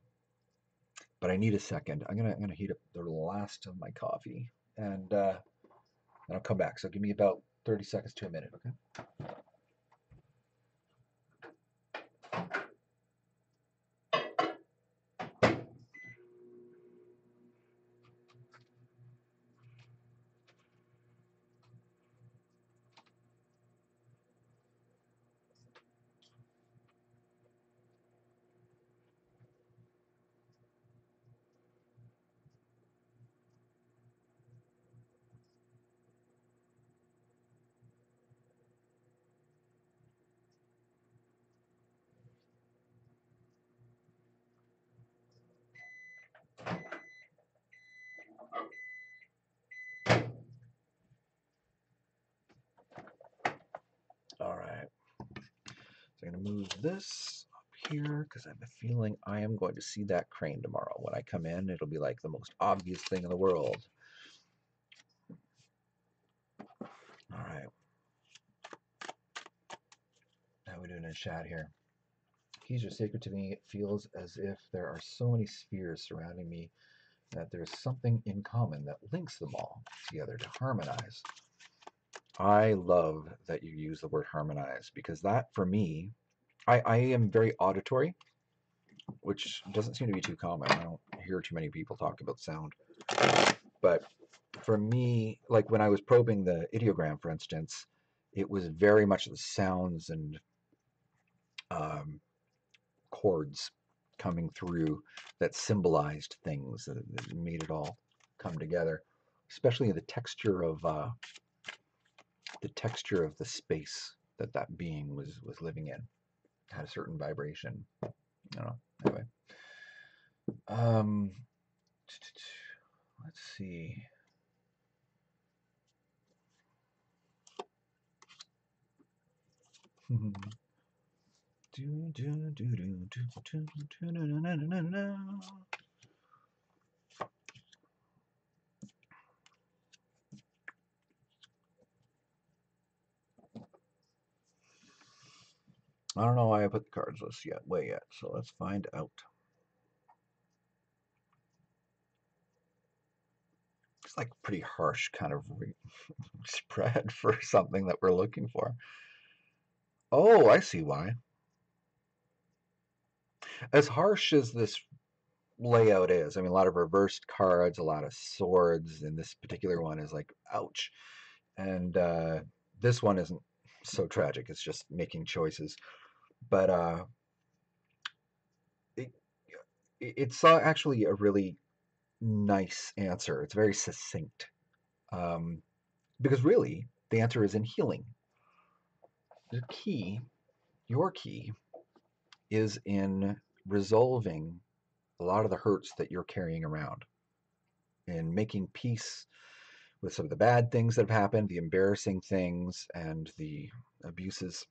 But I need a second. I'm gonna heat up the last of my coffee, and then I'll come back. So give me about 30 seconds to a minute, okay? All right. So I'm gonna move this up here because I have a feeling I am going to see that crane tomorrow. When I come in, it'll be like the most obvious thing in the world. All right. How are we doing in chat here? Keys are sacred to me. It feels as if there are so many spheres surrounding me that there's something in common that links them all together to harmonize. I love that you use the word harmonize because that, for me, I am very auditory, which doesn't seem to be too common. I don't hear too many people talk about sound. But for me, like when I was probing the ideogram, for instance, it was very much the sounds and um, chords coming through that symbolized things that made it all come together, especially the texture of the space that that being was living in had a certain vibration. I don't know. Anyway, um, let's see. I don't know why I put the cards list way yet, so let's find out. It's like pretty harsh kind of spread for something that we're looking for. Oh, I see why. As harsh as this layout is, I mean, a lot of reversed cards, a lot of swords, and this particular one is like, ouch. And this one isn't so tragic. It's just making choices. But it, it's actually a really nice answer. It's very succinct. Because really, the answer is in healing. The key, your key, is in resolving a lot of the hurts that you're carrying around and making peace with some of the bad things that have happened, the embarrassing things, and the abuses.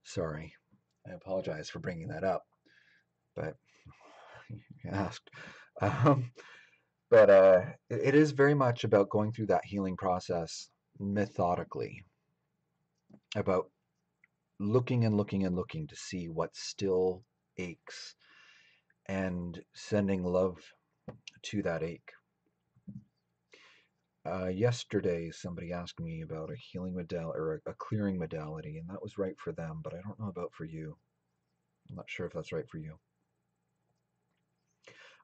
Sorry, I apologize for bringing that up, but you asked. Um, but it is very much about going through that healing process methodically, about looking and looking and looking to see what still aches and sending love to that ache. Yesterday, somebody asked me about a healing modality or a clearing modality, and that was right for them, but I don't know about for you. I'm not sure if that's right for you.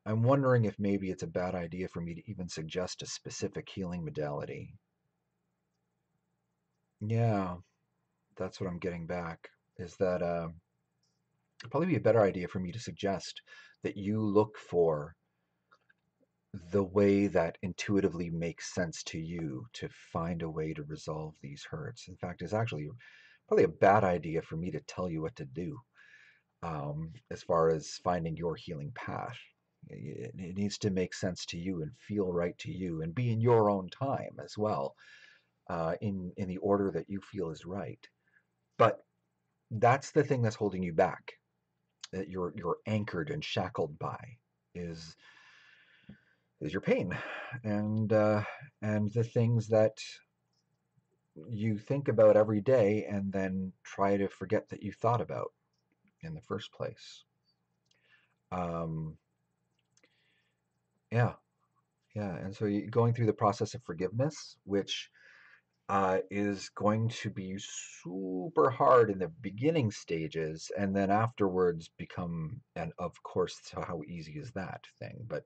I'm wondering if maybe it's a bad idea for me to even suggest a specific healing modality. Yeah, that's what I'm getting back, is that it'd probably be a better idea for me to suggest that you look for the way that intuitively makes sense to you to find a way to resolve these hurts. In fact, it's actually probably a bad idea for me to tell you what to do as far as finding your healing path. It needs to make sense to you and feel right to you and be in your own time as well, in the order that you feel is right. But that's the thing that's holding you back, that you're anchored and shackled by is your pain, and the things that you think about every day and then try to forget that you thought about in the first place. Um, yeah, yeah, and so going through the process of forgiveness, which is going to be super hard in the beginning stages, and then afterwards become, and of course, so how easy is that thing? But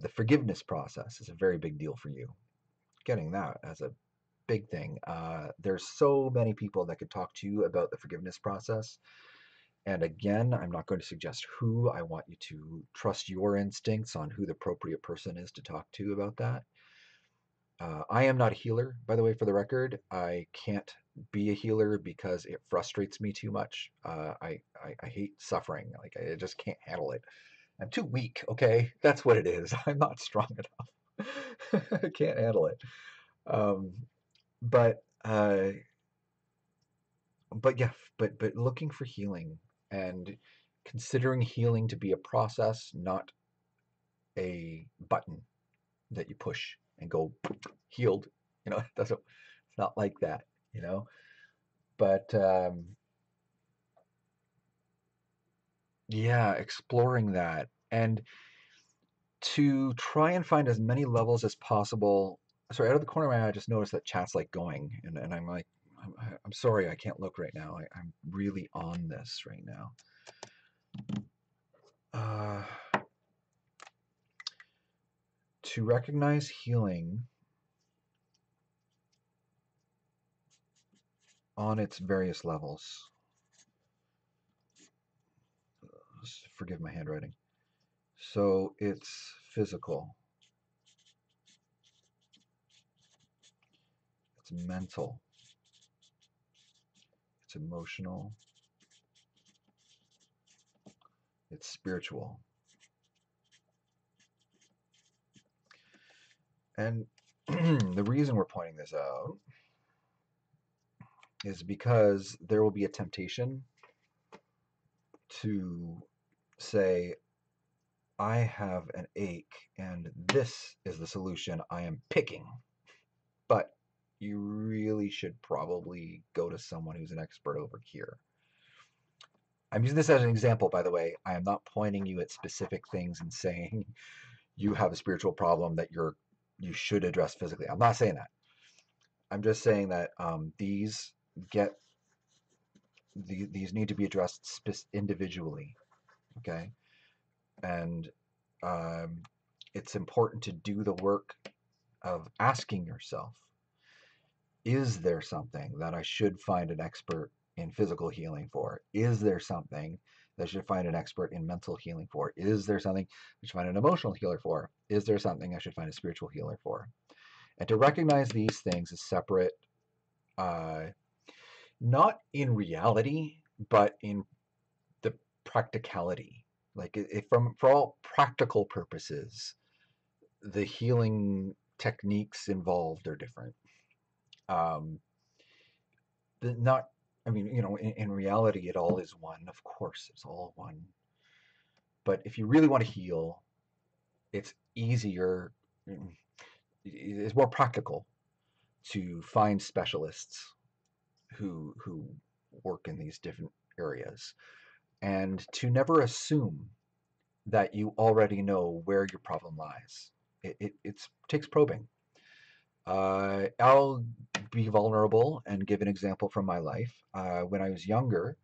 the forgiveness process is a very big deal for you. Getting that as a big thing. There's so many people that could talk to you about the forgiveness process. And again, I'm not going to suggest who. I want you to trust your instincts on who the appropriate person is to talk to about that. I am not a healer, by the way, for the record. I can't be a healer because it frustrates me too much. I hate suffering. Like, I just can't handle it. I'm too weak, okay? That's what it is. I'm not strong enough. I can't handle it. Um, but uh, but yeah, but looking for healing and considering healing to be a process, not a button that you push and go healed. It doesn't. It's not like that. You know. But yeah, exploring that and to try and find as many levels as possible. Sorry, out of the corner of my eye, I just noticed that chat's like going, and I'm like, I'm sorry, I can't look right now. I'm really on this right now. Uh, to recognize healing on its various levels. Forgive my handwriting. So it's physical, it's mental, it's emotional, it's spiritual. And the reason we're pointing this out is because there will be a temptation to say, I have an ache and this is the solution I am picking. But you really should probably go to someone who's an expert over here. I'm using this as an example, by the way. I am not pointing you at specific things and saying you have a spiritual problem that you should address physically. I'm not saying that. I'm just saying that get these need to be addressed individually. Okay, and um, it's important to do the work of asking yourself, is there something that I should find an expert in physical healing for? Is there something that I should find an expert in mental healing for? Is there something I should find an emotional healer for? Is there something I should find a spiritual healer for? And to recognize these things as separate, uh, not in reality, but in the practicality. Like, for all practical purposes, the healing techniques involved are different. Um, not, I mean, in reality, it all is one. Of course, it's all one. But if you really want to heal, it's easier, it's more practical to find specialists who work in these different areas, and to never assume that you already know where your problem lies. It takes probing. I'll be vulnerable and give an example from my life. When I was younger,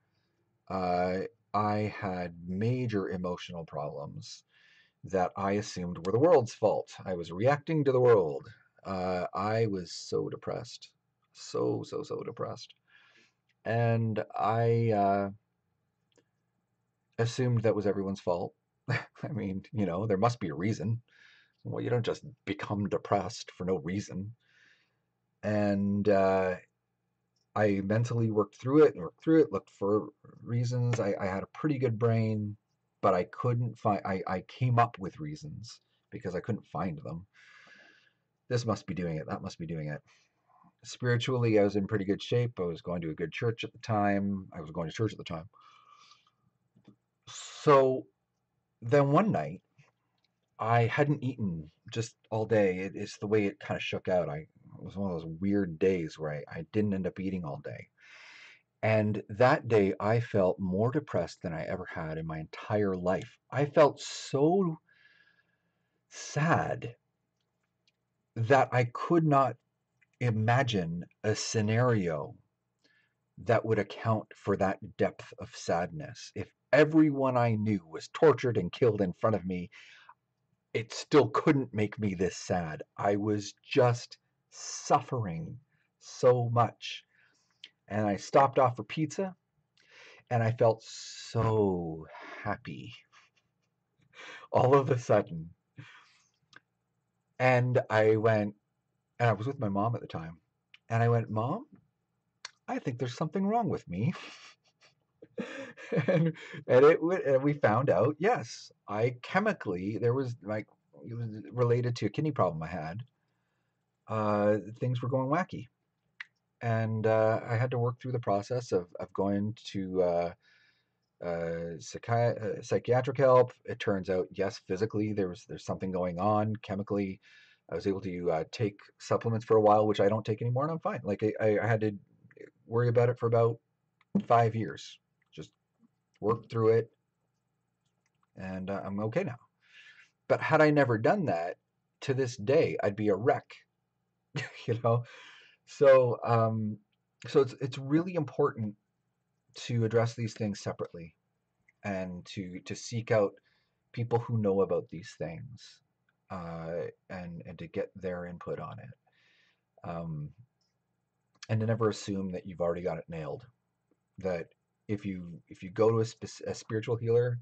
uh, I had major emotional problems that I assumed were the world's fault. I was reacting to the world. I was so depressed, so depressed, and I assumed that was everyone's fault. I mean, there must be a reason. Well, you don't just become depressed for no reason. And I mentally worked through it and worked through it, looked for reasons. I had a pretty good brain, but I couldn't find, I came up with reasons because I couldn't find them. This must be doing it. That must be doing it. Spiritually, I was in pretty good shape. I was going to a good church at the time. I was going to church at the time. So then one night, I hadn't eaten just all day. It's the way it kind of shook out. It was one of those weird days where I didn't end up eating all day. And that day, I felt more depressed than I ever had in my entire life. I felt so sad that I could not imagine a scenario that would account for that depth of sadness. If everyone I knew was tortured and killed in front of me, it still couldn't make me this sad. I was just suffering so much. And I stopped off for pizza and I felt so happy all of a sudden. And I was with my mom at the time. And I went, Mom, I think there's something wrong with me. and and we found out, yes, I chemically, there was like, it was related to a kidney problem I had. Things were going wacky. And I had to work through the process of going to psychiatric help. It turns out, yes, physically there's something going on. Chemically, I was able to take supplements for a while, which I don't take anymore, and I'm fine. Like I had to worry about it for about 5 years. Just worked through it, and I'm okay now. But had I never done that, to this day, I'd be a wreck. you know. So so it's really important to address these things separately and to seek out people who know about these things and to get their input on it, um, and to never assume that you've already got it nailed. That if you go to a spiritual healer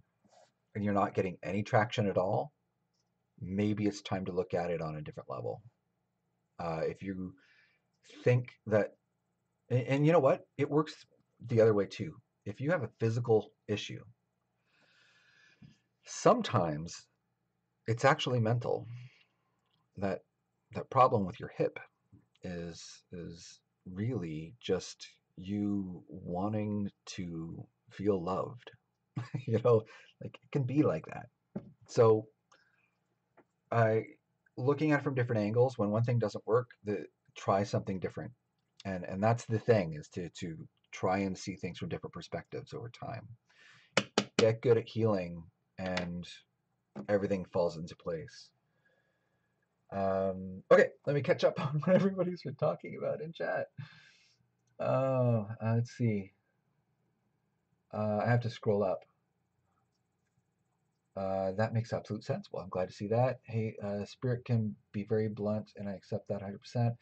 and you're not getting any traction at all, maybe it's time to look at it on a different level. If you think that, and you know what, it works the other way too. If you have a physical issue, sometimes it's actually mental. That that problem with your hip is really just you wanting to feel loved. you know, like it can be like that. So I looking at it from different angles. When one thing doesn't work, try something different. And that's the thing, is to try and see things from different perspectives over time. Get good at healing, and everything falls into place. Okay, let me catch up on what everybody's been talking about in chat. Let's see. I have to scroll up. That makes absolute sense. Well, I'm glad to see that. Hey, spirit can be very blunt, and I accept that 100%.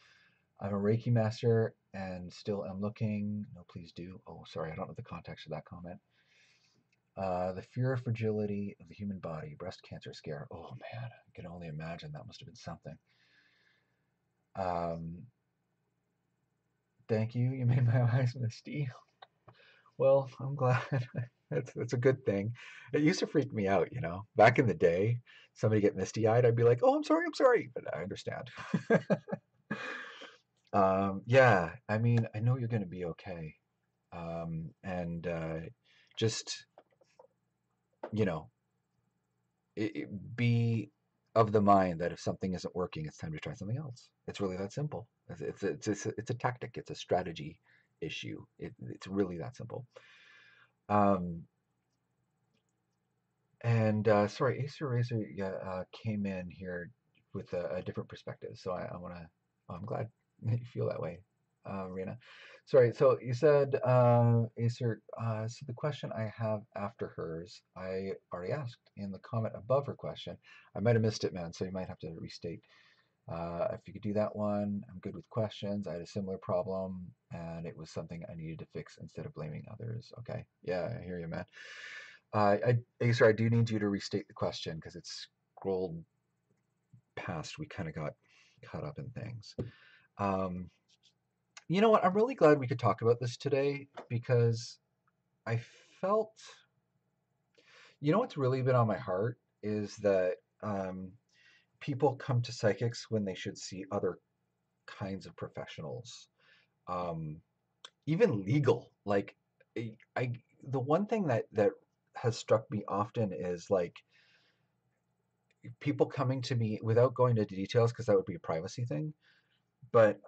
I'm a Reiki master and still am looking. No, please do. Oh, sorry, I don't know the context of that comment. The fear of fragility of the human body, breast cancer scare. Oh man, I can only imagine that must have been something. Um, Thank you. You made my eyes misty. Well, I'm glad. That's a good thing. It used to freak me out, Back in the day, somebody get misty-eyed, I'd be like, "Oh, I'm sorry," but I understand. Yeah, I mean, I know you're going to be okay. And just, you know, be of the mind that if something isn't working, it's time to try something else. It's really that simple. It's a tactic. It's a strategy issue. It's really that simple. Um, and sorry, Acer Razor, yeah, came in here with a different perspective. So I want to. I'm glad that you feel that way, Rena. Sorry. So you said, Acer. So the question I have after hers, I already asked in the comment above her question. I might have missed it, man. So you might have to restate. If you could do that one, I'm good with questions. I had a similar problem, and it was something I needed to fix instead of blaming others. Okay. Yeah, I hear you, man. Acer, I do need you to restate the question because it's scrolled past. We kind of got caught up in things. Um, you know what? I'm really glad we could talk about this today because I felt, what's really been on my heart is that people come to psychics when they should see other kinds of professionals, um, even legal. Like, I the one thing that has struck me often is like people coming to me without going into details because that would be a privacy thing. But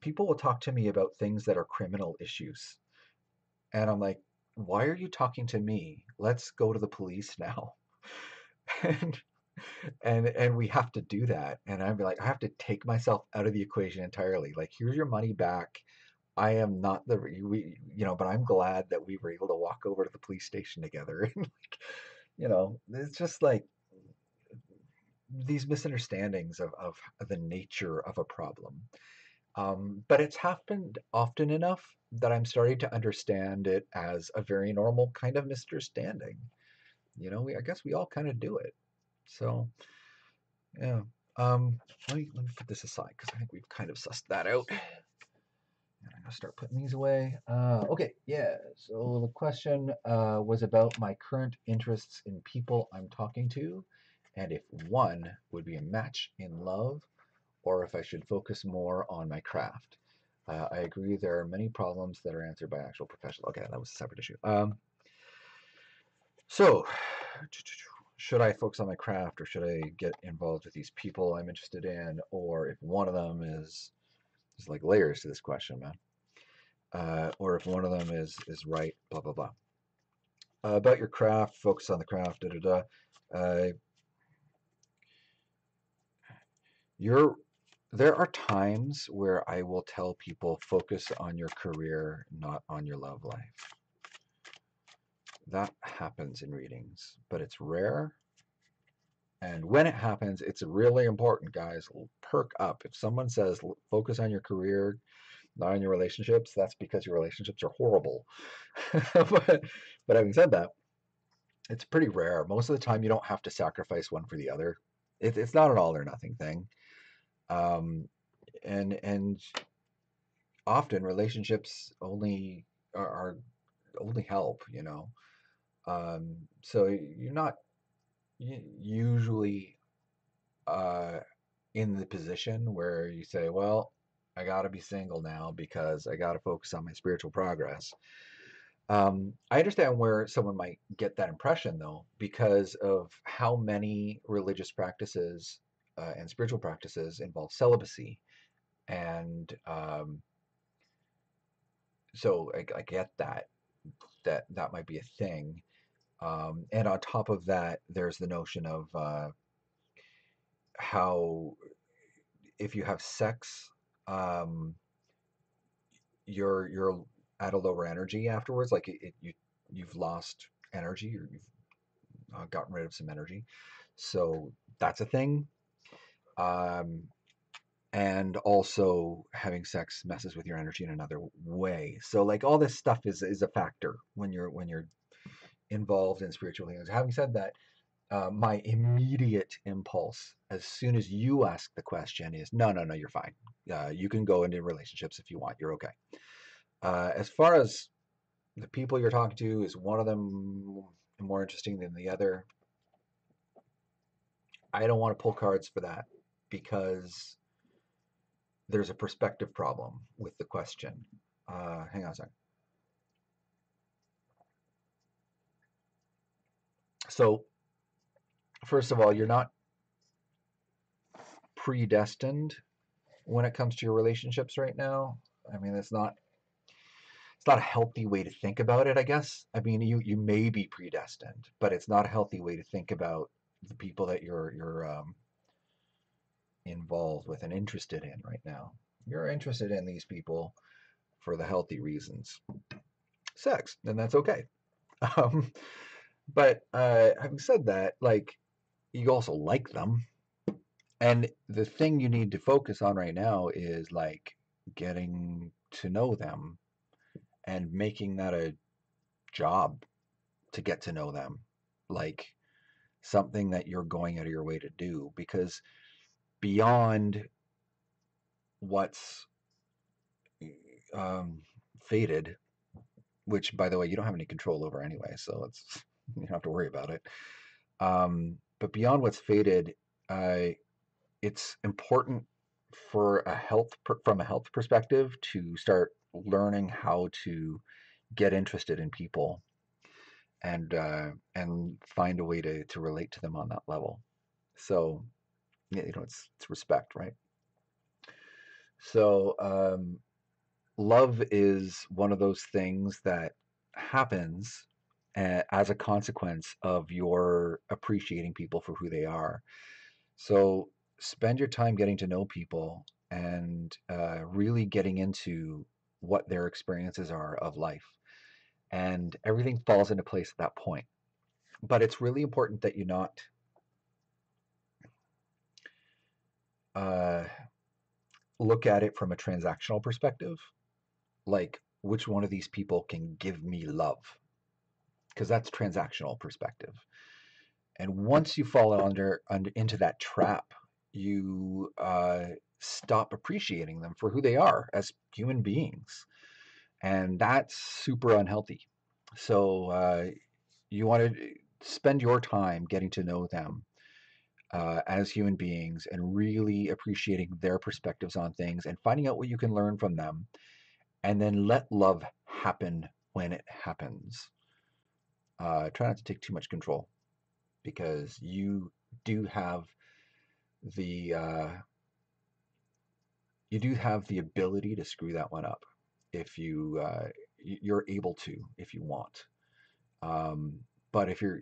people will talk to me about things that are criminal issues, and I'm like, why are you talking to me? Let's go to the police now. and and we have to do that. And I'd be like, I have to take myself out of the equation entirely. Like, here's your money back. I am not the but I'm glad that we were able to walk over to the police station together. And like, it's just like these misunderstandings of the nature of a problem. But it's happened often enough that I'm starting to understand it as a very normal kind of misunderstanding. I guess we all kind of do it. So, yeah. Let me put this aside because I think we've kind of sussed that out. And I'm gonna start putting these away. Okay, yeah. So the question was about my current interests in people I'm talking to, and if one would be a match in love, or if I should focus more on my craft. I agree there are many problems that are answered by actual professionals. Okay, that was a separate issue. So, should I focus on my craft, or should I get involved with these people I'm interested in, or if one of them is there's like layers to this question, man. Or if one of them is right, blah blah blah. About your craft, focus on the craft, da da da. Uh, you're there are times where I will tell people focus on your career, not on your love life. That happens in readings, but it's rare. And when it happens, it's really important, guys. Perk up. If someone says focus on your career, not on your relationships, that's because your relationships are horrible. but having said that, it's pretty rare. Most of the time, you don't have to sacrifice one for the other. It's not an all or nothing thing. And often relationships are only help. So you're not usually uh, in the position where you say, well, I got to be single now because I got to focus on my spiritual progress. I understand where someone might get that impression, though, because of how many religious practices and spiritual practices involve celibacy. And so I get that might be a thing. And on top of that, there's the notion of how if you have sex, um, you're at a lower energy afterwards. Like you've lost energy, or you've gotten rid of some energy. So that's a thing. Um, and also having sex messes with your energy in another way. So like all this stuff is a factor when you're involved in spiritual healings. Having said that, my immediate impulse, as soon as you ask the question, is no, no, no, you're fine. You can go into relationships if you want. You're okay. As far as the people you're talking to, is one of them more interesting than the other? I don't want to pull cards for that because there's a perspective problem with the question. Hang on a second. So, first of all, you're not predestined when it comes to your relationships right now. I mean, it's not a healthy way to think about it, I guess. I mean, you may be predestined, but it's not a healthy way to think about the people that you're involved with and interested in right now. You're interested in these people for the healthy reasons, sex, and that's okay. Um, but having said that, like you also like them, and the thing you need to focus on right now is like getting to know them and making that a job to get to know them, like something that you're going out of your way to do, because beyond what's um, fated, which by the way you don't have any control over anyway, so it's you don't have to worry about it. But beyond what's fated, uh, it's important for from a health perspective to start learning how to get interested in people and find a way to relate to them on that level. So yeah, it's respect, right? So love is one of those things that happens as a consequence of your appreciating people for who they are. So spend your time getting to know people and really getting into what their experiences are of life. And everything falls into place at that point. But it's really important that you not uh, look at it from a transactional perspective, like which one of these people can give me love, because that's transactional perspective. And once you fall under into that trap, you stop appreciating them for who they are as human beings, and that's super unhealthy. So you want to spend your time getting to know them as human beings and really appreciating their perspectives on things and finding out what you can learn from them, and then let love happen when it happens. Try not to take too much control, because do have the uh, you do have the ability to screw that one up if you're able to, if you want. Um, but if you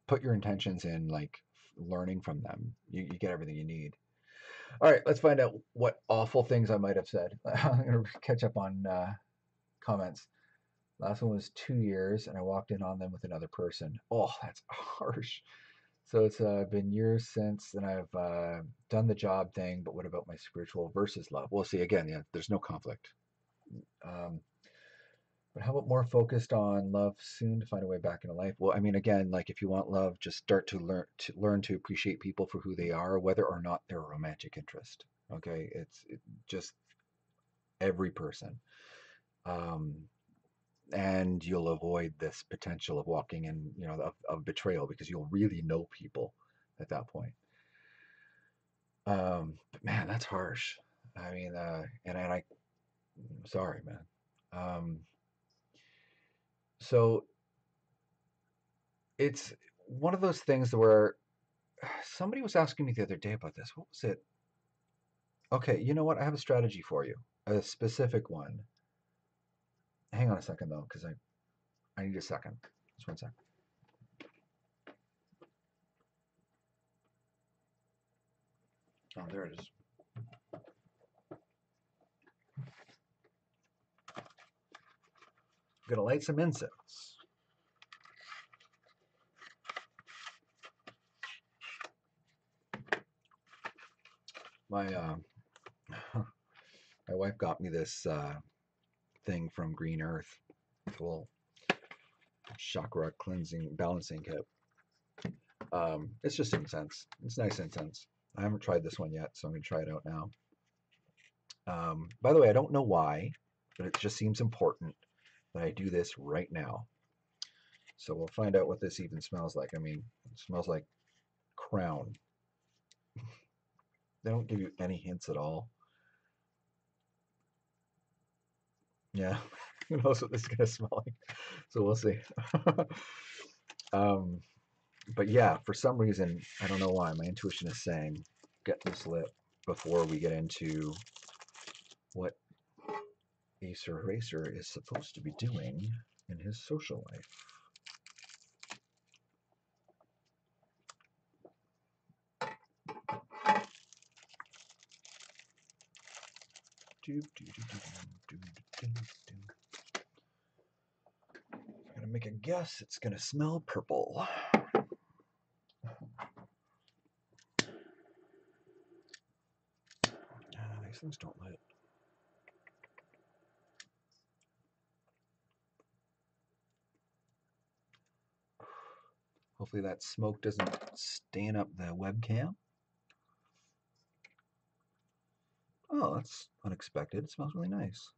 put your intentions in, like learning from them, you get everything you need. All right, let's find out what awful things I might have said. I'm gonna catch up on comments. Last one was 2 years, and I walked in on them with another person. Oh, that's harsh. So it's been years since, and I've done the job thing, but what about my spiritual versus love? We'll see. Again, yeah, there's no conflict. Um, but how about more focused on love soon to find a way back into life? Well, I mean, again, like if you want love, just start to learn to appreciate people for who they are, whether or not they're a romantic interest. Okay, just every person. Um, and you'll avoid this potential of walking in, of betrayal, because you'll really know people at that point. But man, that's harsh. I mean, sorry, man. Um, so it's one of those things where somebody was asking me the other day about this. What was it? Okay, you know what? I have a strategy for you, a specific one. Hang on a second though, because I need a second. Just one second. Oh, there it is. I'm gonna light some incense. My my wife got me this thing from Green Earth. It's a little chakra cleansing balancing kit. It's just incense. It's nice incense. I haven't tried this one yet, so I'm going to try it out now. By the way, I don't know why, but it just seems important that I do this right now. So we'll find out what this even smells like. I mean, it smells like crown. They don't give you any hints at all. Yeah, who knows what this is going to smell like. So we'll see. um, but yeah, for some reason, I don't know why, my intuition is saying get this lit before we get into what Acer Racer is supposed to be doing in his social life. I'm gonna make a guess. It's gonna smell purple. These things don't lit. Hopefully that smoke doesn't stain up the webcam. Oh, that's unexpected. It smells really nice.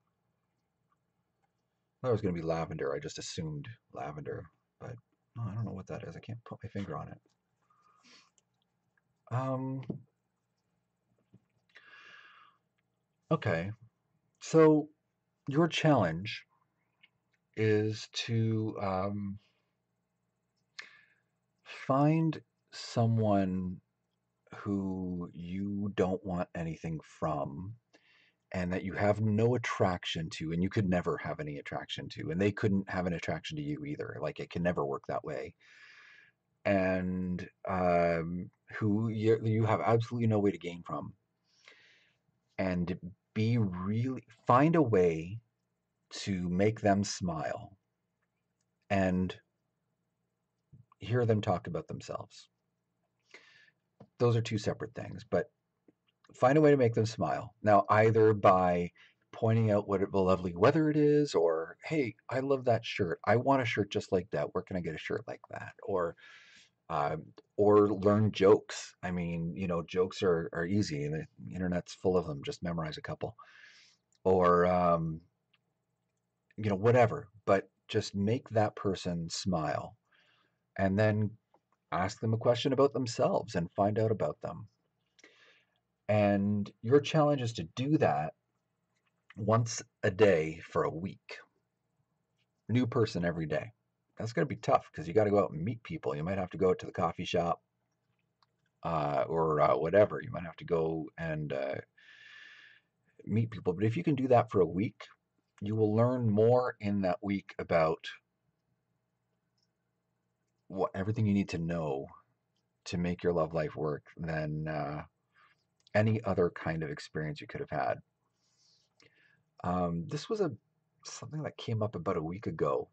I thought it was going to be lavender. I just assumed lavender, but oh, I don't know what that is. I can't put my finger on it. Okay. So your challenge is to find someone who you don't want anything from and that you have no attraction to, and you could never have any attraction to, and they couldn't have an attraction to you either. Like it can never work that way. And who you have absolutely no way to gain from. And find a way to make them smile and hear them talk about themselves. Those are two separate things, but find a way to make them smile. Now, either by pointing out what the lovely weather it is, or hey, I love that shirt. I want a shirt just like that. Where can I get a shirt like that? Um, or learn jokes. I mean, jokes are easy. The internet's full of them. Just memorize a couple, or whatever. But just make that person smile, and then ask them a question about themselves and find out about them. And your challenge is to do that once a day for a week. New person every day. That's going to be tough because you got to go out and meet people. You might have to go out to the coffee shop or whatever. You might have to go and meet people. But if you can do that for a week, you will learn more in that week about everything you need to know to make your love life work than any other kind of experience you could have had. This was something that came up about a week ago,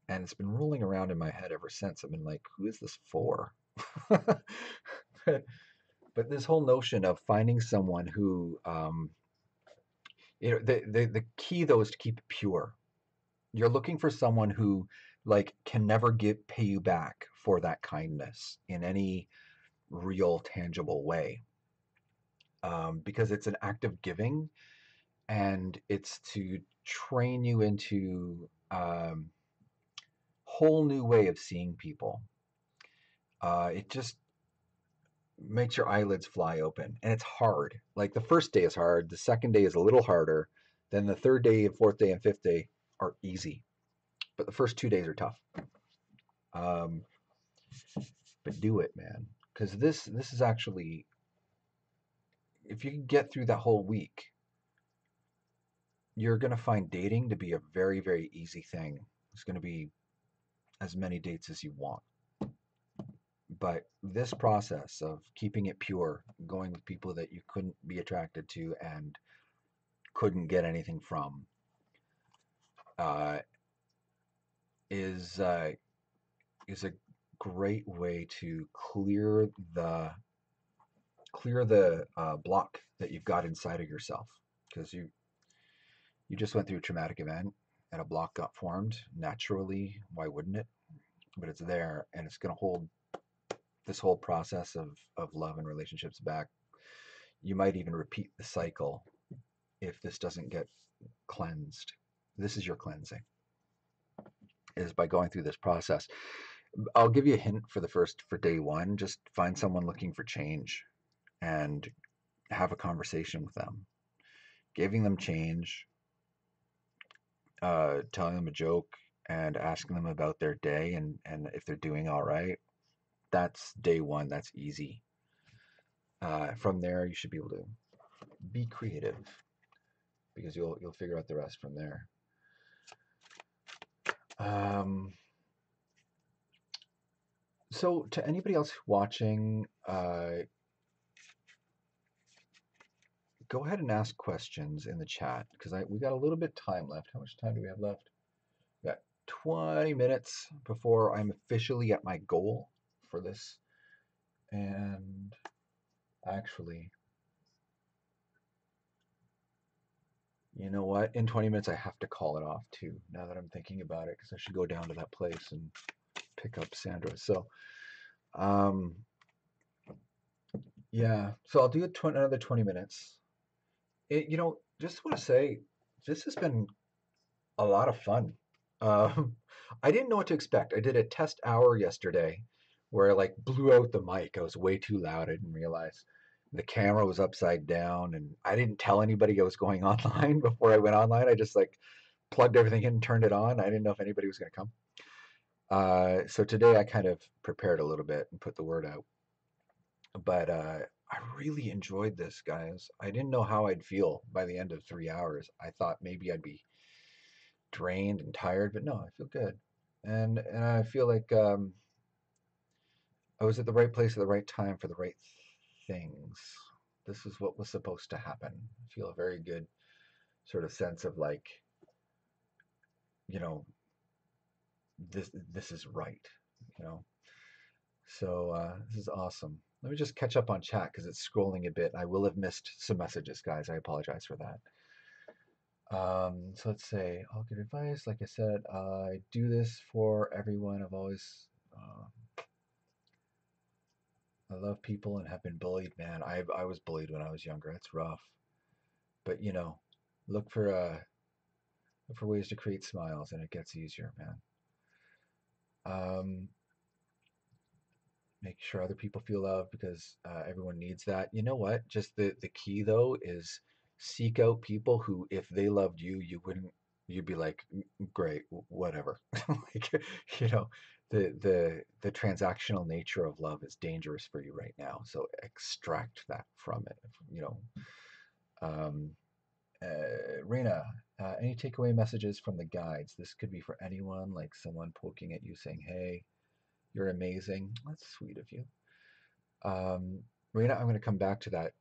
and it's been rolling around in my head ever since. I've been like, who is this for? but, but this whole notion of finding someone who, the key though is to keep it pure. You're looking for someone who like can never pay you back for that kindness in any real tangible way, because it's an act of giving, and it's to train you into whole new way of seeing people. It just makes your eyelids fly open, and it's hard. Like the first day is hard, the second day is a little harder, then the third day and fourth day and fifth day are easy, but the first 2 days are tough. um, but do it, man, because this is actually, if you can get through that whole week, you're going to find dating to be a very, very easy thing. It's going to be as many dates as you want. But this process of keeping it pure, going with people that you couldn't be attracted to and couldn't get anything from, uh, is a great way to clear the block that you've got inside of yourself, because you just went through a traumatic event and a block got formed naturally. Why wouldn't it? But it's there, and it's going to hold this whole process of love and relationships back. You might even repeat the cycle if this doesn't get cleansed. This is your cleansing, is by going through this process. I'll give you a hint for day one. Just find someone looking for change and have a conversation with them, giving them change, telling them a joke, and asking them about their day and if they're doing all right. That's day one. That's easy. From there, you should be able to be creative, because you'll figure out the rest from there. So to anybody else watching, go ahead and ask questions in the chat, because we got a little bit time left. How much time do we have left? We got 20 minutes before I'm officially at my goal for this. And actually, you know what? In 20 minutes, I have to call it off too, now that I'm thinking about it, because I should go down to that place and pick up Sandra. So, yeah. So I'll do another 20 minutes. Just want to say, this has been a lot of fun. Um, I didn't know what to expect. I did a test hour yesterday where I like blew out the mic. I was way too loud. I didn't realize the camera was upside down, and I didn't tell anybody I was going online before I went online. I just like plugged everything in and turned it on. I didn't know if anybody was going to come. So today I kind of prepared a little bit and put the word out, but I really enjoyed this, guys. I didn't know how I'd feel by the end of 3 hours. I thought maybe I'd be drained and tired, but no, I feel good, and I feel like I was at the right place at the right time for the right things. This is what was supposed to happen. I feel a very good sort of sense of like, you know, this is right, you know. So this is awesome. Let me just catch up on chat because it's scrolling a bit. I will have missed some messages, guys. I apologize for that. So let's say I'll give advice. Like I said, I do this for everyone. I've always, I love people and have been bullied. Man, I was bullied when I was younger. It's rough, but you know, look for look for ways to create smiles, and it gets easier, man. Um, make sure other people feel loved because everyone needs that. You know what? Just the key though is seek out people who, if they loved you, you wouldn't. You'd be like, great, whatever. Like, you know, the transactional nature of love is dangerous for you right now. So extract that from it. You know, um, Rena, any takeaway messages from the guides? This could be for anyone, like someone poking at you saying, "Hey, you're amazing." That's sweet of you. Um, Rena, I'm going to come back to that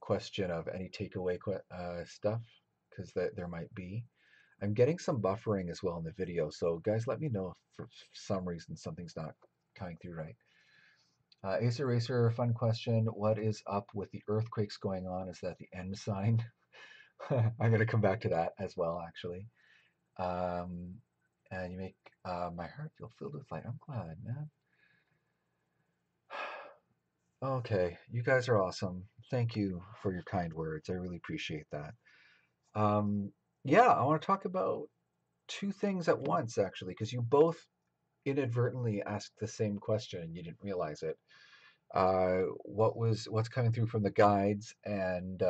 question of any takeaway stuff because there might be. I'm getting some buffering as well in the video, so guys, let me know if for some reason something's not coming through right. Acer Racer, fun question. What is up with the earthquakes going on? Is that the end sign? I'm going to come back to that as well, actually. Um, and you make my heart feel filled with light. I'm glad, man. Okay, you guys are awesome. Thank you for your kind words. I really appreciate that. Um, yeah, I want to talk about two things at once, actually, because you both inadvertently asked the same question and you didn't realize it. What's coming through from the guides, and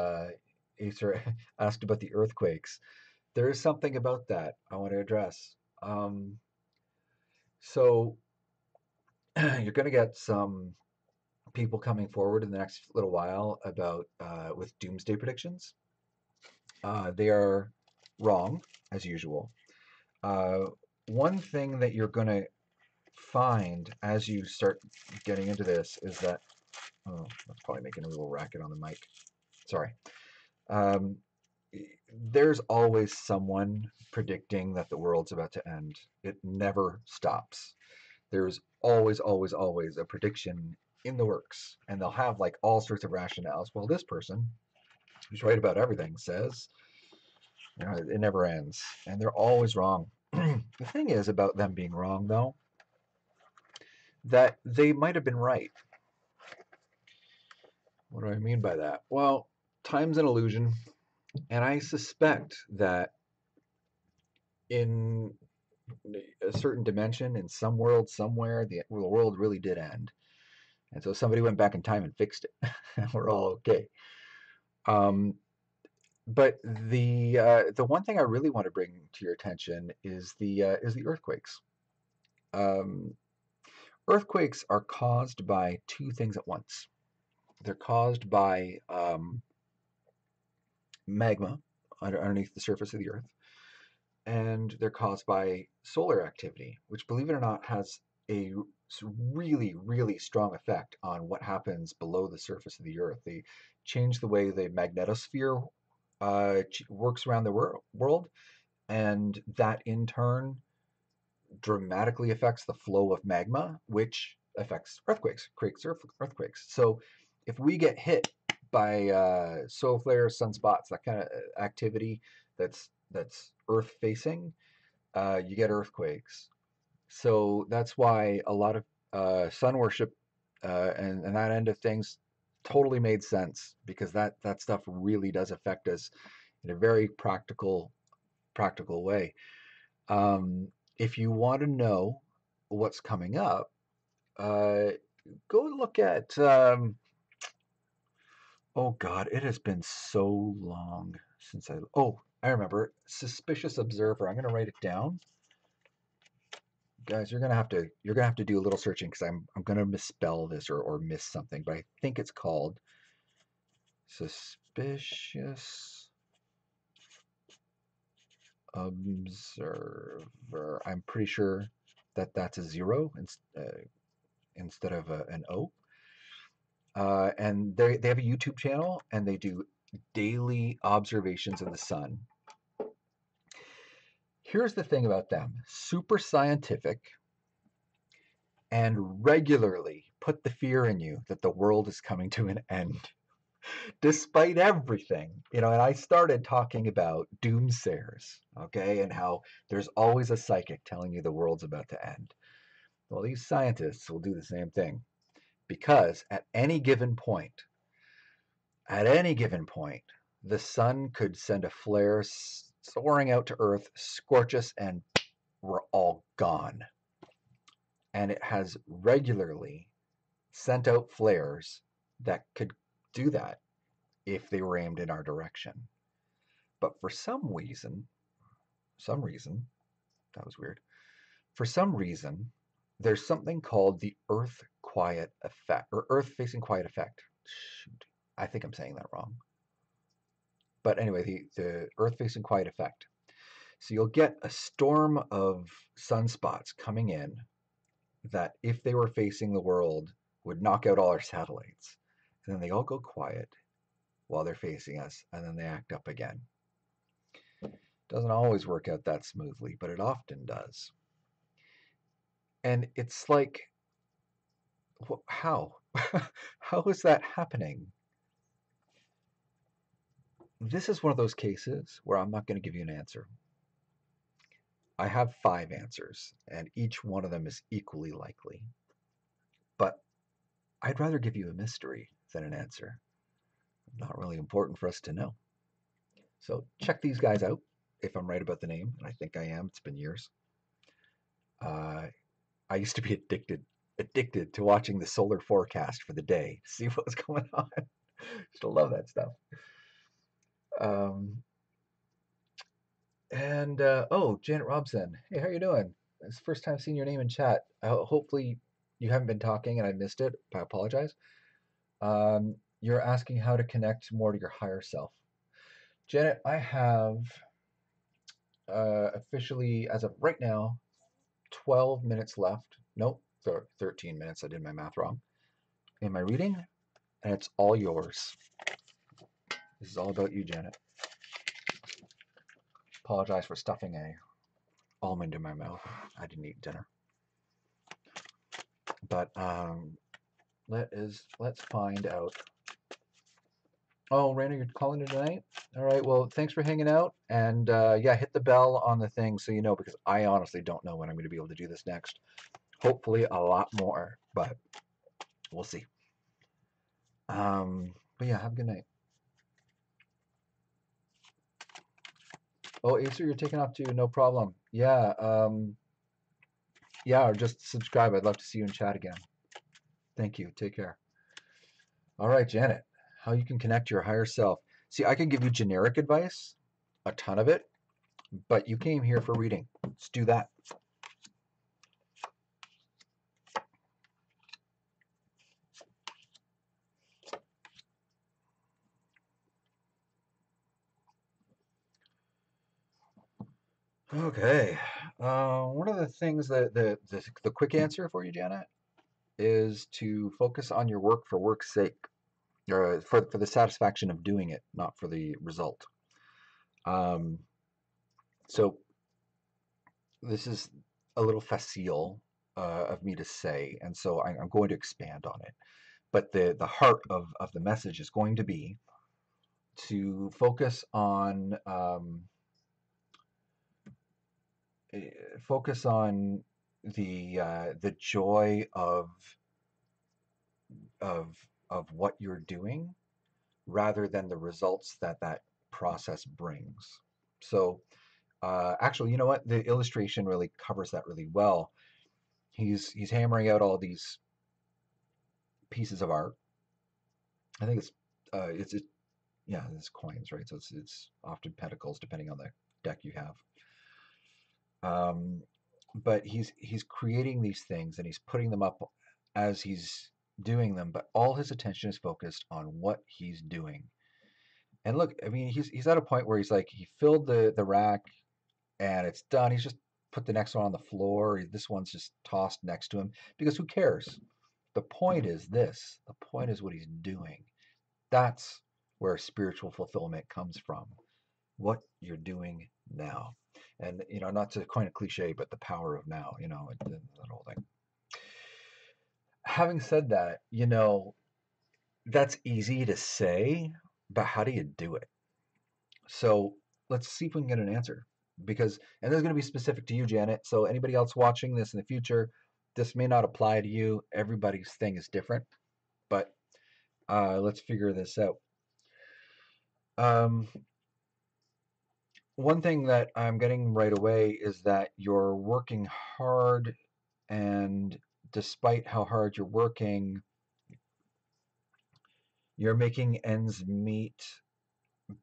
Acer asked about the earthquakes. There is something about that I want to address. Um, so you're going to get some people coming forward in the next little while about with doomsday predictions. They are wrong, as usual. Uh, one thing that you're going to find as you start getting into this is that, oh, that's probably making a little racket on the mic. Sorry. Um, there's always someone predicting that the world's about to end. It never stops. There's always, always, always a prediction in the works, and they'll have like all sorts of rationales. Well, this person who's right about everything says, you know, it never ends, and they're always wrong. The thing is about them being wrong, though, that they might have been right. What do I mean by that? Well, time's an illusion, and I suspect that in a certain dimension, in some world somewhere, the world really did end. And so somebody went back in time and fixed it. And we're all okay. Um, but the one thing I really want to bring to your attention is the earthquakes. Um, earthquakes are caused by two things at once. They're caused by magma underneath the surface of the earth, and they're caused by solar activity, which, believe it or not, has a really, really strong effect on what happens below the surface of the earth. They change the way the magnetosphere works around the world, and that in turn dramatically affects the flow of magma, which affects earthquakes, creates earthquakes. So if we get hit by solar flares, sunspots, that kind of activity that's Earth facing, you get earthquakes. So that's why a lot of sun worship and that end of things totally made sense because that stuff really does affect us in a very practical way. Um, if you want to know what's coming up, uh, go look at. Oh God, it has been so long since I remember. Suspicious Observer. I'm going to write it down guys, you're gonna have to do a little searching because I'm gonna misspell this or miss something, but I think it's called suspicious observer. I'm pretty sure that that's a zero instead of an O. And they have a YouTube channel and they do daily observations of the sun. Here's the thing about them: super scientific, and regularly put the fear in you that the world is coming to an end, despite everything. And I started talking about doomsayers, okay, and how there's always a psychic telling you the world's about to end. Well, these scientists will do the same thing because at any given point, the sun could send a flare soaring out to Earth, scorch us, and we're all gone. And it has regularly sent out flares that could do that if they were aimed in our direction. But for some reason, that was weird. For some reason, there's something called the Earth quiet effect, or Earth facing quiet effect. Shoot, I think I'm saying that wrong. But anyway, the Earth facing quiet effect. So you'll get a storm of sunspots coming in that, if they were facing the world, would knock out all our satellites. And then they all go quiet while they're facing us, and then they act up again. Doesn't always work out that smoothly, but it often does. And it's like, how? How is that happening? This is one of those cases where I'm not going to give you an answer. I have 5 answers, and each one of them is equally likely. But I'd rather give you a mystery than an answer. Not really important for us to know. So check these guys out if I'm right about the name, and I think I am. It's been years. I used to be addicted to watching the solar forecast for the day to see what was going on. Still love that stuff. Oh, Janet Robson. Hey, how you doing? It's the first time seeing your name in chat. Hopefully you haven't been talking and I missed it. I apologize. You're asking how to connect more to your higher self. Janet, I have officially, as of right now, 12 minutes left. Nope, 13 minutes. I did my math wrong. In my reading, and it's all yours. This is all about you, Janet. Apologize for stuffing a almond in my mouth. I didn't eat dinner. But let's find out. Oh, Raina, you're calling it tonight? All right. Well, thanks for hanging out. And yeah, hit the bell on the thing so you know, because I honestly don't know when I'm going to be able to do this next. Hopefully a lot more, but we'll see. But yeah, have a good night. Oh, Acer, you're taking off too. No problem. Yeah. Yeah, or just subscribe. I'd love to see you in chat again. Thank you. Take care. All right, Janet, how you can connect to your higher self. See, I can give you generic advice, a ton of it, but you came here for reading. Let's do that. Okay. One of the things that the quick answer for you, Janet, is to focus on your work for work's sake, or for the satisfaction of doing it, not for the result. So this is a little facile of me to say, and so I'm going to expand on it. But the heart of the message is going to be to focus on the joy of of what you're doing, rather than the results that process brings. So actually, you know what? The illustration really covers that really well. He's hammering out all these pieces of art. I think it's yeah, it's coins, right? So it's often pentacles, depending on the deck you have. but he's creating these things and he's putting them up as he's doing them, but all his attention is focused on what he's doing. And look, I mean, he's at a point where he's like, he filled the rack and it's done. He's just put the next one on the floor. This one's just tossed next to him because who cares? The point is this. The point is what he's doing. That's where spiritual fulfillment comes from. What you're doing now. And, not to coin a cliche, but the power of now, that whole thing. Having said that, that's easy to say, but how do you do it? So let's see if we can get an answer. And this is going to be specific to you, Janet. So anybody else watching this in the future, this may not apply to you. Everybody's thing is different, but let's figure this out. One thing that I'm getting right away is that you're working hard, and despite how hard you're working, you're making ends meet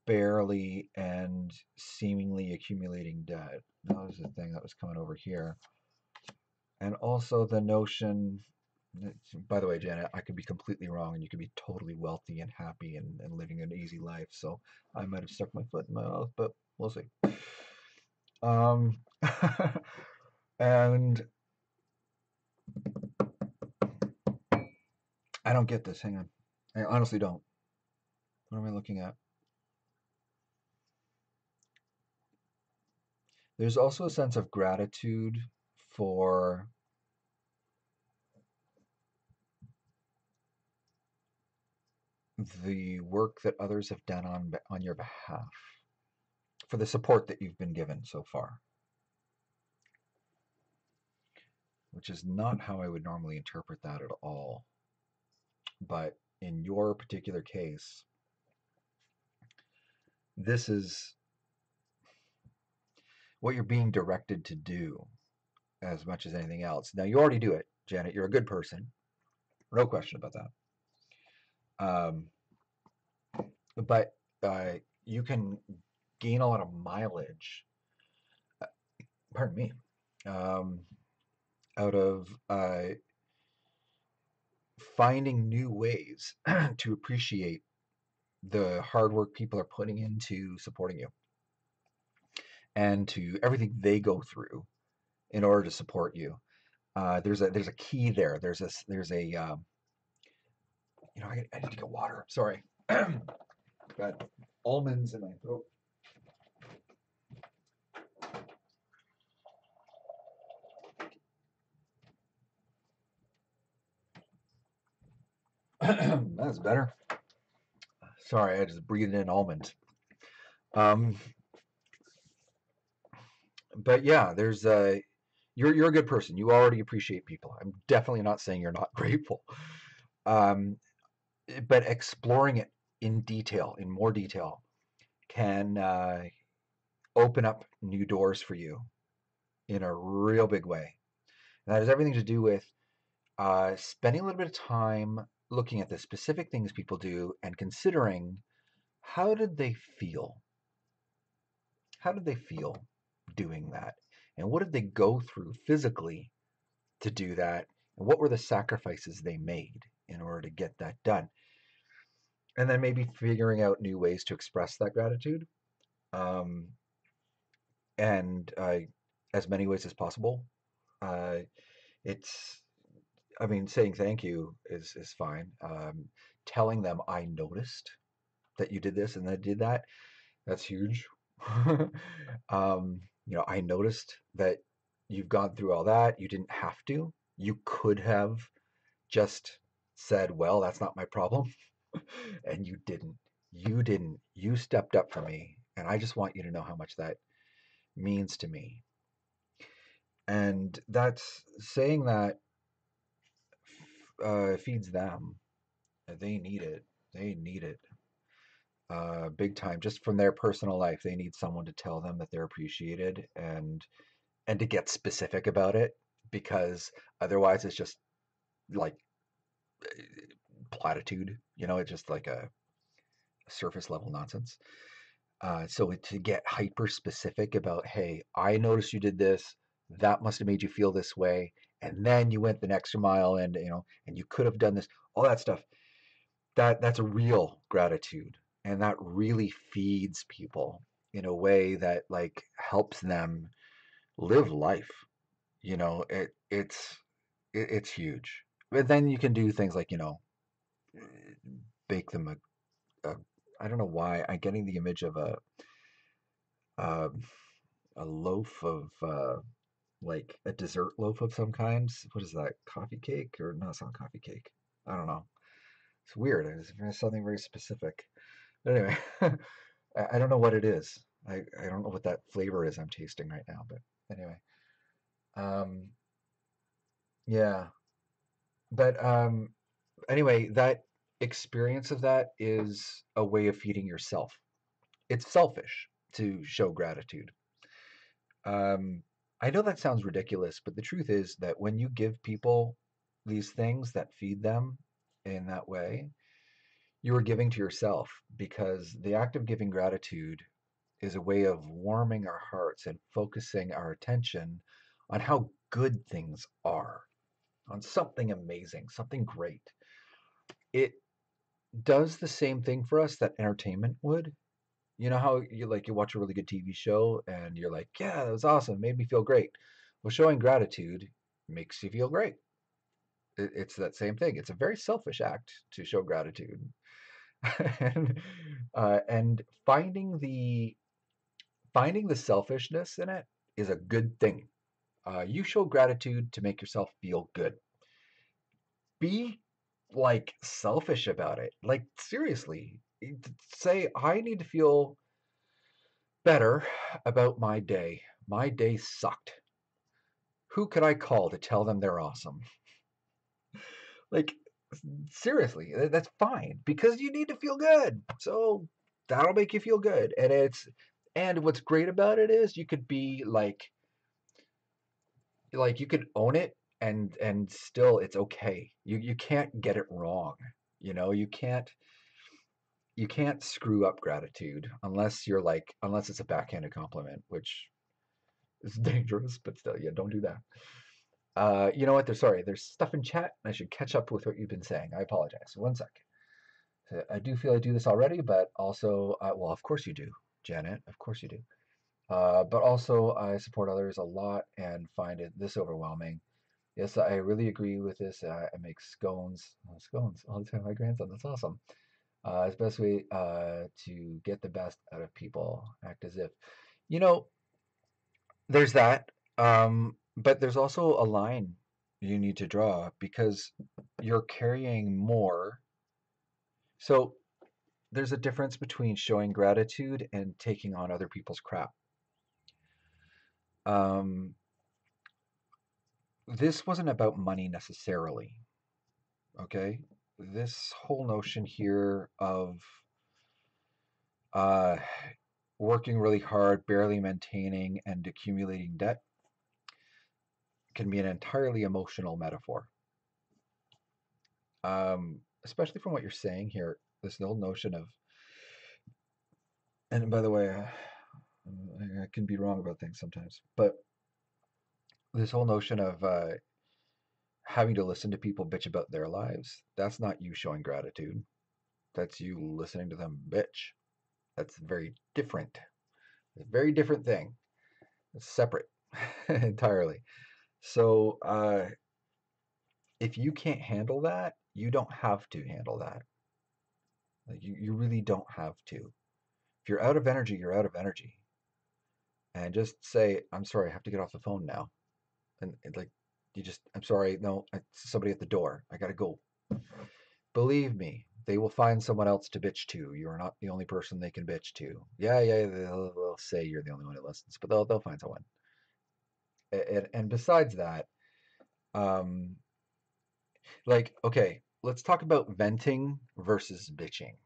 barely and seemingly accumulating debt. That was the thing that was coming over here. And also the notion, by the way, Janet, I could be completely wrong and you could be totally wealthy and happy and living an easy life. So I might have stuck my foot in my mouth, but we'll see. And I don't get this. Hang on. I honestly don't. What am I looking at? There's also a sense of gratitude for the work that others have done on your behalf, for the support that you've been given so far, which is not how I would normally interpret that at all. But in your particular case, this is what you're being directed to do as much as anything else. Now, you already do it, Janet. You're a good person. No question about that. But you can gain a lot of mileage, pardon me, out of finding new ways to appreciate the hard work people are putting into supporting you and to everything they go through in order to support you. There's a key there. There's a I need to get water. Sorry, got almonds in my throat. That's better. Sorry, I just breathed in almond. Um, but yeah, there's you're a good person. You already appreciate people. I'm definitely not saying you're not grateful. Um, but exploring it in more detail, can open up new doors for you in a real big way. And that has everything to do with spending a little bit of time looking at the specific things people do and considering, how did they feel? How did they feel doing that? And what did they go through physically to do that? And what were the sacrifices they made in order to get that done? And then maybe figuring out new ways to express that gratitude, um, and as many ways as possible. Uh, it's, I mean, saying thank you is fine. Telling them I noticed that you did this and I did that, that's huge. I noticed that you've gone through all that. You didn't have to. You could have just said, well, that's not my problem. And you didn't. You didn't. You stepped up for me. And I just want you to know how much that means to me. And that's saying that feeds them. They need it. They need it. Big time. Just from their personal life, they need someone to tell them that they're appreciated, and to get specific about it, because otherwise it's just like platitude. It's just like a surface level nonsense. So to get hyper specific about, hey, I noticed you did this. that must have made you feel this way, and then you went the extra mile, and and you could have done this, all that stuff. That's a real gratitude, and that really feeds people in a way that like helps them live life. It's huge. But then you can do things like bake them a I don't know why I'm getting the image of a, a loaf of like a dessert loaf of some kind. What is that? Coffee cake? Or no, it's not coffee cake. I don't know. It's weird. It's something very specific. But anyway, I don't know what it is. I don't know what that flavor is I'm tasting right now. But anyway, um, yeah. But anyway, that experience of that is a way of feeding yourself. It's selfish to show gratitude. Um, I know that sounds ridiculous, but the truth is that when you give people these things that feed them in that way, you are giving to yourself, because the act of giving gratitude is a way of warming our hearts and focusing our attention on how good things are, on something amazing, something great. It does the same thing for us that entertainment would. You know how you watch a really good TV show and you're like, yeah, that was awesome, made me feel great. Well, showing gratitude makes you feel great. It's that same thing. It's a very selfish act to show gratitude, and finding the selfishness in it is a good thing. You show gratitude to make yourself feel good. Be like selfish about it. Like seriously, say I need to feel better about my day. My day sucked. Who could I call to tell them they're awesome? Like, seriously, that's fine because you need to feel good. So that'll make you feel good. And what's great about it is you could be like you could own it, and still it's okay. You can't get it wrong. You can't screw up gratitude unless it's a backhanded compliment, which is dangerous, but still, yeah, don't do that. You know what? There's stuff in chat. I should catch up with what you've been saying. I apologize. One sec. I do feel I do this already, but also, well, of course you do, Janet. Of course you do. But also, I support others a lot and find it this overwhelming. Yes, I really agree with this. I make scones all the time. My grandson, that's awesome. It's the best way to get the best out of people. Act as if, you know, there's that. But there's also a line you need to draw because you're carrying more. So there's a difference between showing gratitude and taking on other people's crap. Um, this wasn't about money necessarily, okay? This whole notion here of uh, working really hard, barely maintaining, and accumulating debt can be an entirely emotional metaphor. Especially from what you're saying here, this whole notion of, and by the way, I can be wrong about things sometimes, but this whole notion of having to listen to people bitch about their lives, that's not you showing gratitude. That's you listening to them bitch. That's very different. It's a very different thing. It's separate entirely. So if you can't handle that, you don't have to handle that. Like you really don't have to. If you're out of energy, you're out of energy. And just say, I'm sorry, I have to get off the phone now. And like, I'm sorry, no, it's somebody at the door. I gotta go. Believe me, they will find someone else to bitch to. You are not the only person they can bitch to. Yeah, yeah, they'll say you're the only one who listens, but they'll find someone. And besides that, um, like, okay, let's talk about venting versus bitching.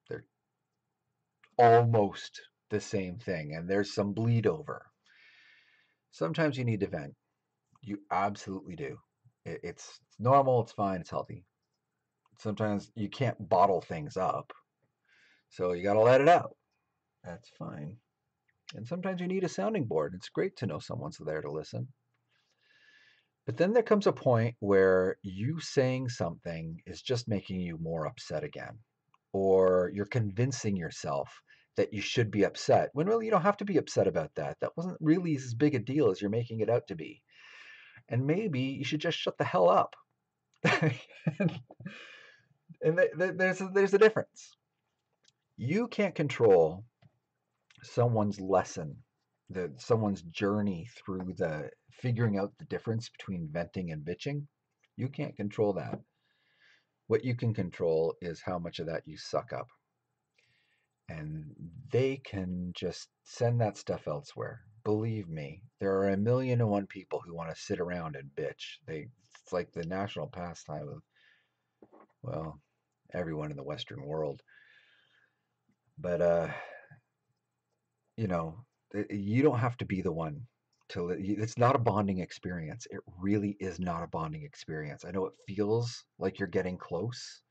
They're almost the same thing, and there's some bleed over. Sometimes you need to vent. You absolutely do. It's normal, it's fine, it's healthy. Sometimes you can't bottle things up, so you gotta let it out. That's fine. And sometimes you need a sounding board. It's great to know someone's there to listen. But then there comes a point where you saying something is just making you more upset again, or you're convincing yourself that you should be upset when really you don't have to be upset about that. That wasn't really as big a deal as you're making it out to be. And maybe you should just shut the hell up. and there's a difference. You can't control someone's lesson, someone's journey through the figuring out the difference between venting and bitching. You can't control that. What you can control is how much of that you suck up. And they can just send that stuff elsewhere. Believe me, there are 1,000,001 people who want to sit around and bitch. It's like the national pastime of, well, everyone in the Western world. But you know, you don't have to be the one to. It's not a bonding experience. It really is not a bonding experience. I know it feels like you're getting close,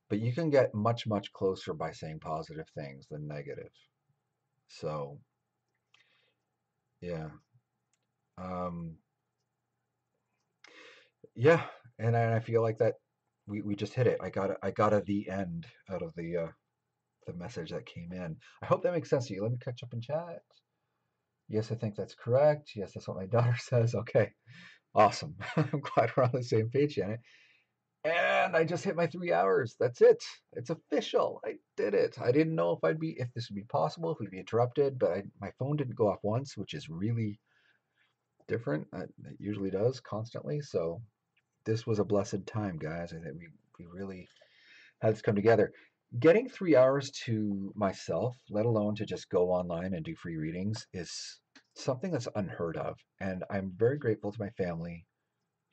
but you can get much, much closer by saying positive things than negative. So, yeah. Um, yeah, and I feel like that we just hit it. I got a the end out of the message that came in. I hope that makes sense to you. Let me catch up in chat. Yes, I think that's correct. Yes, that's what my daughter says. Okay, awesome. I'm glad we're on the same page, Janet. And I just hit my 3 hours. That's it. It's official. I did it. I didn't know if this would be possible, if we'd be interrupted, but my phone didn't go off once, which is really different. It usually does constantly. So this was a blessed time, guys. I think we really had this come together. Getting 3 hours to myself, let alone to just go online and do free readings, is something that's unheard of. And I'm very grateful to my family,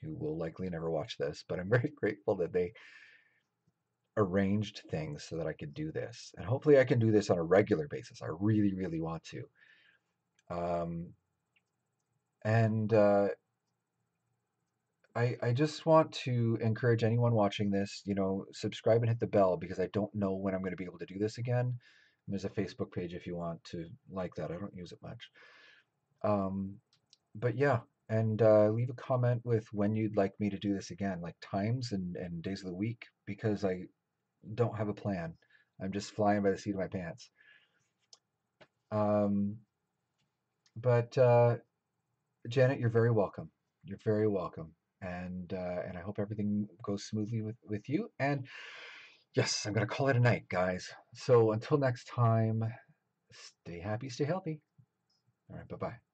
who will likely never watch this, but I'm very grateful that they arranged things so that I could do this. And hopefully I can do this on a regular basis. I really, really want to. Um, and I just want to encourage anyone watching this, subscribe and hit the bell because I don't know when I'm going to be able to do this again. There's a Facebook page if you want to like that. I don't use it much. Um, but yeah, and leave a comment with when you'd like me to do this again, like times and days of the week, because I don't have a plan. I'm just flying by the seat of my pants. Um, but Janet, you're very welcome. You're very welcome. And I hope everything goes smoothly with you. And yes, I'm gonna call it a night, guys. So until next time, stay happy, stay healthy. All right, bye bye.